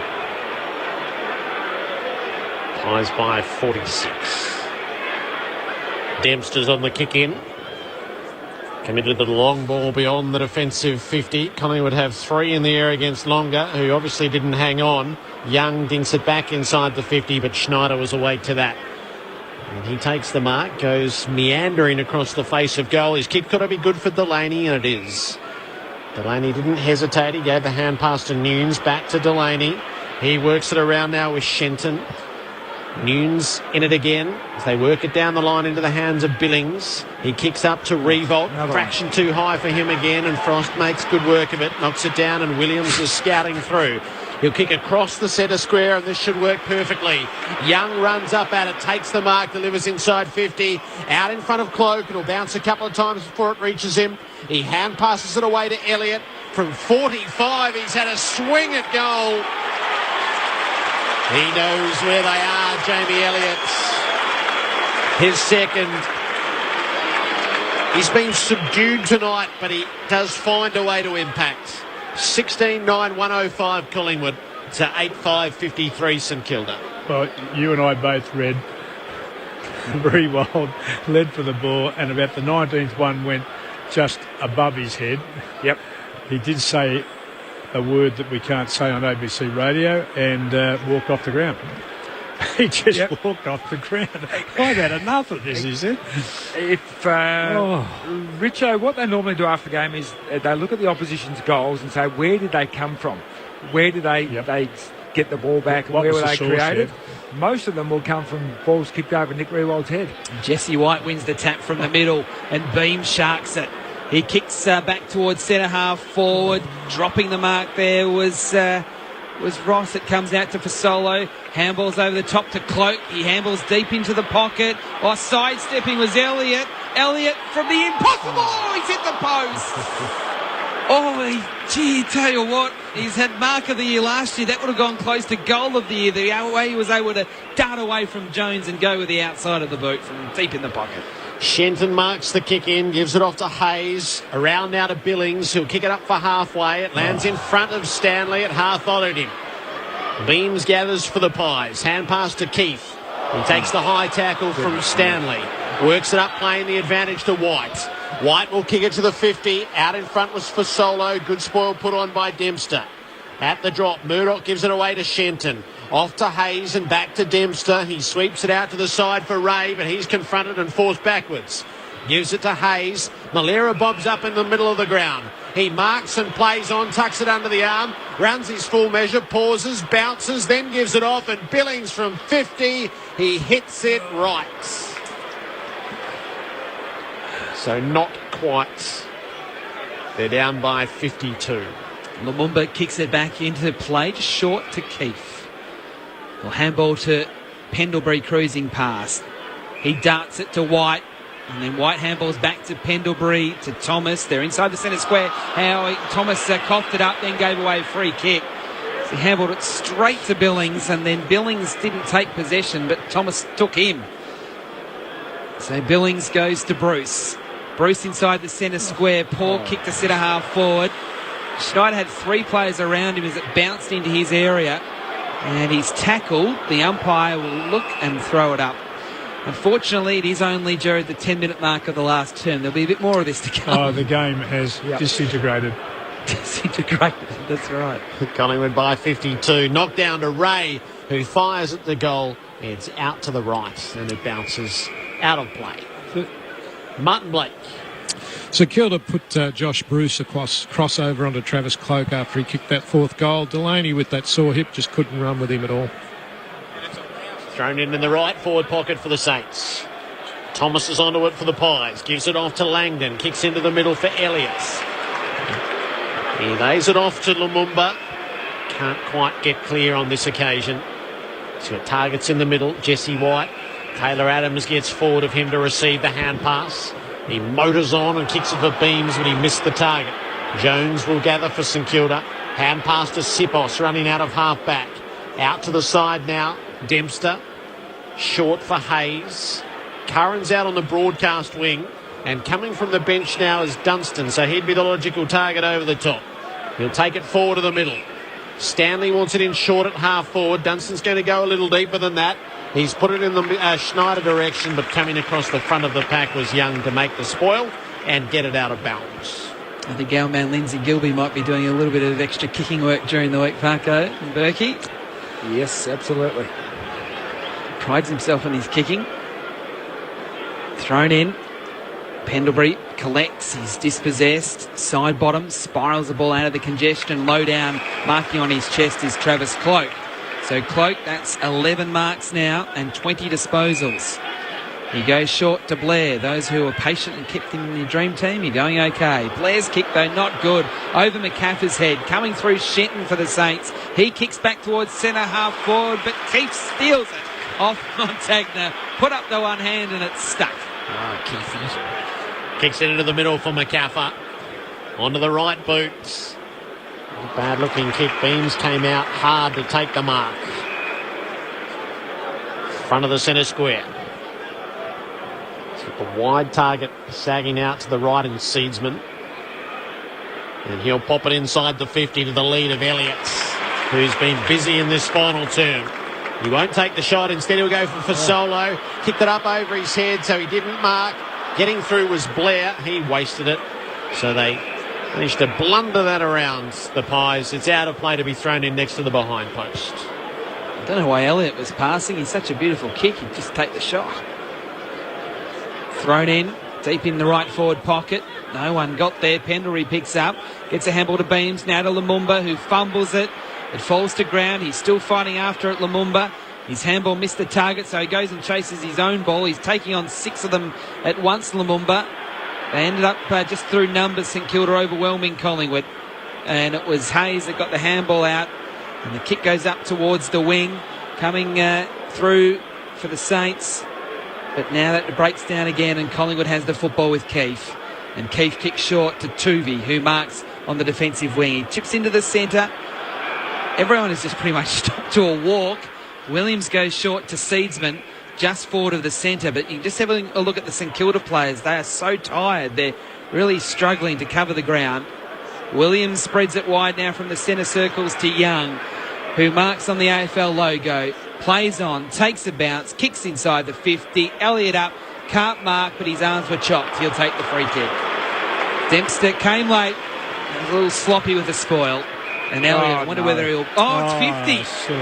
Ties by 46. Dempster's on the kick in. Committed the long ball beyond the defensive 50. Collingwood have 3 in the air against Longer, who obviously didn't hang on. Young dinks it back inside the 50, but Schneider was awake to that. And he takes the mark, goes meandering across the face of goal. His kick got to be good for Delaney, and it is. Delaney didn't hesitate. He gave the hand pass to Nunes, back to Delaney. He works it around now with Shenton. Nunes in it again as they work it down the line into the hands of Billings. He kicks up to Revolt, fraction too high for him again, and Frost makes good work of it, knocks it down, and Williams is scouting through. He'll kick across the centre square, and this should work perfectly. Young runs up at it, takes the mark, delivers inside 50, out in front of Cloak. It'll bounce a couple of times before it reaches him. He hand passes it away to Elliott. From 45, he's had a swing at goal. He knows where they are, Jamie Elliott. His second. He's been subdued tonight, but he does find a way to impact. 16-9-105 Collingwood to 8-5-53 St Kilda. Well, you and I both read Rewald led for the ball, and about the 19th one went just above his head. Yep. He did say a word that we can't say on ABC radio, and walked off the ground. He just walked off the ground. I've had enough of this, he said. If Richo, what they normally do after the game is they look at the opposition's goals and say, where did they come from? Where did they get the ball back? And where were they created? Most of them will come from balls kicked over Nick Rewald's head. Jesse White wins the tap from the middle, and Beam sharks it. He kicks back towards centre half forward. Dropping the mark there was Ross. It comes out to Fasolo. Handballs over the top to Cloak. He handballs deep into the pocket. Sidestepping was Elliott. Elliott from the impossible. He's hit the post. Tell you what, he's had mark of the year last year. That would have gone close to goal of the year. The way he was able to dart away from Jones and go with the outside of the boot from deep in the pocket. Shenton marks the kick in, gives it off to Hayes. Around now to Billings, who'll kick it up for halfway. It lands in front of Stanley. It half-volleyed him. Beams gathers for the Pies. Hand pass to Keith. He takes the high tackle from Stanley. Works it up, playing the advantage to White. White will kick it to the 50. Out in front was Fasolo. Good spoil put on by Dempster. At the drop, Murdoch gives it away to Shenton. Off to Hayes and back to Dempster. He sweeps it out to the side for Ray, but he's confronted and forced backwards. Gives it to Hayes. Malera bobs up in the middle of the ground. He marks and plays on, tucks it under the arm, runs his full measure, pauses, bounces, then gives it off, and Billings from 50, he hits it right. So not quite. They're down by 52. Lumumba kicks it back into play, just short to Keith. Well, handball to Pendlebury, cruising past. He darts it to White, and then White handballs back to Pendlebury, to Thomas. They're inside the centre square. Thomas coughed it up, then gave away a free kick. So he handballed it straight to Billings, and then Billings didn't take possession, but Thomas took him. So Billings goes to Bruce. Bruce inside the centre square. Poor kick to centre half forward. Schneider had 3 players around him as it bounced into his area, and he's tackled. The umpire will look and throw it up. Unfortunately, it is only, Jared, the 10-minute mark of the last term. There'll be a bit more of this to come. Oh, the game has disintegrated. Disintegrated, that's right. Collingwood by 52. Knocked down to Ray, who fires at the goal. It's out to the right, and it bounces out of play. Martin Blake. So Kilda put Josh Bruce crossover onto Travis Cloak after he kicked that 4th goal. Delaney with that sore hip just couldn't run with him at all. Thrown in the right forward pocket for the Saints. Thomas is onto it for the Pies. Gives it off to Langdon. Kicks into the middle for Elliott. He lays it off to Lumumba. Can't quite get clear on this occasion. He's got targets in the middle. Jesse White. Taylor Adams gets forward of him to receive the hand pass. He motors on and kicks it for Beams, but he missed the target. Jones will gather for St Kilda. Hand pass to Sipos, running out of half-back. Out to the side now. Dempster. Short for Hayes. Curran's out on the broadcast wing. And coming from the bench now is Dunstan, so he'd be the logical target over the top. He'll take it forward to the middle. Stanley wants it in short at half forward. Dunstan's going to go a little deeper than that. He's put it in the Schneider direction, but coming across the front of the pack was Young to make the spoil and get it out of bounds. I think our man Lindsay Gilby might be doing a little bit of extra kicking work during the week, Parko and Berkey. Yes, absolutely. Prides himself on his kicking. Thrown in. Pendlebury collects, he's dispossessed, side bottom, spirals the ball out of the congestion, low down, marking on his chest is Travis Cloak. So Cloak, that's 11 marks now and 20 disposals. He goes short to Blair. Those who are patient and kept him in your dream team, you're going okay. Blair's kick, though, not good. Over McCaffrey's head. Coming through Shenton for the Saints. He kicks back towards centre half forward, but Keefe steals it off Montagna. Put up the one hand and it's stuck. Keefe kicks it into the middle for McCaffer. Onto the right boots. Bad looking kick. Beams came out hard to take the mark. Front of the centre square. A wide target sagging out to the right in Seedsman. And he'll pop it inside the 50 to the lead of Elliott, who's been busy in this final term. He won't take the shot. Instead, he'll go for Solo. Kicked it up over his head, so he didn't mark. Getting through was Blair. He wasted it. So they managed to blunder that around the Pies. It's out of play to be thrown in next to the behind post. I don't know why Elliott was passing. He's such a beautiful kick. He'd just take the shot. Thrown in, deep in the right forward pocket. No one got there. Pendlebury picks up. Gets a handball to Beams. Now to Lumumba, who fumbles it. It falls to ground. He's still fighting after it, Lumumba. His handball missed the target, so he goes and chases his own ball. He's taking on 6 of them at once, Lumumba. They ended up just through numbers, St Kilda overwhelming Collingwood. And it was Hayes that got the handball out. And the kick goes up towards the wing. Coming through for the Saints. But now that breaks down again and Collingwood has the football with Keefe. And Keefe kicks short to Tuvey, who marks on the defensive wing. He chips into the centre. Everyone has just pretty much stopped to a walk. Williams goes short to Seedsman, just forward of the centre. But you just have a look at the St Kilda players. They are so tired. They're really struggling to cover the ground. Williams spreads it wide now from the centre circles to Young, who marks on the AFL logo. Plays on, takes a bounce, kicks inside the 50. Elliott up, can't mark, but his arms were chopped. He'll take the free kick. Dempster came late. A little sloppy with the spoil. And Elliott, I wonder whether he'll... Oh, it's 50.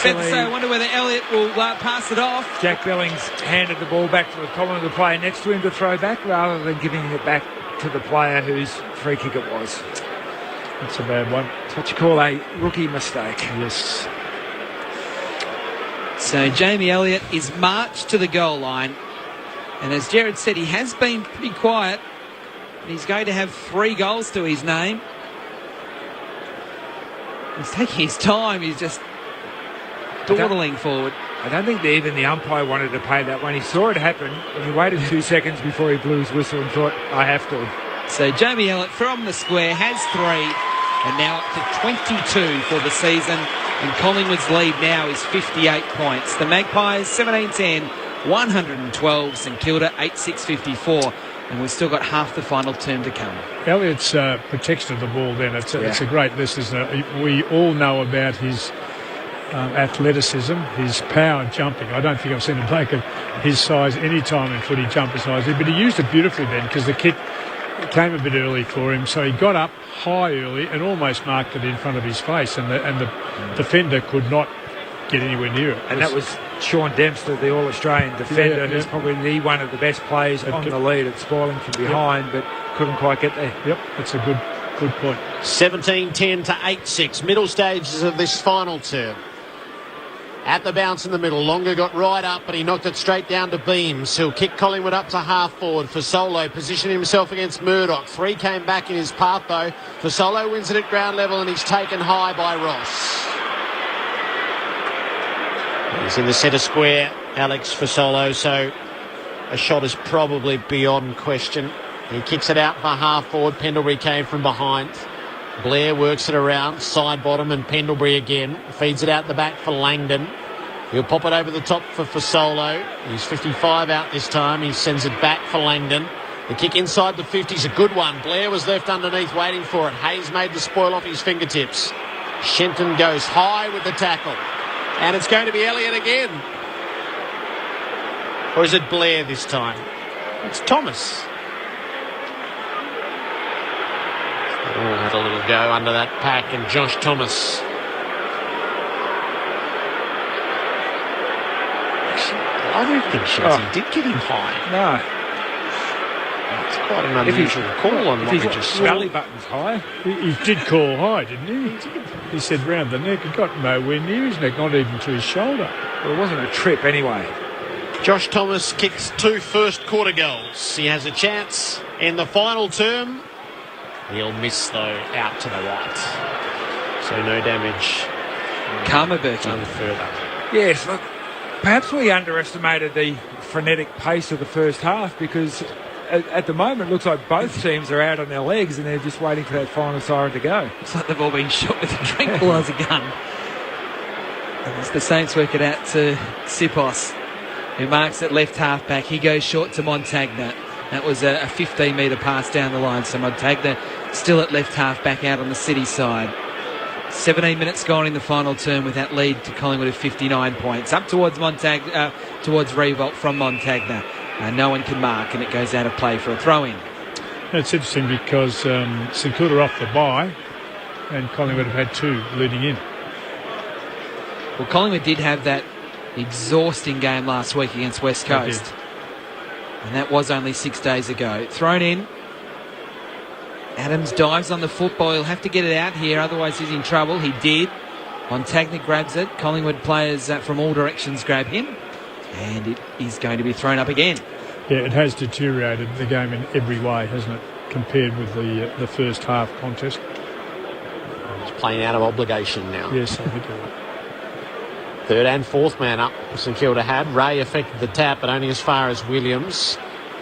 So I wonder whether Elliott will pass it off. Jack Billings handed the ball back to the Collingwood, the player next to him to throw back, rather than giving it back to the player whose free kick it was. That's a bad one. It's what you call a rookie mistake. Yes. So Jamie Elliott is marched to the goal line. And as Jared said, he has been pretty quiet. He's going to have 3 goals to his name. He's taking his time. He's just dawdling forward. I don't think even the umpire wanted to pay that one. He saw it happen and he waited 2 seconds before he blew his whistle and thought, I have to. So Jamie Elliott from the square has 3 and now up to 22 for the season. And Collingwood's lead now is 58 points. The Magpies 17-10, 112. St Kilda 8-6-54. And we've still got half the final term to come. Elliott's protection of the ball then, it's a great list, isn't it? We all know about his athleticism, his power jumping. I don't think I've seen a bloke of his size any time in footy jump as high as he, but he used it beautifully then because the kick came a bit early for him, so he got up high early and almost marked it in front of his face, and the defender could not get anywhere near it. And that was Sean Dempster, the All-Australian defender, who's probably one of the best players on the lead at spoiling from behind, but couldn't quite get there. Yep, that's a good point. 17-10 to 8-6, middle stages of this final term. At the bounce in the middle, Longer got right up, but he knocked it straight down to Beams. He'll kick Collingwood up to half forward. Fasolo positioning himself against Murdoch. 3 came back in his path though. Fasolo wins it at ground level and he's taken high by Ross. He's in the centre square, Alex Fasolo, so a shot is probably beyond question. He kicks it out for half forward. Pendlebury came from behind. Blair works it around, side bottom, and Pendlebury again. Feeds it out the back for Langdon. He'll pop it over the top for Fasolo. He's 55 out this time. He sends it back for Langdon. The kick inside the 50 is a good one. Blair was left underneath waiting for it. Hayes made the spoil off his fingertips. Shenton goes high with the tackle. And it's going to be Elliott again. Or is it Blair this time? It's Thomas. Oh, had a little go under that pack, and Josh Thomas. Actually, I don't think Shazzy did get him high. No. It's quite an unusual call on what we just saw. Belly button's high. He did call high, didn't he? He did. He said round the neck. He got nowhere near his neck, not even to his shoulder. Well, it wasn't a trip anyway. Josh Thomas kicks 2 first quarter goals. He has a chance in the final term. He'll miss, though, out to the right. So no damage. Karma Berkey. Done further. Yes, look, perhaps we underestimated the frenetic pace of the first half because at the moment it looks like both teams are out on their legs and they're just waiting for that final siren to go. Looks like they've all been shot with a tranquilizer gun. And as the Saints work it out to Sipos, who marks at left half back. He goes short to Montagna. That was a 15-metre pass down the line. So Montagna still at left half back out on the City side. 17 minutes gone in the final term with that lead to Collingwood of 59 points. Up towards towards Revolt from Montagna. No one can mark and it goes out of play for a throw-in. It's interesting because St Kilda are off the bye and Collingwood have had 2 leading in. Well, Collingwood did have that exhausting game last week against West Coast. And that was only 6 days ago. Thrown in. Adams dives on the football. He'll have to get it out here, otherwise he's in trouble. He did. Montagna grabs it. Collingwood players from all directions grab him. And it is going to be thrown up again. Yeah, it has deteriorated the game in every way, hasn't it, compared with the first half contest. He's playing out of obligation now. Yes, I think you're right. Third and fourth man up St Kilda had. Ray affected the tap, but only as far as Williams.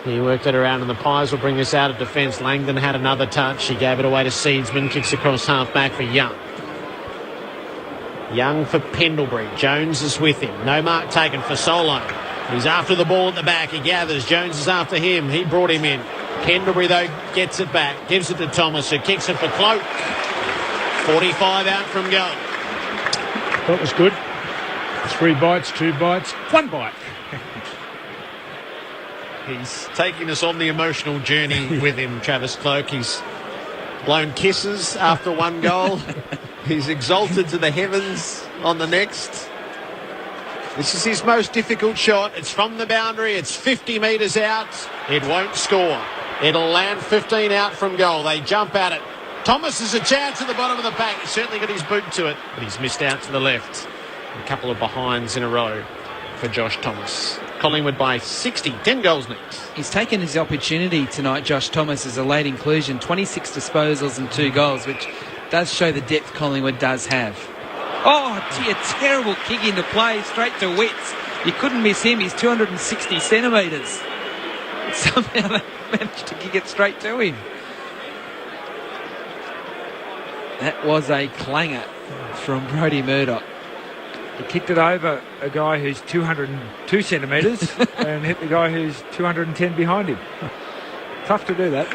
He worked it around and the Pies will bring this out of defence. Langdon had another touch. He gave it away to Seedsman. Kicks across half back for Young. Young for Pendlebury. Jones is with him. No mark taken for Solo. He's after the ball at the back. He gathers. Jones is after him. He brought him in. Pendlebury, though, gets it back. Gives it to Thomas, who kicks it for Cloak. 45 out from goal. That was good. 3 bites, 2 bites, 1 bite. He's taking us on the emotional journey with him, Travis Cloak. He's blown kisses after 1 goal. He's exalted to the heavens on the next. This is his most difficult shot. It's from the boundary. It's 50 metres out. It won't score. It'll land 15 out from goal. They jump at it. Thomas has a chance at the bottom of the pack. He's certainly got his boot to it, but he's missed out to the left. A couple of behinds in a row for Josh Thomas. Collingwood by 60, 10 goals next. He's taken his opportunity tonight, Josh Thomas, as a late inclusion. 26 disposals and 2 goals, which does show the depth Collingwood does have. Oh, gee, a terrible kick into play, straight to Witts. You couldn't miss him. He's 260 centimetres. Somehow they managed to kick it straight to him. That was a clanger from Brodie Murdoch. He kicked it over a guy who's 202 centimetres and hit the guy who's 210 behind him. Tough to do that.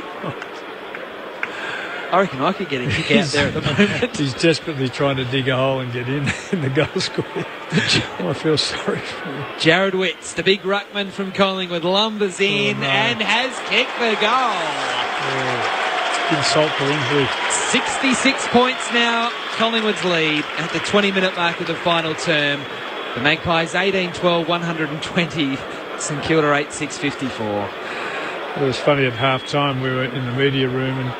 I reckon I could get a kick out there at the moment. He's desperately trying to dig a hole and get in the goal square. I feel sorry for him. Jared Witts, the big ruckman from Collingwood, lumbers in and has kicked the goal. Insult to injury. 66 points now, Collingwood's lead at the 20-minute mark of the final term. The Magpies 18-12, 120. St Kilda 8-6, 54. It was funny at half-time. We were in the media room and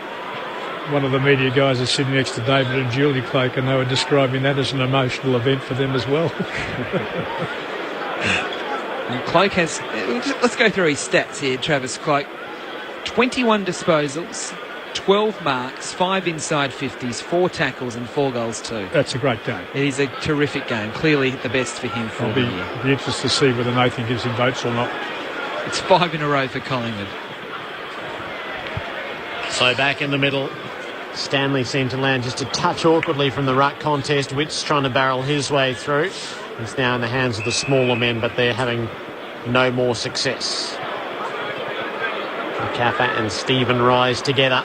one of the media guys is sitting next to David and Julie Cloak, and they were describing that as an emotional event for them as well. And Cloak has... Let's go through his stats here, Travis Cloak. 21 disposals, 12 marks, 5 inside 50s, 4 tackles and 4 goals too. That's a great game. It is a terrific game. Clearly the best for him for the year. I'll be interested to see whether Nathan gives him votes or not. It's 5 in a row for Collingwood. So back in the middle, Stanley seemed to land just a touch awkwardly from the ruck contest. Witts trying to barrel his way through. He's now in the hands of the smaller men, but they're having no more success. Kaffa and Stephen rise together.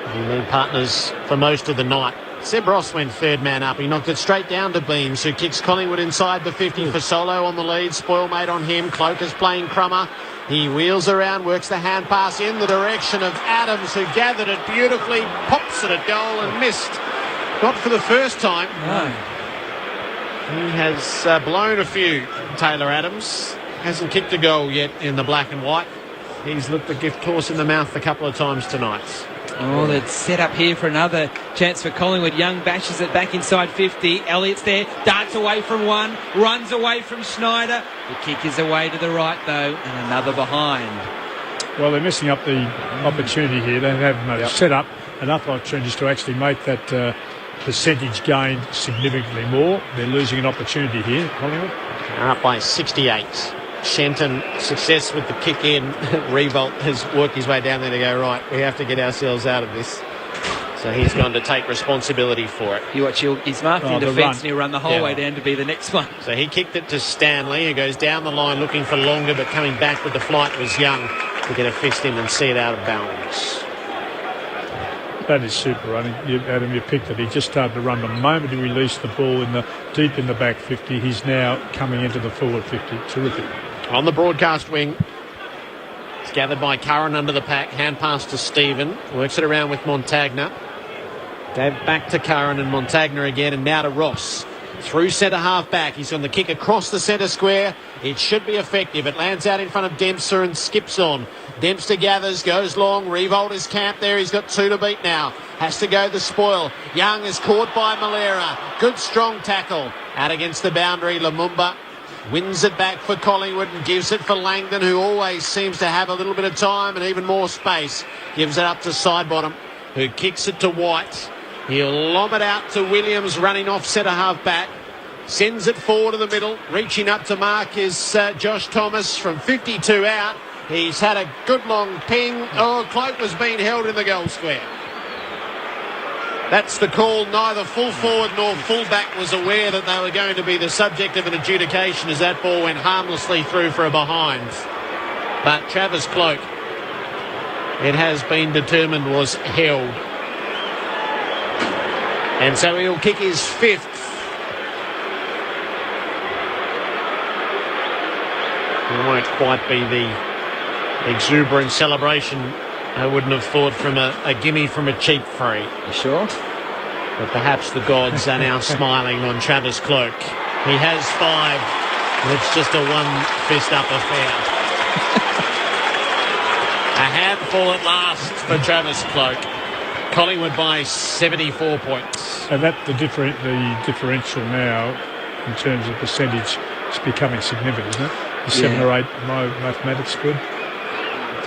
They've been partners for most of the night. Seb Ross went third man up. He knocked it straight down to Beams, who kicks Collingwood inside the 50 for Solo on the lead. Spoilmate on him. Cloak is playing Crummer. He wheels around, works the hand pass in the direction of Adams, who gathered it beautifully, pops it at goal and missed. Not for the first time. No. He has blown a few, Taylor Adams. Hasn't kicked a goal yet in the black and white. He's looked the gift horse in the mouth a couple of times tonight. Oh, they're set up here for another chance for Collingwood. Young bashes it back inside 50. Elliott's there, darts away from one, runs away from Schneider. The kick is away to the right, though, and another behind. Well, they're missing up the opportunity here. They haven't set up enough opportunities to actually make that percentage gain significantly more. They're losing an opportunity here, Collingwood. They're up by 68. Shenton, success with the kick in. Revolt has worked his way down there to go, right, we have to get ourselves out of this. So he's gone to take responsibility for it. You watch, he's marked in defence and he'll run the whole way down to be the next one. So he kicked it to Stanley, who goes down the line looking for longer, but coming back with the flight was Young to get a fist in and see it out of bounds. That is super running. Adam, you picked it. He just started to run the moment he released the ball deep in the back 50. He's now coming into the forward 50. Terrific. On the broadcast wing, it's gathered by Curran under the pack. Hand pass to Stephen. Works it around with Montagna. Gave back to Curran and Montagna again, and now to Ross. Through centre half back. He's on the kick across the centre square. It should be effective. It lands out in front of Dempster and skips on. Dempster gathers, goes long. Revolt is camped there. He's got 2 to beat now. Has to go the spoil. Young is caught by Malera. Good strong tackle. Out against the boundary. Lumumba wins it back for Collingwood and gives it for Langdon, who always seems to have a little bit of time and even more space. Gives it up to Sidebottom, who kicks it to White. He'll lob it out to Williams, running off centre half back. Sends it forward to the middle. Reaching up to mark is Josh Thomas from 52 out. He's had a good long ping. Oh, Cloak was being held in the goal square. That's the call. Neither full forward nor full back was aware that they were going to be the subject of an adjudication as that ball went harmlessly through for a behind. But Travis Cloak, it has been determined, was held. And so he'll kick his 5th. It won't quite be the exuberant celebration I wouldn't have thought from a gimme from a cheap free. You sure? But perhaps the gods are now smiling on Travis Cloak. He has 5. It's just a one-fist-up affair. A handful at last for Travis Cloak. Collingwood by 74 points. And that the differential now in terms of percentage is becoming significant, isn't it? 7 or 8, my mathematics good.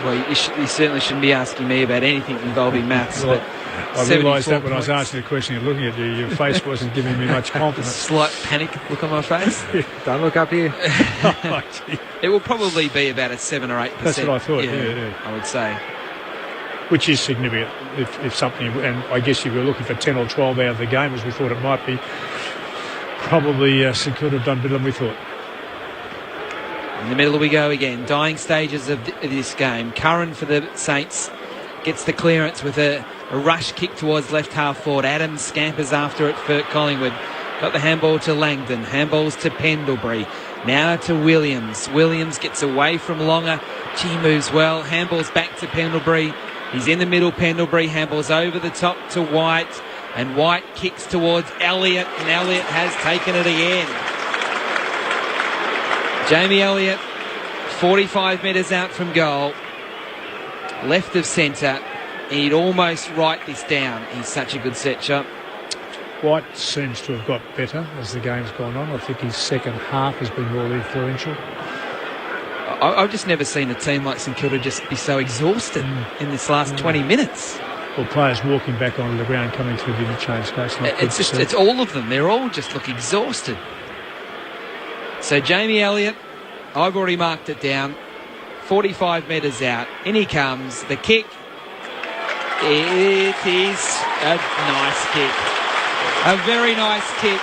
Well, you certainly shouldn't be asking me about anything involving maths. Well, but I realised that when I was asking the question and looking at you, your face wasn't giving me much confidence. Slight panic look on my face. Don't look up here. It will probably be about a 7 or 8%. That's what I thought, yeah. I would say. Which is significant if something, and I guess if you're looking for 10 or 12 out of the game, as we thought it might be, probably St Kilda have done better than we thought. In the middle we go again. Dying stages of this game. Curran for the Saints gets the clearance with a rush kick towards left half forward. Adams scampers after it for Collingwood. Got the handball to Langdon. Handballs to Pendlebury. Now to Williams. Williams gets away from Longer. He moves well. Handballs back to Pendlebury. He's in the middle. Pendlebury handballs over the top to White. And White kicks towards Elliott. And Elliott has taken it again. Jamie Elliott, 45 metres out from goal, left of centre, he'd almost write this down. He's such a good set-shot. White seems to have got better as the game's gone on. I think his second half has been more influential. I've just never seen a team like St Kilda just be so exhausted in this last 20 minutes. Well, players walking back onto the ground coming through the interchange. It's all of them. They're all just look exhausted. So Jamie Elliott, I've already marked it down. 45 metres out. In he comes. The kick. It is a nice kick. A very nice kick.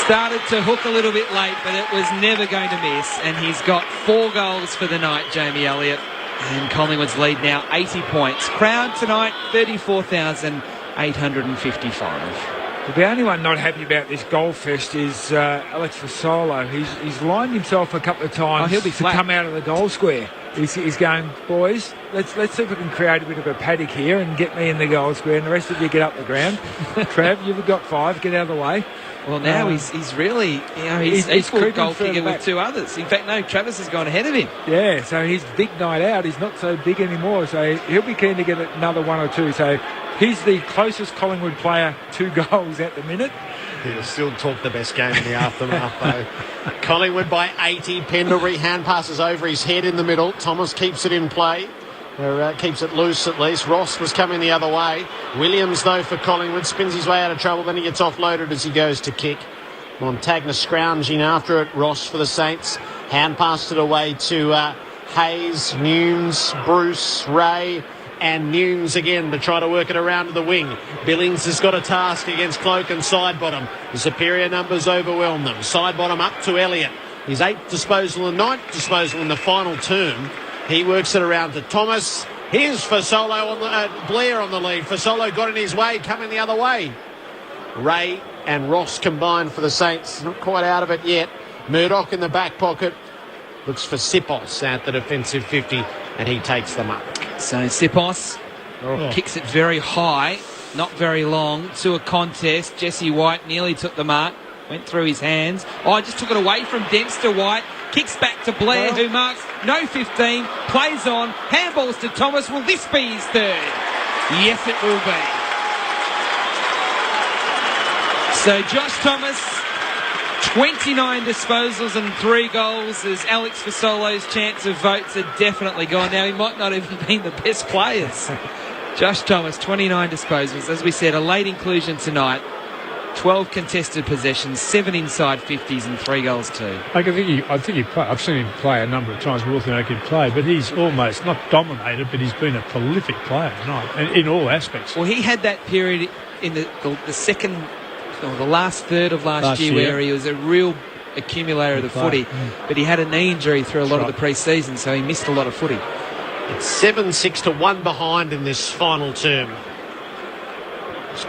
Started to hook a little bit late, but it was never going to miss. And he's got 4 goals for the night, Jamie Elliott. And Collingwood's lead now 80 points. Crowd tonight, 34,855. The only one not happy about this goal fest is Alex Fasolo. He's lined himself a couple of times he'll be flat. to come out of the goal square. He's going, boys, let's see if we can create a bit of a paddock here and get me in the goal square, and the rest of you get up the ground. Trav, you've got 5, get out of the way. Well, now he's really, he's equal goal kicker with 2 others. In fact, no, Travis has gone ahead of him. Yeah, so his big night out, he's not so big anymore, so he'll be keen to get another 1 or 2. So he's the closest Collingwood player to goals at the minute. He'll still talk the best game in the aftermath, though. Collingwood by 80. Pendlebury hand passes over his head in the middle. Thomas keeps it in play. Keeps it loose at least. Ross was coming the other way. Williams, though, for Collingwood, spins his way out of trouble. Then he gets offloaded as he goes to kick. Montagna scrounging after it. Ross for the Saints. Hand passed it away to Hayes, Nunes, Bruce, Ray, and Nunes again to try to work it around to the wing. Billings has got a task against Cloak and Sidebottom. The superior numbers overwhelm them. Sidebottom up to Elliott. His 8th disposal and 9th disposal in the final term. He works it around to Thomas. Here's Fasolo on the Blair on the lead. Fasolo got in his way, coming the other way. Ray and Ross combined for the Saints. Not quite out of it yet. Murdoch in the back pocket. Looks for Sipos at the defensive 50, and he takes the mark. So Sipos kicks it very high, not very long, to a contest. Jesse White nearly took the mark, went through his hands. Just took it away from Dempster. White kicks back to Blair, who marks no 15, plays on, handballs to Thomas. Will this be his 3rd? Yes, it will be. So Josh Thomas, 29 disposals and 3 goals, as Alex Fasolo's chance of votes are definitely gone. Now, he might not even be the best players. Josh Thomas, 29 disposals. As we said, a late inclusion tonight. 12 contested possessions, 7 inside 50s and 3 goals too. I think he play. I've seen him play a number of times more than I could play, but he's almost not dominated, but he's been a prolific player tonight, and in all aspects. Well, he had that period in the second, or the last third of last year where he was a real accumulator of the footy, but he had a knee injury through a lot of the pre-season, so he missed a lot of footy. It's 7-6 to 1 behind in this final term.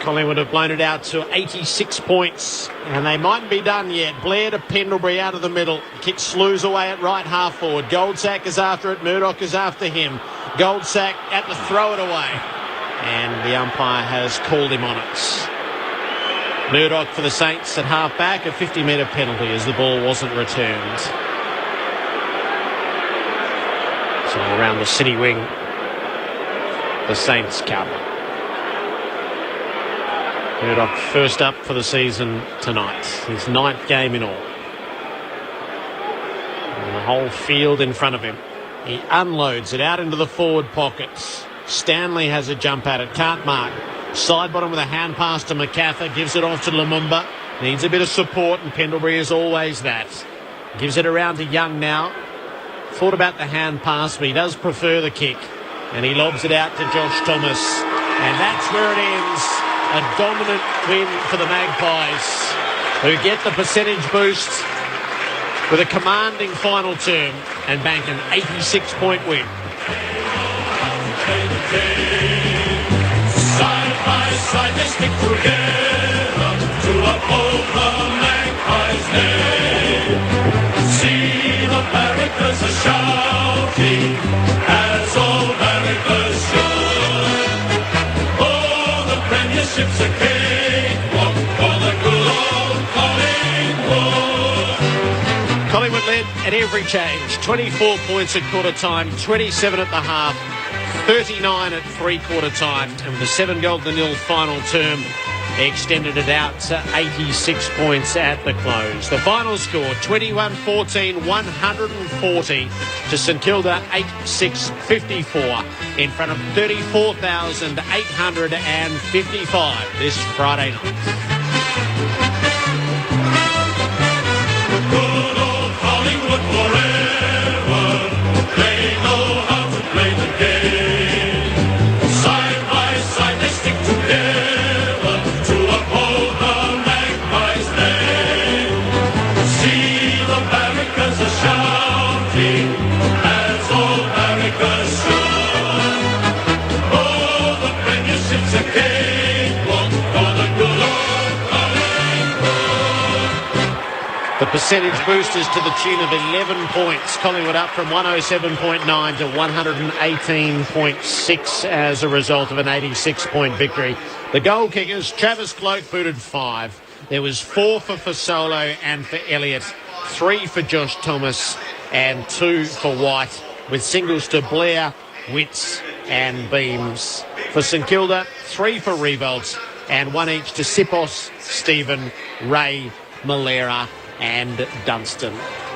Collingwood have blown it out to 86 points, and they mightn't be done yet. Blair to Pendlebury out of the middle. Kick slews away at right half forward. Goldsack is after it. Murdoch is after him. Goldsack at the throw it away, and the umpire has called him on it. Murdoch for the Saints at half back. A 50-metre penalty as the ball wasn't returned. So around the city wing, the Saints come. Murdoch first up for the season tonight. His 9th game in all. And the whole field in front of him. He unloads it out into the forward pockets. Stanley has a jump at it. Can't mark. Sidebottom with a hand pass to MacArthur. Gives it off to Lumumba. Needs a bit of support, and Pendlebury is always that. Gives it around to Young now. Thought about the hand pass, but he does prefer the kick. And he lobs it out to Josh Thomas. And that's where it ends. A dominant win for the Magpies, who get the percentage boost with a commanding final term and bank an 86-point win. Side by side they stick together to uphold the Magpies' name. See the barrackers are shouting as all barrackers should. Ships a cakewalk for the good old Collingwood. Collingwood led at every change. 24 points at quarter time, 27 at the half, 39 at three-quarter time, and with a 7-0 final term, extended it out to 86 points at the close. The final score, 21-14, 140 to St Kilda, 8-6-54 in front of 34,855 this Friday night. Good old Collingwood forever. They know how to play the game. Side by side they stick together to uphold the Magpies' name. See the barricades are shouting as all barricades should. Oh, the premiership's a cakewalk for the good old Collingwood. The percentage boosters to the tune of 11 points. Collingwood up from 107.9 to 118.6 as a result of an 86-point victory. The goal kickers, Travis Cloke booted 5. There was 4 for Fasolo and for Elliott, 3 for Josh Thomas and 2 for White, with singles to Blair, Witts and Beams. For St Kilda, 3 for Revolts and 1 each to Sipos, Stephen, Ray, Malera and Dunstan.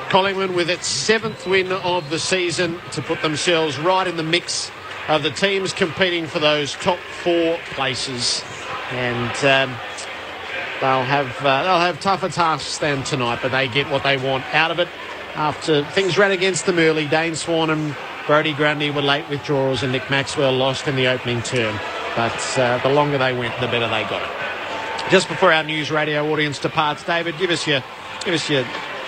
Collingwood with its 7th win of the season to put themselves right in the mix of the teams competing for those top 4 places, and they'll have tougher tasks than tonight, but they get what they want out of it. After things ran against them early, Dane Swan and Brodie Grundy were late withdrawals and Nick Maxwell lost in the opening term, but the longer they went, the better they got it. Just before our news radio audience departs, David, give us your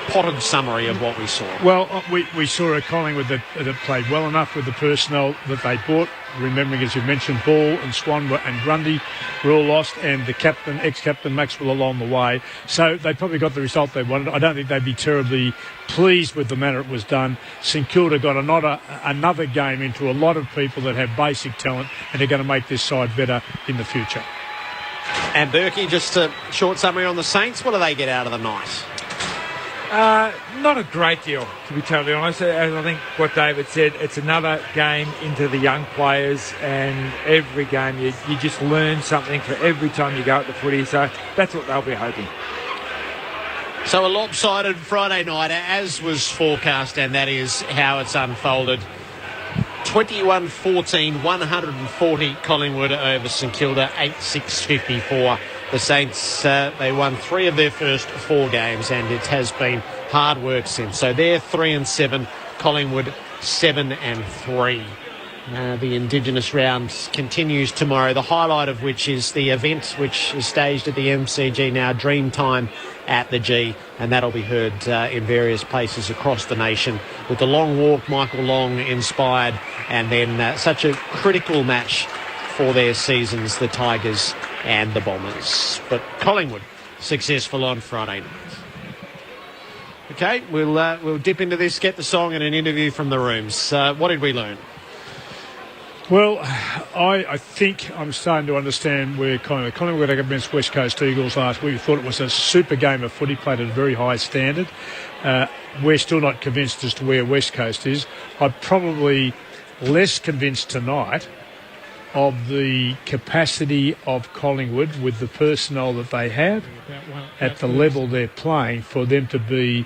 potted summary of what we saw. Well, we saw a Collingwood that played well enough with the personnel that they bought. Remembering, as you mentioned, Ball and Swan and Grundy were all lost, and the captain, ex-captain Maxwell along the way. So they probably got the result they wanted. I don't think they'd be terribly pleased with the manner it was done. St Kilda got another game into a lot of people that have basic talent, and they're going to make this side better in the future. And Berkey, just a short summary on the Saints. What do they get out of the night? Not a great deal, to be totally honest. As I think what David said, it's another game into the young players, and every game you just learn something for every time you go at the footy, so that's what they'll be hoping. So a lopsided Friday night, as was forecast, and that is how it's unfolded. 21-14, 140 Collingwood over St Kilda, 8-6-54. The Saints, they won 3 of their first 4 games, and it has been hard work since. So they're 3-7, Collingwood 7-3. The Indigenous round continues tomorrow, the highlight of which is the event which is staged at the MCG now, Dreamtime at the G, and that'll be heard in various places across the nation, with the long walk, Michael Long inspired, and then such a critical match for their seasons, the Tigers and the Bombers. But Collingwood successful on Friday night. Okay, we'll dip into this, get the song and an interview from the rooms. What did we learn? Well, I think I'm starting to understand where Collingwood against West Coast Eagles last week. We thought it was a super game of footy, played at a very high standard. We're still not convinced as to where West Coast is. I'm probably less convinced tonight of the capacity of Collingwood with the personnel that they have at the level they're playing for them to be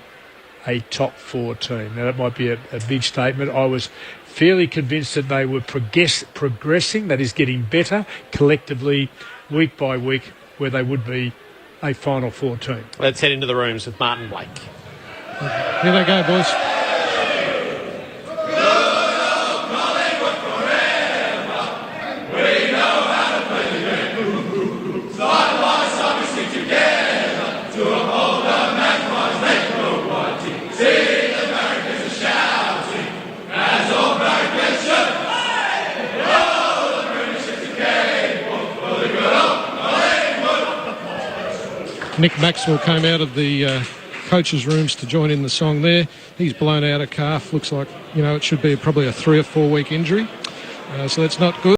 a top 4 team. Now, that might be a big statement. I was fairly convinced that they were progressing, that is, getting better collectively week by week, where they would be a Final 4 team. Let's head into the rooms with Martin Blake. Here they go, boys. Nick Maxwell came out of the coaches' rooms to join in the song there. He's blown out a calf. Looks like, it should be probably a 3 or 4 week injury. So that's not good.